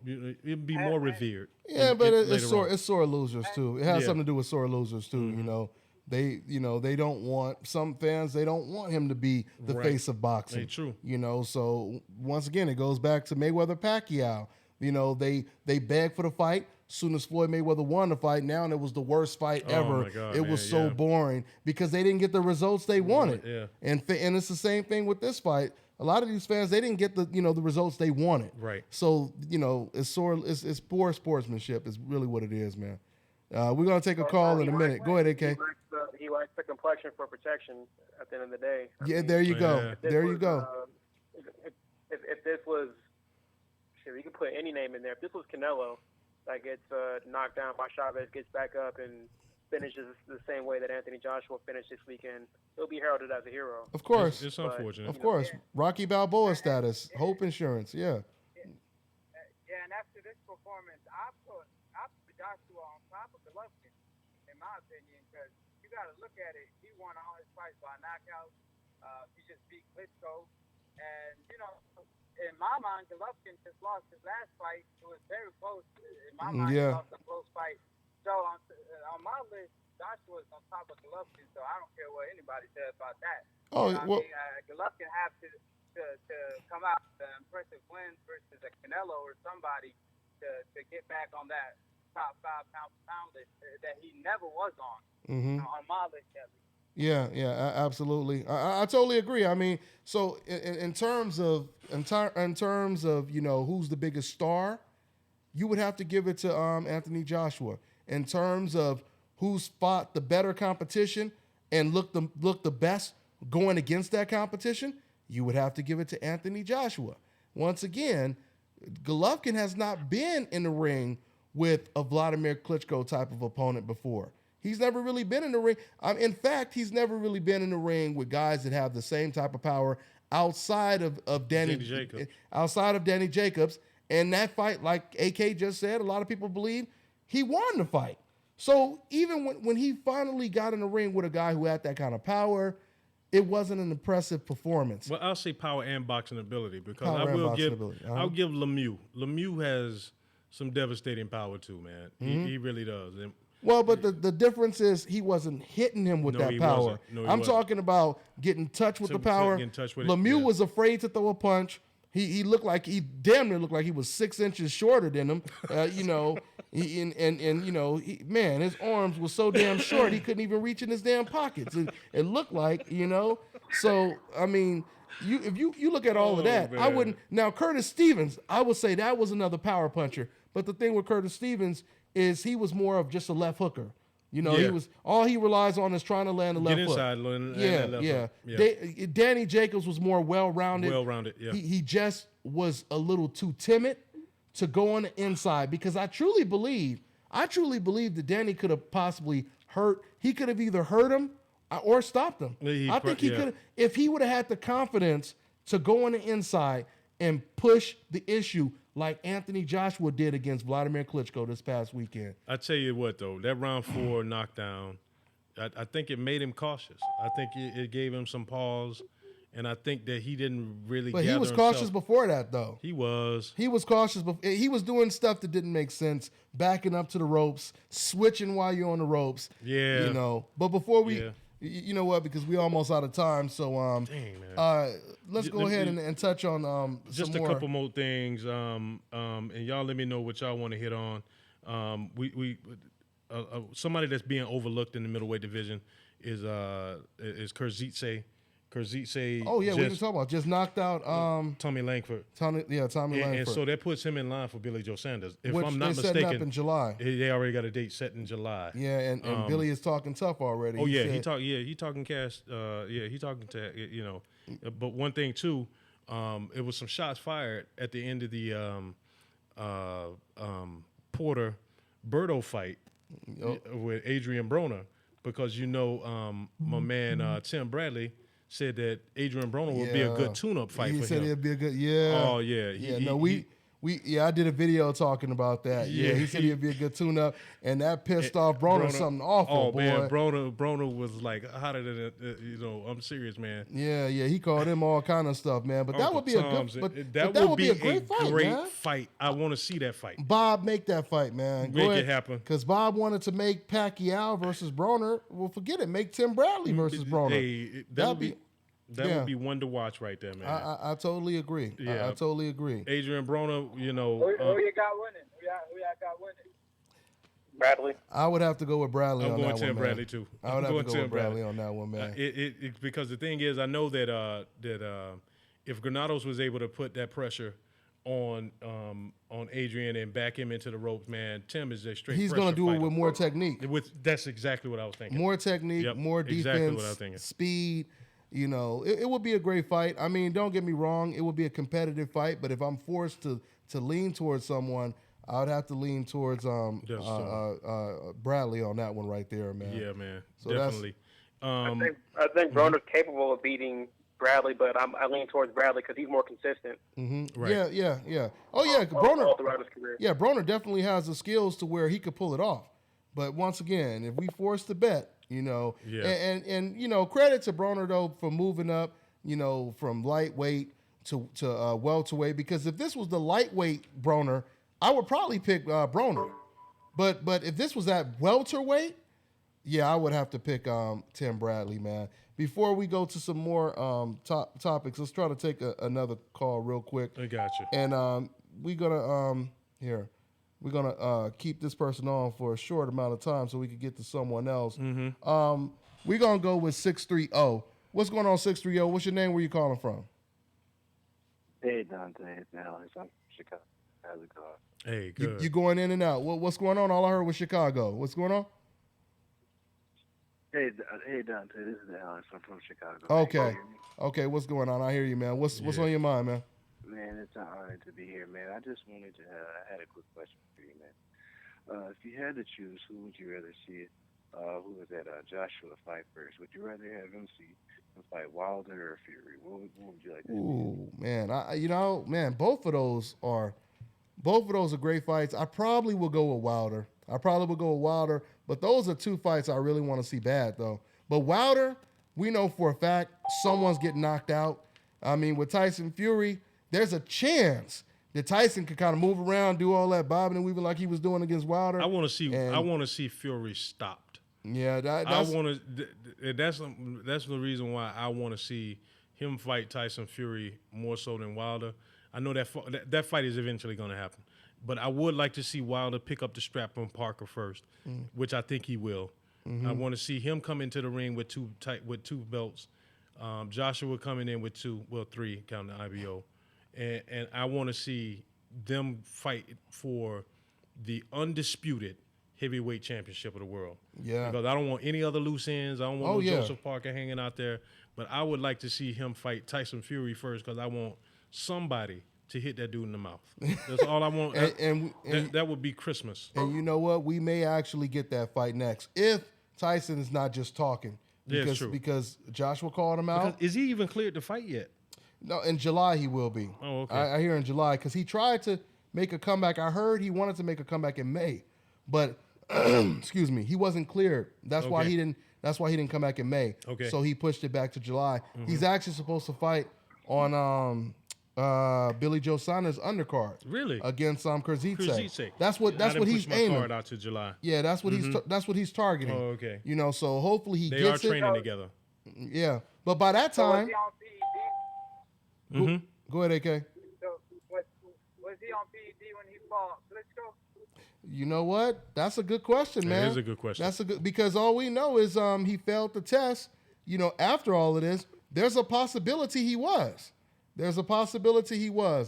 it'll be more revered. Yeah, but it's sore losers too. It has something to do with sore losers too. You know, they don't want, some fans, they don't want him to be the face of boxing. True. You know, so once again, it goes back to Mayweather Pacquiao. You know, they begged for the fight. Soon as Floyd Mayweather won the fight, now it was the worst fight ever. My God, it was so boring because they didn't get the results they wanted. Yeah. And it's the same thing with this fight. A lot of these fans, they didn't get the results they wanted. Right. So, it's poor sportsmanship is really what it is, man. We're going to take a call in a minute. Go ahead, AK. He likes the complexion for protection at the end of the day. There you go. Yeah. There you go. If this was, you can put any name in there. If this was Canelo, that gets knocked down by Chavez, gets back up and finishes the same way that Anthony Joshua finished this weekend, he'll be heralded as a hero. Of course. It's unfortunate. Of course. Rocky Balboa status. Hope Insurance. Yeah. Yeah, and after this performance, I put Joshua on top of Golovkin, in my opinion, because you got to look at it. He won all his fights by knockout. He just beat Klitschko. And, in my mind, Golovkin just lost his last fight. It was very close. In my mind, he lost a close fight. So on my list, Joshua's on top of Golovkin, so I don't care what anybody says about that. Golovkin has to come out with an impressive win versus a Canelo or somebody to get back on that top 5 pound list that he never was on my list at least. Yeah, absolutely. I totally agree. I mean, so in terms of who's the biggest star, you would have to give it to Anthony Joshua. In terms of who's fought the better competition and looked the best going against that competition, you would have to give it to Anthony Joshua. Once again, Golovkin has not been in the ring with a Vladimir Klitschko type of opponent before. He's never really been in the ring. In fact, he's never really been in the ring with guys that have the same type of power outside of Danny Jacobs. And that fight, like AK just said, a lot of people believe he won the fight. So even when he finally got in the ring with a guy who had that kind of power, it wasn't an impressive performance. Well, I'll say power and boxing ability because I'll give Lemieux. Lemieux has some devastating power too, man. He really does. And but the difference is he wasn't hitting him with that power. I'm talking about getting in touch with the power. Lemieux was afraid to throw a punch. He looked like he damn near looked like he was 6 inches shorter than him. His arms were so damn short he couldn't even reach in his damn pockets. It looked like, So I mean, if you look at all of that, man. I wouldn't. Now Curtis Stevens, I would say that was another power puncher. But the thing with Curtis Stevens is he was more of just a left hooker. He relies on is trying to land a left hook. Get inside. Danny Jacobs was more well-rounded. Yeah. He just was a little too timid to go on the inside because I truly believe that Danny could have possibly hurt. He could have either hurt him or stopped him. I think he could have, if he would have had the confidence to go on the inside and push the issue like Anthony Joshua did against Vladimir Klitschko this past weekend. I tell you what, though, that round 4 knockdown, I think it made him cautious. I think it gave him some pause, and I think that he didn't really. But he was cautious before that, though. He was. He was cautious. He was doing stuff that didn't make sense, backing up to the ropes, switching while you're on the ropes. Yeah. But before we. You know what? Because we're almost out of time, so let's go ahead and touch on just a couple more things, and y'all let me know what y'all want to hit on. Somebody that's being overlooked in the middleweight division is Kurzitse. Oh yeah, we can talk about just knocked out Tommy Langford. Tommy Langford. And so that puts him in line for Billy Joe Sanders. If Which I'm not they're setting mistaken, up in July. They already got a date set in July. Yeah, and Billy is talking tough already. He talking cash. He talking to But one thing too, it was some shots fired at the end of the Porter Berto fight with Adrian Broner because my man Tim Bradley said that Adrian Broner would be a good tune-up fight for him. He said it'd be a good, Oh, yeah. I did a video talking about that. Yeah, he said he'd be a good tune-up, and that pissed off Broner something awful, boy. Man, Broner was like hotter than I'm serious, man. Yeah, he called him all kind of stuff, man. But that would be that would be a great fight. I want to see that fight. Bob, make that fight, man. Make it happen. Because Bob wanted to make Pacquiao versus Broner. Well, forget it. Make Tim Bradley versus Broner. Hey, that'd be That would be one to watch right there, man. I totally agree. Yeah. I totally agree. Adrian Broner, Who you got winning? Who y'all got winning? Bradley. I would have to go with Bradley I'm on going that Tim one, man. Bradley too. I would have to I'm go going with Bradley on that one, man. Because the thing is, I know that if Granados was able to put that pressure on Adrian and back him into the ropes, man, Tim is a straight. He's going to do it with more technique. That's exactly what I was thinking. More technique, more defense, exactly what I was thinking. Speed. You know, it would be a great fight. I mean, don't get me wrong, it would be a competitive fight. But if I'm forced to lean towards someone, I would have to lean towards Bradley on that one right there, man. Yeah, man, so definitely. I think Broner's capable of beating Bradley, but I lean towards Bradley because he's more consistent. Mm-hmm. Right. Yeah. Oh yeah, Broner. All throughout his career. Yeah, Broner definitely has the skills to where he could pull it off. But once again, if we force the bet, you know, and you know, credit to Broner though for moving up, you know, from lightweight to welterweight. Because if this was the lightweight Broner, I would probably pick Broner. But if this was at welterweight, yeah, I would have to pick Tim Bradley, man. Before we go to some more topics, let's try to take another call real quick. I got you. And we're gonna keep this person on for a short amount of time so we can get to someone else. Mm-hmm. We're gonna go with 630. What's going on, 630? What's your name? Where you calling from? Hey, Dontae. It's Alex. I'm from Chicago. How's it going? Hey, good. You going in and out. What's going on? All I heard was Chicago. What's going on? Hey, Dontae. This is Alex. I'm from Chicago. Okay. What's going on? I hear you, man. What's on your mind, man? Man, it's an honor to be here, man. I just wanted to I had a quick question for you, man. If you had to choose, who would you rather see? Who was that? Joshua fight first. Would you rather have him fight Wilder or Fury? What would you like to see? Ooh, man. Both of those are great fights. I probably will go with Wilder. But those are two fights I really want to see bad, though. But Wilder, we know for a fact someone's getting knocked out. I mean, with Tyson Fury, there's a chance that Tyson could kind of move around, do all that bobbing and weaving like he was doing against Wilder. I want to see Fury stopped. Yeah, that's the reason why I want to see him fight Tyson Fury more so than Wilder. I know that fight is eventually going to happen, but I would like to see Wilder pick up the strap on Parker first, which I think he will. Mm-hmm. I want to see him come into the ring with two belts. Joshua coming in with three, counting the IBO, and I want to see them fight for the undisputed heavyweight championship of the world. Yeah. Because I don't want any other loose ends. I don't want Joseph Parker hanging out there. But I would like to see him fight Tyson Fury first because I want somebody to hit that dude in the mouth. That's all I want. That would be Christmas. And you know what? We may actually get that fight next if Tyson is not just talking. That's true. Because Joshua called him out. Is he even cleared to fight yet? No, in July he will be. Oh, okay. I hear in July because he tried to make a comeback. I heard he wanted to make a comeback in May, but excuse me, he wasn't cleared. That's why he didn't come back in May. Okay. So he pushed it back to July. Mm-hmm. He's actually supposed to fight on Billy Joe Saunders' undercard. Really? Against Krzyzewski. That's what he's my aiming. Card out to July. Yeah, that's what he's targeting. Oh, okay. You know, so hopefully he they gets it. They are training together. Yeah, but by that time, go ahead, AK. So was he on PED when he fought Klitschko? You know what? That's a good question, man. That is a good question. Because all we know is he failed the test. You know, after all of this, there's a possibility he was.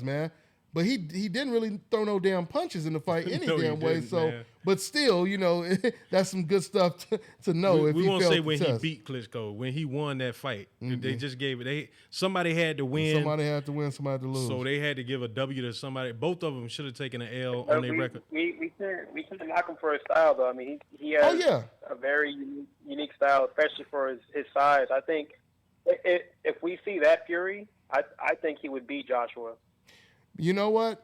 Man. But he didn't really throw no damn punches in the fight any damn way. So, man. But still, you know, that's some good stuff to know. We won't say when he beat Klitschko, when he won that fight. Mm-hmm. They just gave it. Somebody had to win. Somebody had to win. Somebody to lose. So they had to give a W to somebody. Both of them should have taken an L on their record. We shouldn't knock him for his style, though. I mean, he has a very unique style, especially for his size. I think if we see that Fury, I think he would beat Joshua. You know what?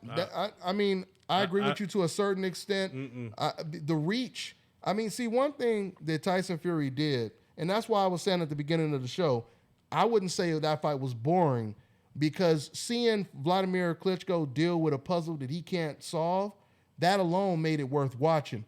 I mean, I agree with you to a certain extent. The reach. I mean, see, one thing that Tyson Fury did, and that's why I was saying at the beginning of the show, I wouldn't say that fight was boring because seeing Vladimir Klitschko deal with a puzzle that he can't solve, that alone made it worth watching.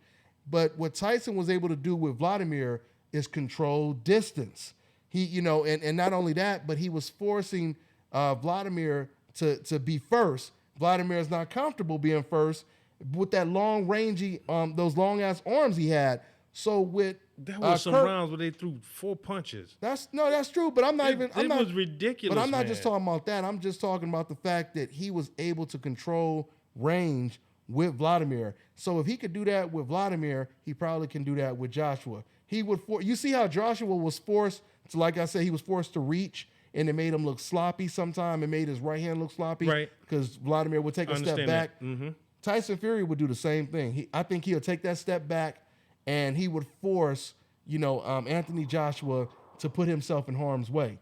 But what Tyson was able to do with Vladimir is control distance. He, and not only that, but he was forcing Vladimir to be first. Vladimir is not comfortable being first with that long rangy, those long ass arms he had. So with there was some rounds where they threw 4 punches. That's true, but I'm not even. It was ridiculous. But I'm not man. just talking about that. I'm just talking about the fact that he was able to control range with Vladimir. So if he could do that with Vladimir, he probably can do that with Joshua. He would. You see how Joshua was forced to, like I said, he was forced to reach, and it made him look sloppy. Sometime it made his right hand look sloppy, right? Because Vladimir would take a step back. Mm-hmm. Tyson Fury would do the same thing. I think he'll take that step back, and he would force, Anthony Joshua to put himself in harm's way.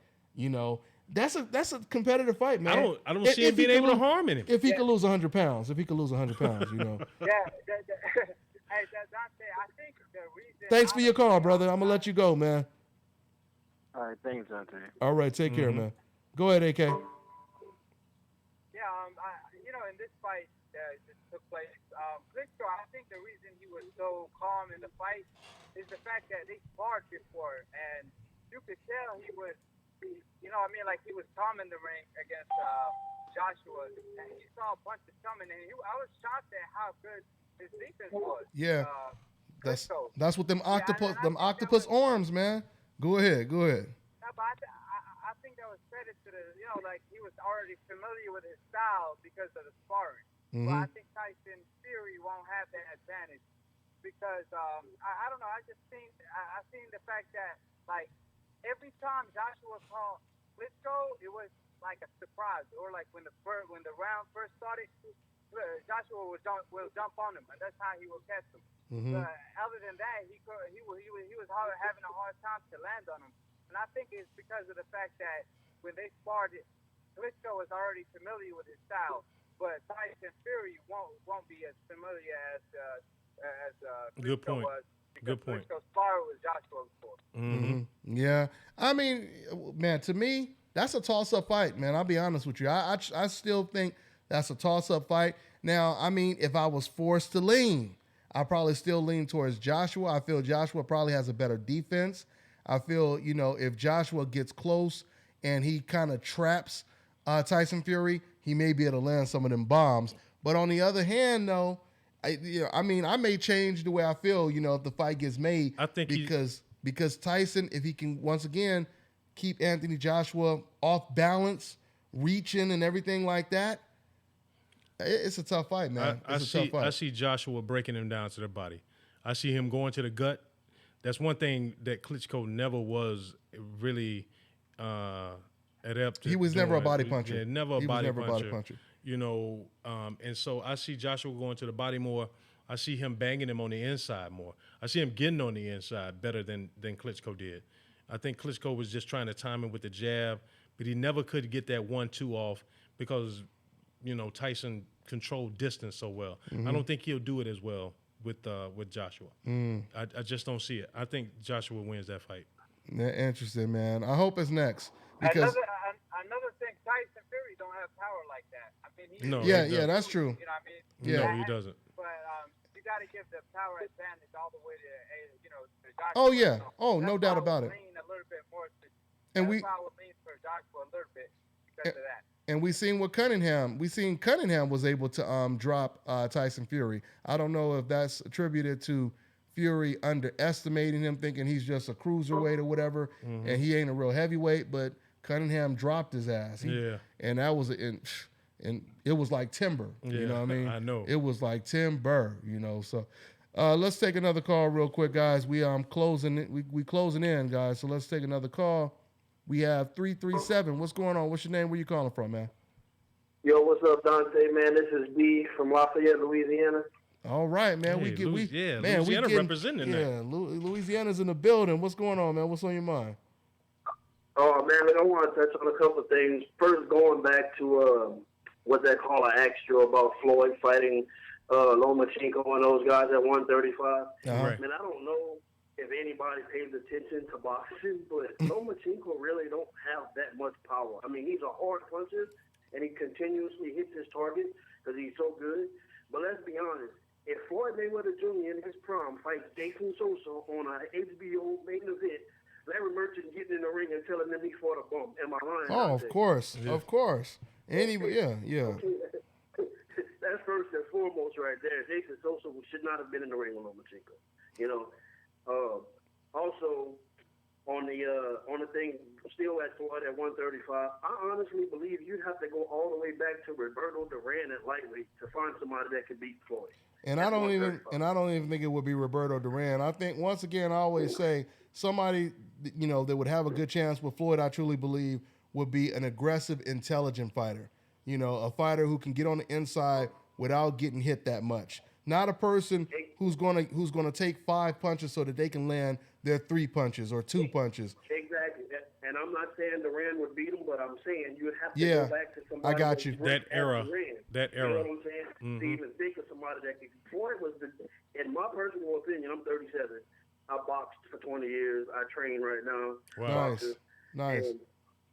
That's a competitive fight, man. I don't see him being able to harm him. If he could lose 100 pounds, Yeah, hey, Dontae, I think the reason. Thanks for your call, brother. I'm gonna let you go, man. All right, thanks, Dontae. All right, take care, man. Go ahead, AK. Yeah, in this fight that just took place, Klitschko, I think the reason he was so calm in the fight is the fact that they sparred before, and you could tell he was, he was calm in the ring against Joshua, and he saw a bunch of coming, and I was shocked at how good his defense was. Yeah, that's what them octopus arms, man. Go ahead. No, but I think that was credit to he was already familiar with his style because of the sparring. Mm-hmm. But I think Tyson Fury won't have that advantage because I don't know. I seen the fact that every time Joshua called Klitschko, it was like a surprise, or like when the round first started, Joshua will jump on him, and that's how he will catch him. Mm-hmm. Other than that, he was having a hard time to land on him, and I think it's because of the fact that when they sparred, Klitschko was already familiar with his style, but Tyson Fury won't be as familiar as Klitschko was. Good point. Klitschko sparred with Joshua before. Mm-hmm. Yeah, I mean, man, to me, that's a toss-up fight, man. I'll be honest with you. I still think that's a toss-up fight. Now, I mean, if I was forced to lean, I probably still lean towards Joshua. I feel Joshua probably has a better defense. I feel, if Joshua gets close and he kind of traps Tyson Fury, he may be able to land some of them bombs. But on the other hand, though, I may change the way I feel, if the fight gets made. I think because Tyson, if he can once again keep Anthony Joshua off balance, reaching and everything like that, it's a tough fight, man. I see Joshua breaking him down to the body. I see him going to the gut. That's one thing that Klitschko never was really adept to. He was never a body puncher. Yeah, never a body puncher. And so I see Joshua going to the body more. I see him banging him on the inside more. I see him getting on the inside better than Klitschko did. I think Klitschko was just trying to time him with the jab, but he never could get that 1-2 off because, Tyson controlled distance so well. Mm-hmm. I don't think he'll do it as well with Joshua. I just don't see it. I think Joshua wins that fight. Interesting, man. I hope it's next. Because another thing, Tyson Fury don't have power like that. I mean, that's true. You know what I mean? Yeah, no, he doesn't. But you got to give the power advantage all the way to Joshua. Oh yeah. Oh, no doubt about it. Lean a little bit more and I would lean for Joshua a little bit because of that. And we seen what Cunningham. Cunningham was able to drop Tyson Fury. I don't know if that's attributed to Fury underestimating him, thinking he's just a cruiserweight or whatever, and he ain't a real heavyweight. But Cunningham dropped his ass. And that was and it was like timber. Yeah, you know what I mean? I know. It was like timber. So let's take another call real quick, guys. We closing it. We closing in, guys. So let's take another call. We have 337. What's going on? What's your name? Where you calling from, man? Yo, what's up, Dontae, man? This is B from Lafayette, Louisiana. All right, man. Hey, Louisiana representing that. Yeah, Louisiana's in the building. What's going on, man? What's on your mind? Oh, man, I want to touch on a couple of things. First, going back to what they call I asked you about Floyd fighting Lomachenko and those guys at 135. Right. Man, I don't know if anybody pays attention to boxing, but Lomachenko really don't have that much power. I mean, he's a hard puncher, and he continuously hits his target because he's so good. But let's be honest, if Floyd Mayweather Jr. in his prime fights Jason Sosa on a HBO main event, Larry Merchant getting in the ring and telling them he fought a bum. Am I lying? Oh, of course, of course. Anyway, yeah. That's first and foremost right there. Jason Sosa should not have been in the ring with Lomachenko. You know. Also, on the thing, still at Floyd at 135, I honestly believe you'd have to go all the way back to Roberto Duran at lightweight to find somebody that could beat Floyd. And I don't even think it would be Roberto Duran. I think, once again, I always say somebody, you know, that would have a good chance with Floyd, I truly believe, would be an aggressive, intelligent fighter. You know, a fighter who can get on the inside without getting hit that much. Not a person who's gonna take 5 punches so that they can land their 3 punches or 2 punches. Exactly. And I'm not saying Duran would beat him, but I'm saying you'd have to go back to somebody. I got you. That era. You know what I'm saying? To even think of somebody that could. Floyd was, in my personal opinion, I'm 37. I boxed for 20 years. I train right now. Wow. Nice. And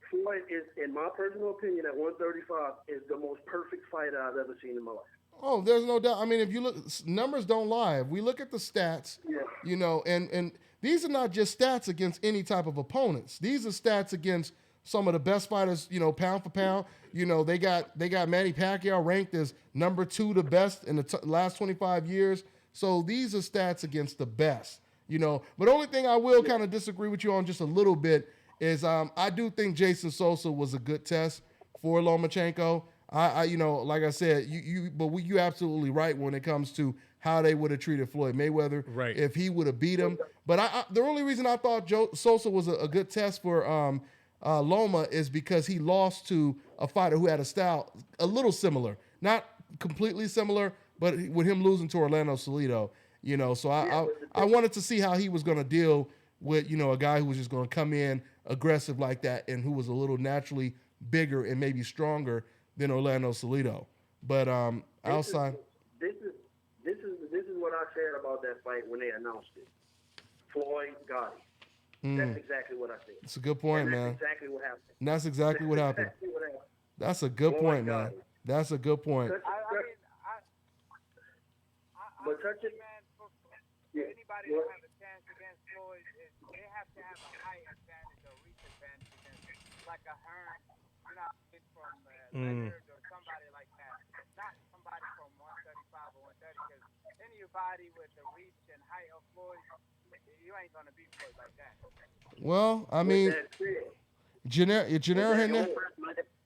Floyd is, in my personal opinion, at 135, is the most perfect fighter I've ever seen in my life. Oh, there's no doubt. I mean, if you look, numbers don't lie. If we look at the stats, you know, and these are not just stats against any type of opponents. These are stats against some of the best fighters, you know, pound for pound. You know, they got Manny Pacquiao ranked as number 2 the best in the last 25 years. So these are stats against the best, you know. But the only thing I will kind of disagree with you on just a little bit is I do think Jason Sosa was a good test for Lomachenko. I you know, like I said, you're absolutely right when it comes to how they would have treated Floyd Mayweather if he would have beat him. But the only reason I thought Sosa was a good test for Loma is because he lost to a fighter who had a style a little similar, not completely similar, but with him losing to Orlando Salido, you know. So I wanted to see how he was going to deal with, you know, a guy who was just going to come in aggressive like that and who was a little naturally bigger and maybe stronger than Orlando Salido. But outside, this is what I said about that fight when they announced it. Floyd got it. That's exactly what I said. That's a good point, man. That's exactly what happened. That's exactly what happened. That's a good point, man. That's a good point. But touch it, man, for anybody to have a chance against Floyd, they have to have a height advantage or reach advantage against, like a Hearn, you know, from Leonard or somebody like that. Not somebody from 135 or 130, because anybody with the reach and height of Floyd, you ain't gonna beat Floyd like that. Well, I mean, generic in there.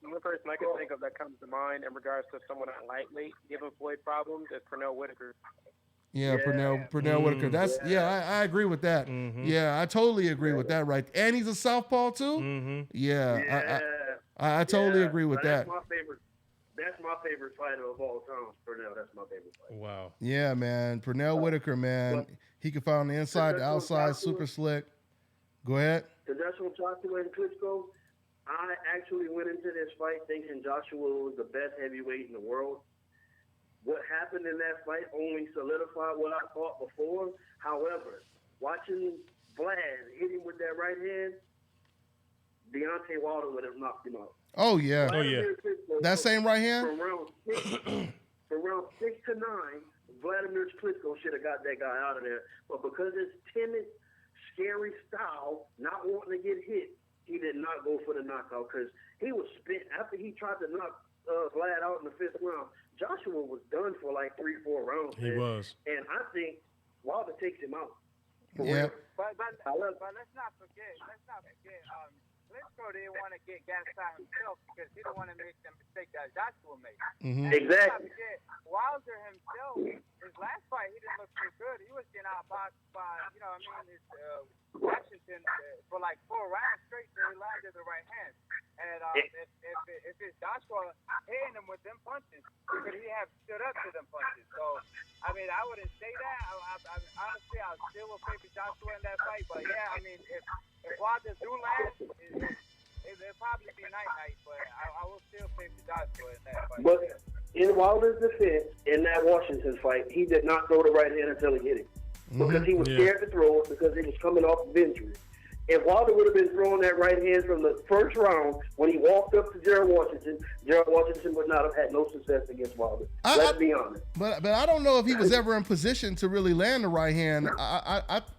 The only person I can think of that comes to mind in regards to someone at lightweight giving Floyd problems is Pernell Whitaker. Yeah, Pernell Whitaker. That's I agree with that. Yeah, I totally agree with that. Right, and he's a southpaw too. I totally agree with that. That's my favorite fighter of all time. Pernell, that's my favorite fighter. Wow. Yeah, man, Pernell Whitaker, man, he can fight on the inside, the outside, super slick. Go ahead. That's what Joshua and Klitschko. I actually went into this fight thinking Joshua was the best heavyweight in the world. What happened in that fight only solidified what I thought before. However, watching Vlad hit him with that right hand, Deontay Wilder would have knocked him out. Oh, yeah. That same right hand? From round 6 to 9, Vladimir Klitschko should have got that guy out of there. But because his timid, scary style, not wanting to get hit, he did not go for the knockout because he was spent. After he tried to knock Vlad out in the 5th round, Joshua was done for like 3-4 rounds. He was. And I think Wilder takes him out. Yeah. But let's not forget, Klitschko didn't want to get gassed out himself because he didn't want to make the mistake that Joshua made. Exactly. Let's not forget, Wilder himself, his last fight, he didn't look too good. He was getting outboxed by, Washington for like 4 rounds straight till he landed the right hand. And if it's Joshua hitting him with them punches, could he have stood up to them punches? So, I mean, I wouldn't say that. Honestly, I still will favor Joshua in that fight. But, yeah, I mean, if Wilder do last, it'll probably be night-night. But I will still favor Joshua in that fight. But in Wilder's defense, in that Washington fight, he did not throw the right hand until he hit it. Because he was scared to throw it because he was coming off of injury. If Wilder would have been throwing that right hand from the first round when he walked up to Gerald Washington would not have had no success against Wilder. Let's be honest. But I don't know if he was ever in position to really land the right hand.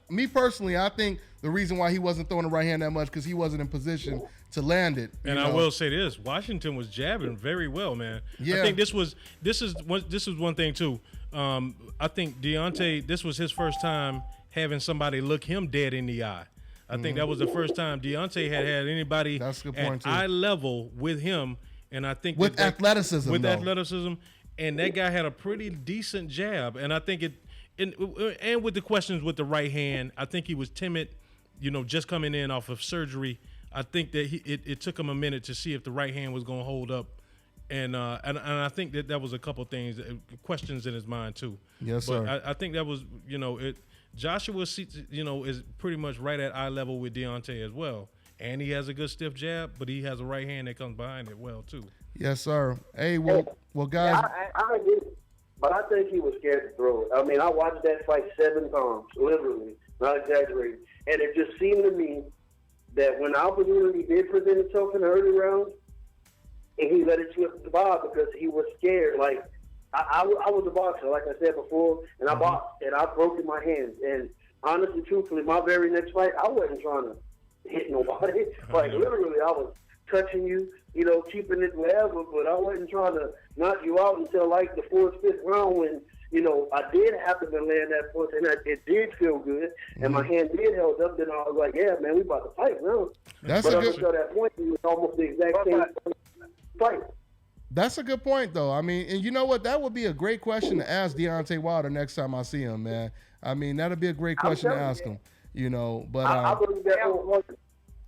Me personally, I think the reason why he wasn't throwing the right hand that much because he wasn't in position to land it. And I will say this: Washington was jabbing very well, man. Yeah. I think this is one thing too. I think Deontay, this was his first time having somebody look him dead in the eye. I think that was the first time Deontay had anybody That's a good at point, too. eye level with him, and I think With athleticism, with though. athleticism, and that guy had a pretty decent jab, and I think and with the questions with the right hand, I think he was timid, just coming in off of surgery. I think that it took him a minute to see if the right hand was going to hold up, and I think that was a couple things, questions in his mind too. Yes, but sir. I think that was Joshua, is pretty much right at eye level with Deontay as well, and he has a good stiff jab, but he has a right hand that comes behind it well too. Yes, sir. Hey, well, guys. I agree, but I think he was scared to throw it. I mean, I watched that fight 7 times, literally, not exaggerating, and it just seemed to me that when opportunity did present itself in the early rounds, and he let it slip the bar because he was scared. Like, I was a boxer, like I said before, and I boxed, and I broke my hands. And honestly, truthfully, my very next fight, I wasn't trying to hit nobody. Like, literally, I was touching you, keeping it wherever, but I wasn't trying to knock you out until, like, the 4th, 5th round when, I did happen to land that punch, and it did feel good, and my hand did held up. Then I was like, yeah, man, we about to fight now. That's but a up good. until that point, it was almost the exact same fight. That's a good point, though. I mean, and you know what? That would be a great question to ask Deontay Wilder next time I see him, man. I mean, that'd be a great question to ask him. But I believe that wholeheartedly.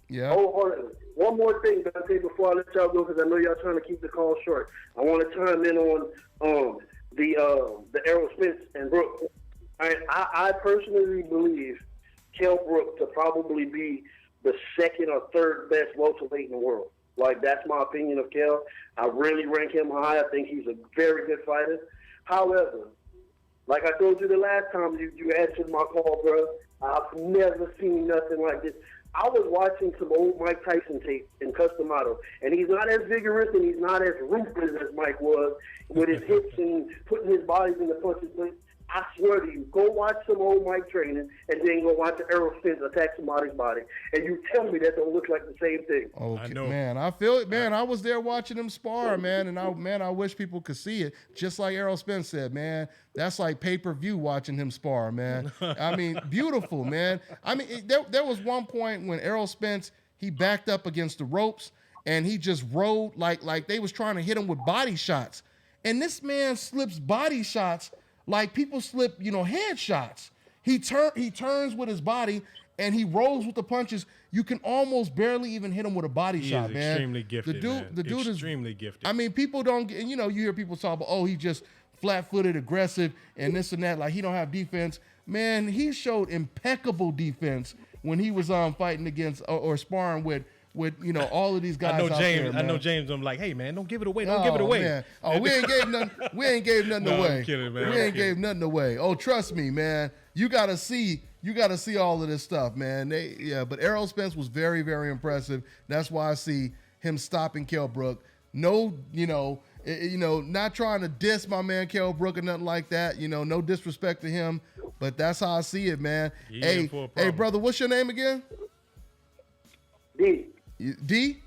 Yeah. Wholeheartedly. One more thing, Dontae, before I let y'all go, because I know y'all trying to keep the call short. I want to chime in on the Errol Spence and Brook. I personally believe Kell Brook to probably be the 2nd or 3rd best welterweight in the world. Like, that's my opinion of Kell. I really rank him high. I think he's a very good fighter. However, like I told you the last time you answered my call, bro, I've never seen nothing like this. I was watching some old Mike Tyson tape in Custom Auto, and he's not as vigorous and he's not as ruthless as Mike was with his hits and putting his bodies in the punches. But I swear to you, go watch some old Mike training and then go watch the Errol Spence attack somebody's body, and you tell me that don't look like the same thing. Okay, I know. man, I feel it, man. I was there watching him spar, man, and I wish people could see it. Just like Errol Spence said, man, that's like pay-per-view watching him spar, man. I mean, beautiful, man. I mean, there was one point when Errol Spence, he backed up against the ropes, and he just rode like they was trying to hit him with body shots, and this man slips body shots like people slip, headshots. He turns with his body and he rolls with the punches. You can almost barely even hit him with a body shot, man. Extremely gifted. The dude is extremely gifted. I mean, people don't get, you hear people talk about, oh, he just flat-footed, aggressive, and this and that. Like, he don't have defense. Man, he showed impeccable defense when he was fighting against or sparring with all of these guys. I know James. I'm like, hey man, don't give it away. Don't give it away. Man. Oh, we ain't gave nothing No, away. I'm kidding, man. We ain't gave nothing away. Oh, trust me, man. You gotta see all of this stuff, man. But Errol Spence was very, very impressive. That's why I see him stopping Kell Brook. No, not trying to diss my man Kell Brook or nothing like that. No disrespect to him, but that's how I see it, man. Hey, brother, what's your name again? D. D?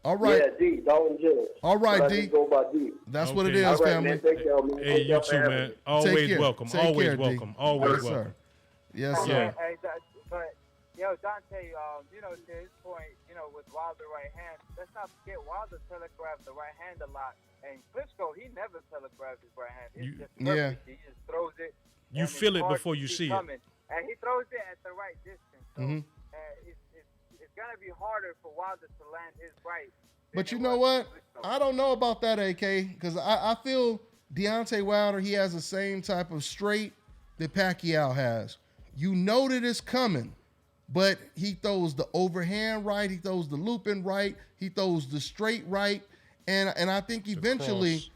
All right. Yeah, D. Dalton Jones. All right, but I D. just go by D. That's what it Okay. is, All right, family. man. Thank y'all, man. Hey, Thank you y'all too, for having man. me. Always care. welcome. Take Always care, D. welcome. Always Yes, welcome. sir. Yes, Yeah. sir. But Dontae, to his point, with Wilder right hand, let's not forget Wilder telegraphed the right hand a lot, and Klitschko, he never telegraphed his right hand. It's just perfect. He just throws it. You and feel it's it hard before to you see coming. And he throws it at the right distance. So Mm-hmm. it's gonna be harder for Wilder to land his right. But you know what? I don't know about that, AK, because I feel Deontay Wilder, he has the same type of straight that Pacquiao has. You know that it's coming, but he throws the overhand right, he throws the looping right, he throws the straight right, and I think eventually,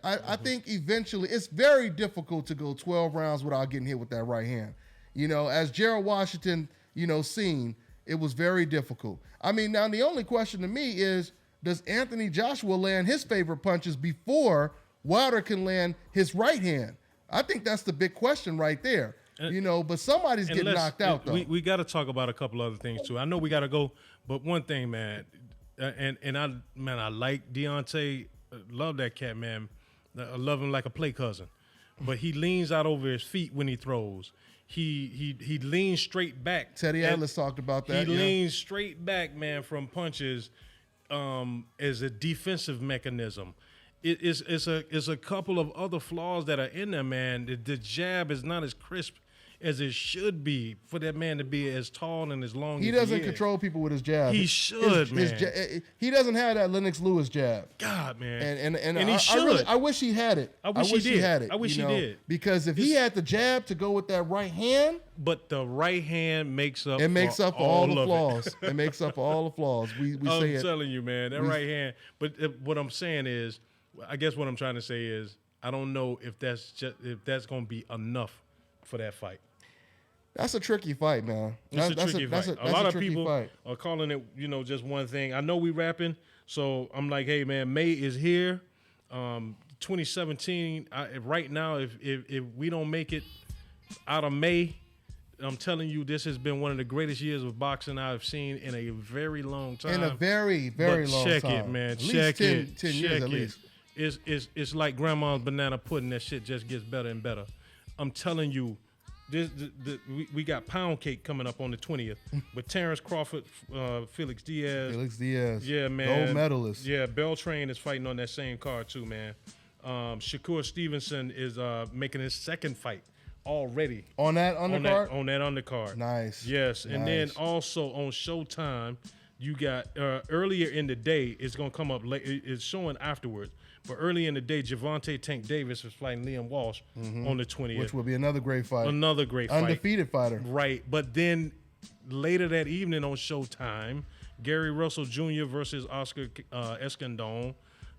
I think eventually it's very difficult to go 12 rounds without getting hit with that right hand. As Gerald Washington, seen, it was very difficult. I mean, now the only question to me is, does Anthony Joshua land his favorite punches before Wilder can land his right hand? I think that's the big question right there. But somebody's getting knocked out, though. We got to talk about a couple other things, too. I know we got to go, but one thing, man, I like Deontay. Love that cat, man. I love him like a play cousin. But he leans out over his feet when he throws. He leans straight back. Teddy Atlas talked about that. He leans straight back, man, from punches as a defensive mechanism. It's a couple of other flaws that are in there, man. The jab is not as crisp as it should be for that man to be as tall and as long as he is. He doesn't control people with his jab. He should, man. He doesn't have that Lennox Lewis jab. God, man. And he should. I wish he had it. I wish he had it. I wish he did. Because if he had the jab to go with that right hand. But the right hand makes up all the flaws. It makes up all the flaws. We say it. I'm telling you, man, that right hand. But what I'm saying is, I guess what I'm trying to say is, I don't know if that's going to be enough for that fight. That's a tricky fight, man. That's a tricky fight. A lot of people fight. are calling it, just one thing. I know we rapping, so I'm like, hey, man, May is here. 2017. Right now, if we don't make it out of May, I'm telling you, this has been one of the greatest years of boxing I've seen in a very long time. In a very, very long time. Check it, man. Check it. 10 years check at least. It's like grandma's banana pudding. That shit just gets better and better. I'm telling you. We got Pound Cake coming up on the 20th with Terrence Crawford, Felix Diaz. Yeah, man. Gold medalist. Yeah, Beltran is fighting on that same card too, man. Shakur Stevenson is making his second fight already. On that undercard? On that undercard. Nice. Yes, and then also on Showtime, you got earlier in the day, it's going to come up late. It's showing afterwards. But early in the day, Javante Tank Davis is fighting Liam Walsh on the 20th. Which will be another great fight. Undefeated fighter. Right. But then later that evening on Showtime, Gary Russell Jr. versus Oscar Escandon.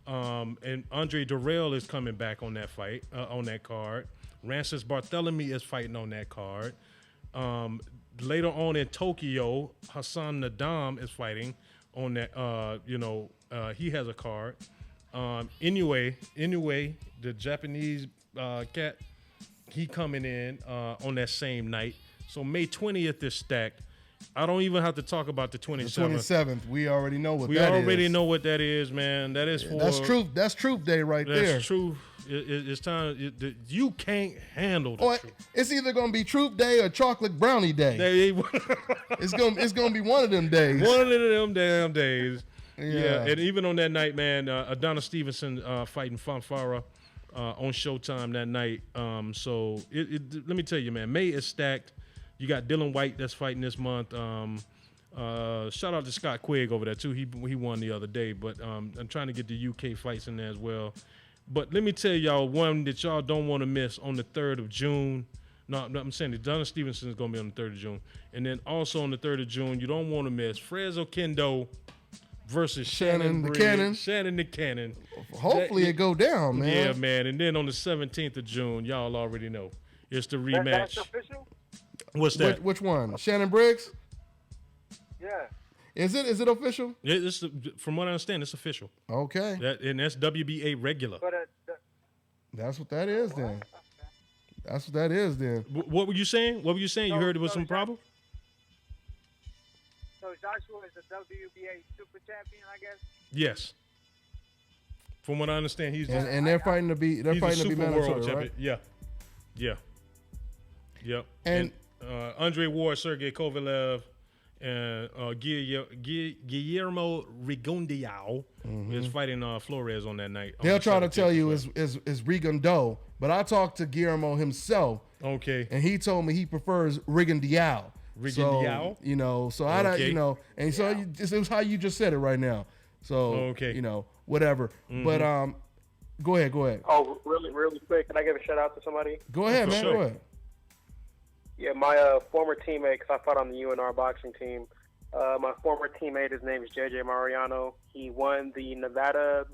And Andre Durrell is coming back on that fight, on that card. Rancis Barthélemy is fighting on that card. Later on in Tokyo, Hassan Nadam is fighting on that, he has a card. Anyway, the Japanese cat, he coming in on that same night. So May 20th is stacked. I don't even have to talk about the 27th. The 27th, we already know what that is. We already know what that is, man. That is for... That's truth. That's Truth Day right there. That's truth. It's time. You can't handle the truth. It's either going to be Truth Day or Chocolate Brownie Day. It's gonna be one of them days. One of them damn days. Yeah, and even on that night, man, Adonis Stevenson fighting Fanfara on Showtime that night. So let me tell you, man, May is stacked. You got Dylan White that's fighting this month. Shout out to Scott Quigg over there too. He won the other day, but I'm trying to get the UK fights in there as well. But let me tell y'all one that y'all don't want to miss on the 3rd of June. No, I'm saying Adonis Stevenson is going to be on the 3rd of June. And then also on the 3rd of June, you don't want to miss Frezzo Kendo versus Shannon the Cannon. Shannon the Cannon. Hopefully it go down, man. Yeah, man. And then on the 17th of June, y'all already know. It's the rematch. That's official? What's that? Which one? Shannon Briggs? Yeah. Is it official? Yeah, from what I understand, it's official. Okay. And that's WBA regular. But that's what that is then. That's what that is then. What were you saying? You heard there was some problem? So Joshua is the WBA super champion, I guess? Yes. From what I understand, he's and they're fighting to be mandatory, right? Yeah. Yep. And Andre Ward, Sergey Kovalev, and Guillermo Rigondeaux is fighting Flores on that night. They'll try to tell you is Rigondeaux, but I talked to Guillermo himself. Okay. And he told me he prefers Rigondeaux. Rigondeaux? So I don't, and so it was how you just said it right now. So, whatever. Mm-hmm. But go ahead. Oh, really quick, can I give a shout out to somebody? Go ahead, man. Sure. Go ahead. Yeah, my former teammate, because I fought on the UNR boxing team. My former teammate, his name is JJ Mariano. He won the Nevada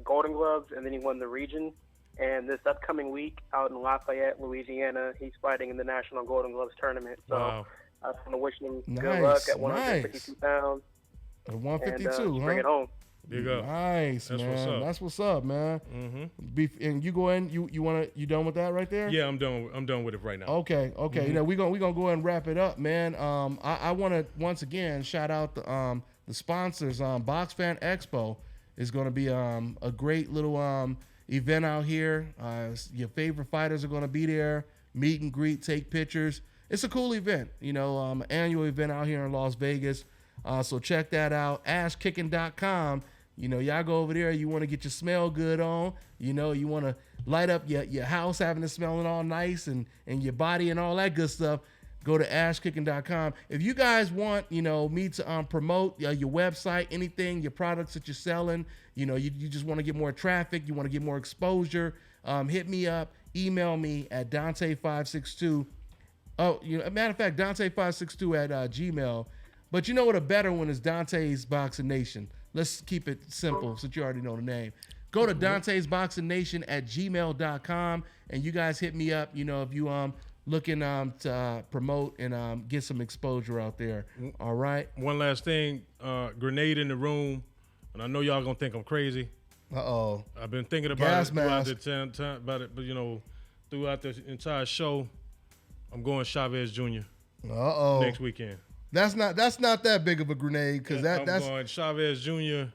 Golden Gloves, and then he won the region. And this upcoming week out in Lafayette, Louisiana, he's fighting in the National Golden Gloves tournament. So I just want to wish him good luck at 152 pounds. At 152, and bring it home. There you go. Nice, That's man. what's up. That's what's up, man. Mm-hmm. And you go in. You done with that right there? Yeah, I'm done with it right now. Okay. Mm-hmm. You know, we gonna go ahead and wrap it up, man. I want to once again shout out the sponsors. Box Fan Expo is gonna be a great little event out here. Your favorite fighters are gonna be there. Meet and greet, take pictures. It's a cool event. You know, annual event out here in Las Vegas. So check that out. AshKicking.com. You know, y'all go over there. You want to get your smell good on. You know, you want to light up your house, having it smelling all nice and your body and all that good stuff. Go to AshKicking.com. If you guys want, you know, me to promote your website, anything, your products that you're selling, you know, you just want to get more traffic, you want to get more exposure, hit me up. Email me at Dontae562. Oh, you know, matter of fact, Dontae562 at Gmail. But you know what? A better one is Dante's Boxing Nation. Let's keep it simple since you already know the name. Go to Dante's Boxing Nation at gmail.com and you guys hit me up. You know, if you looking to promote and get some exposure out there. All right. One last thing, grenade in the room, and I know y'all gonna think I'm crazy. Uh-oh. I've been thinking about it throughout the time about it, but you know, throughout the entire show, I'm going Chavez Jr. Uh-oh. Next weekend. That's not that big of a grenade because I'm going Chavez Jr.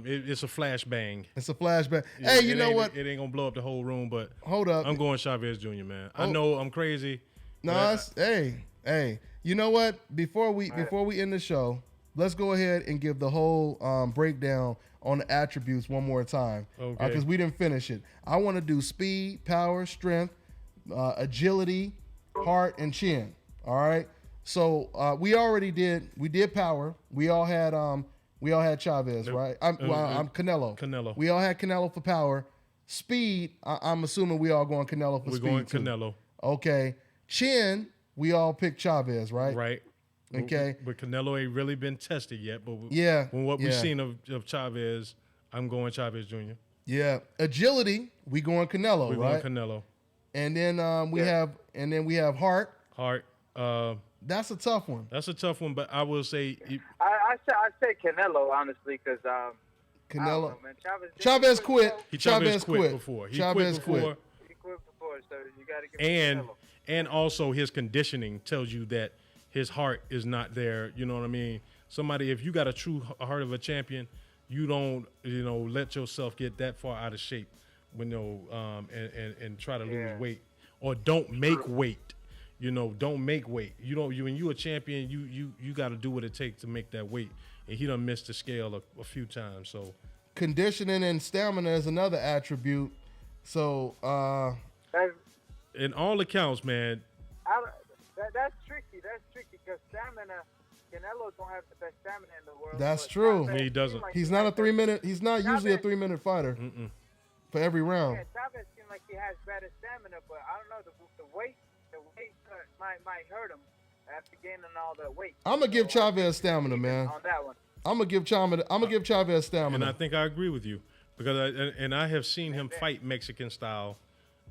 It's a flashbang. It's a flashbang. Hey, you know what? It ain't gonna blow up the whole room, but hold up. I'm going Chavez Jr. Man. I know I'm crazy. No, hey. You know what? Before we end the show, let's go ahead and give the whole breakdown on the attributes one more time. Okay. Because we didn't finish it. I want to do speed, power, strength, agility, heart, and chin. All right. So we did power. We all had Chavez, right? I'm Canelo. Canelo. We all had Canelo for power. Speed, I'm assuming we all going Canelo for speed. We're going Canelo. Okay. Chin, we all picked Chavez, right? Right. Okay. But Canelo ain't really been tested yet. But we've seen of Chavez, I'm going Chavez Jr. Yeah. Agility, we going Canelo, We're right? going Canelo. And then we have heart. Heart. That's a tough one. That's a tough one, but I will say I say Canelo honestly because Canelo. Know, man. Chavez quit. Chavez quit before. Chavez quit. He quit before, so you got to give him Canelo. And also his conditioning tells you that his heart is not there. You know what I mean? Somebody, if you got a true heart of a champion, you don't, let yourself get that far out of shape, and try to lose weight or don't make weight. Don't make weight. When you a champion, you got to do what it takes to make that weight. And he done missed the scale a few times. So conditioning and stamina is another attribute. So in all accounts, man. That's tricky. That's tricky because stamina. Canelo don't have the best stamina in the world. That's true. He doesn't. He's not a 3 minute. He's not usually a 3 minute fighter for every round. Yeah, Chavez seems like he has better stamina, but I don't know the weight. The weight cut might hurt him after gaining all that weight. I'm gonna give Chavez stamina, man. On that one. I'm gonna give Chavez stamina. And I think I agree with you because I have seen him fight Mexican style.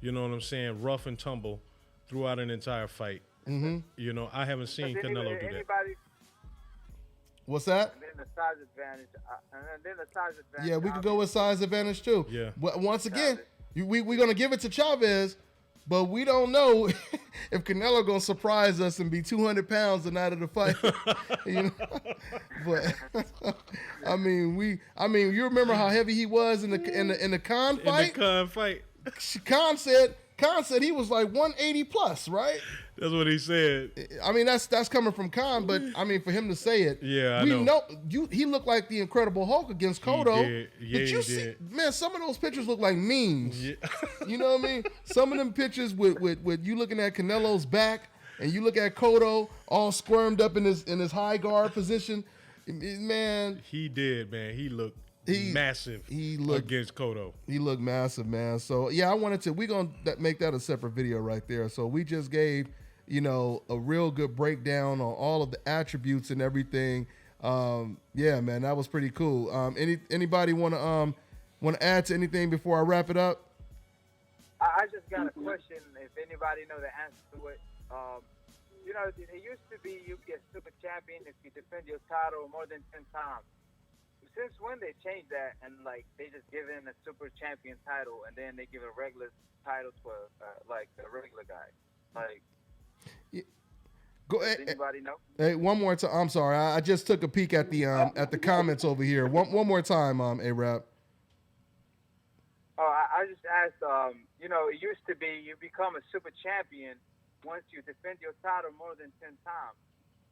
You know what I'm saying? Rough and tumble throughout an entire fight. Mm-hmm. I haven't seen Canelo do that. What's that? And then the size advantage. Yeah, we could go with size advantage too. Yeah. But once again, we're gonna give it to Chavez, but we don't know if Canelo gonna surprise us and be 200 pounds the night of the fight. But I mean, you remember how heavy he was in the Khan fight? In the Khan fight. Khan said he was like 180 plus, right? That's what he said. I mean, that's coming from Khan, but I mean, for him to say it, yeah, we know he looked like the Incredible Hulk against Cotto. Did you see, man? Some of those pictures look like memes. Yeah. You know what I mean? Some of them pictures with you looking at Canelo's back, and you look at Cotto all squirmed up in his high guard position. Man, he did, man. He looked massive. He looked against Cotto. He looked massive, man. So yeah, we're gonna make that a separate video right there. So we just gave a real good breakdown on all of the attributes and everything. Yeah, man, that was pretty cool. Anybody want to add to anything before I wrap it up? I just got a question. If anybody know the answer to it, it used to be you get super champion if you defend your title more than 10 times. since when they changed that and like they just give in a super champion title and then they give a regular title to like a regular guy? Like, Go, does anybody know? Hey, one more time. I'm sorry. I just took a peek at the comments over here. One more time, A-Rap. Oh, I just asked. You know, it used to be you become a super champion once you defend your title more than 10 times.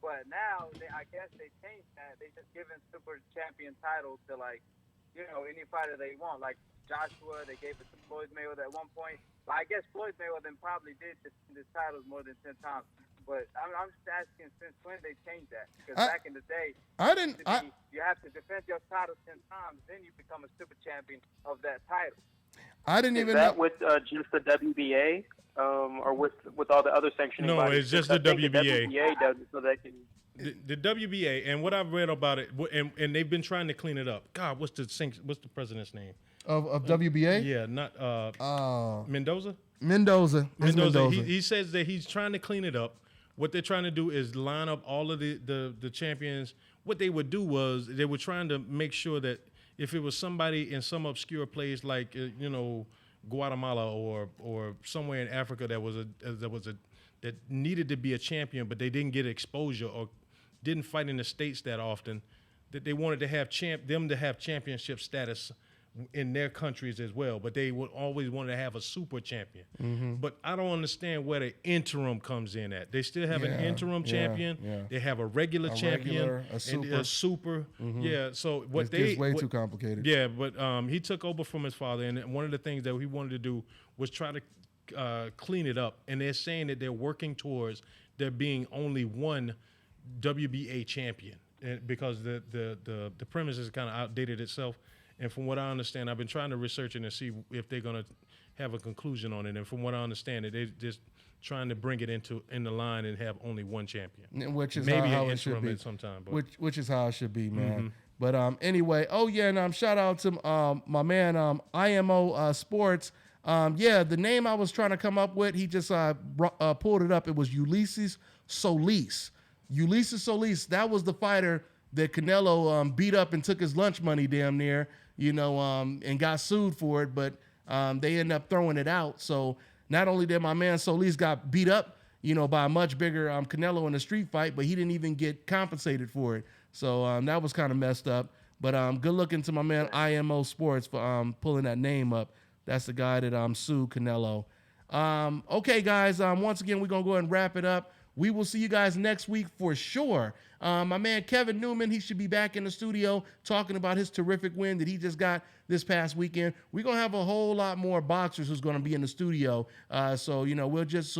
But now, I guess they changed that. They just given super champion titles to, like, you know, any fighter they want. Like Joshua, they gave it to Floyd Mayweather at one point. But I guess Floyd Mayweather probably did defend his titles more than 10 times. But I'm just asking since when they changed that. Because back in the day, you have to defend your title 10 times, then you become a super champion of that title. I didn't Is even that know. with just the WBA or with all the other sanctioning No, bodies? it's just the I think WBA. The WBA does it so they can. The WBA, and what I've read about it, and they've been trying to clean it up. God, what's the president's name? Of WBA? Yeah, not Mendoza. Mendoza. He says that he's trying to clean it up. What they're trying to do is line up all of the champions. What they would do was they were trying to make sure that if it was somebody in some obscure place like Guatemala or somewhere in Africa that needed to be a champion, but they didn't get exposure or didn't fight in the States that often, that they wanted to have them to have championship status in their countries as well, but they would always want to have a super champion. Mm-hmm. But I don't understand where the interim comes in at. They still have an interim champion. Yeah. They have a regular champion, a super. and a super. Mm-hmm. Yeah. So what It's way too complicated. Yeah, but he took over from his father, and one of the things that he wanted to do was try to clean it up. And they're saying that they're working towards there being only one WBA champion, because the premise has kind of outdated itself. And from what I understand, I've been trying to research it and see if they're going to have a conclusion on it. And from what I understand, they're just trying to bring it in the line and have only one champion, which is maybe how an it should interim be. at some time. But. Which is how it should be, man. Mm-hmm. But anyway, and shout out to my man IMO Sports. The name I was trying to come up with, he just pulled it up. It was Ulysses Solis. Ulysses Solis, that was the fighter that Canelo beat up and took his lunch money damn near, and got sued for it, but they ended up throwing it out. So not only did my man Solis got beat up, by a much bigger Canelo in a street fight, but he didn't even get compensated for it. So that was kind of messed up. But good looking to my man IMO Sports for pulling that name up. That's the guy that sued Canelo. Okay, guys, once again, we're going to go ahead and wrap it up. We will see you guys next week for sure. My man Kevin Newman, he should be back in the studio talking about his terrific win that he just got this past weekend. We're going to have a whole lot more boxers who's going to be in the studio. So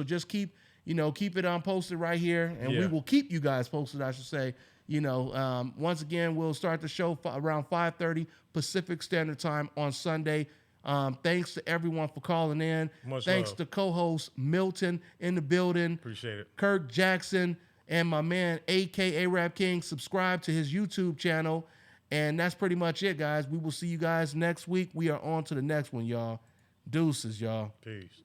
just keep it posted right here, and we will keep you guys posted, I should say. Once again, we'll start the show around 5:30 Pacific Standard Time on Sunday. Thanks to everyone for calling in. Thanks to co-host Milton in the building. Appreciate it. Kirk Jackson and my man A.K.A. Rap King. Subscribe to his YouTube channel. And that's pretty much it, guys. We will see you guys next week. We are on to the next one, y'all. Deuces, y'all. Peace.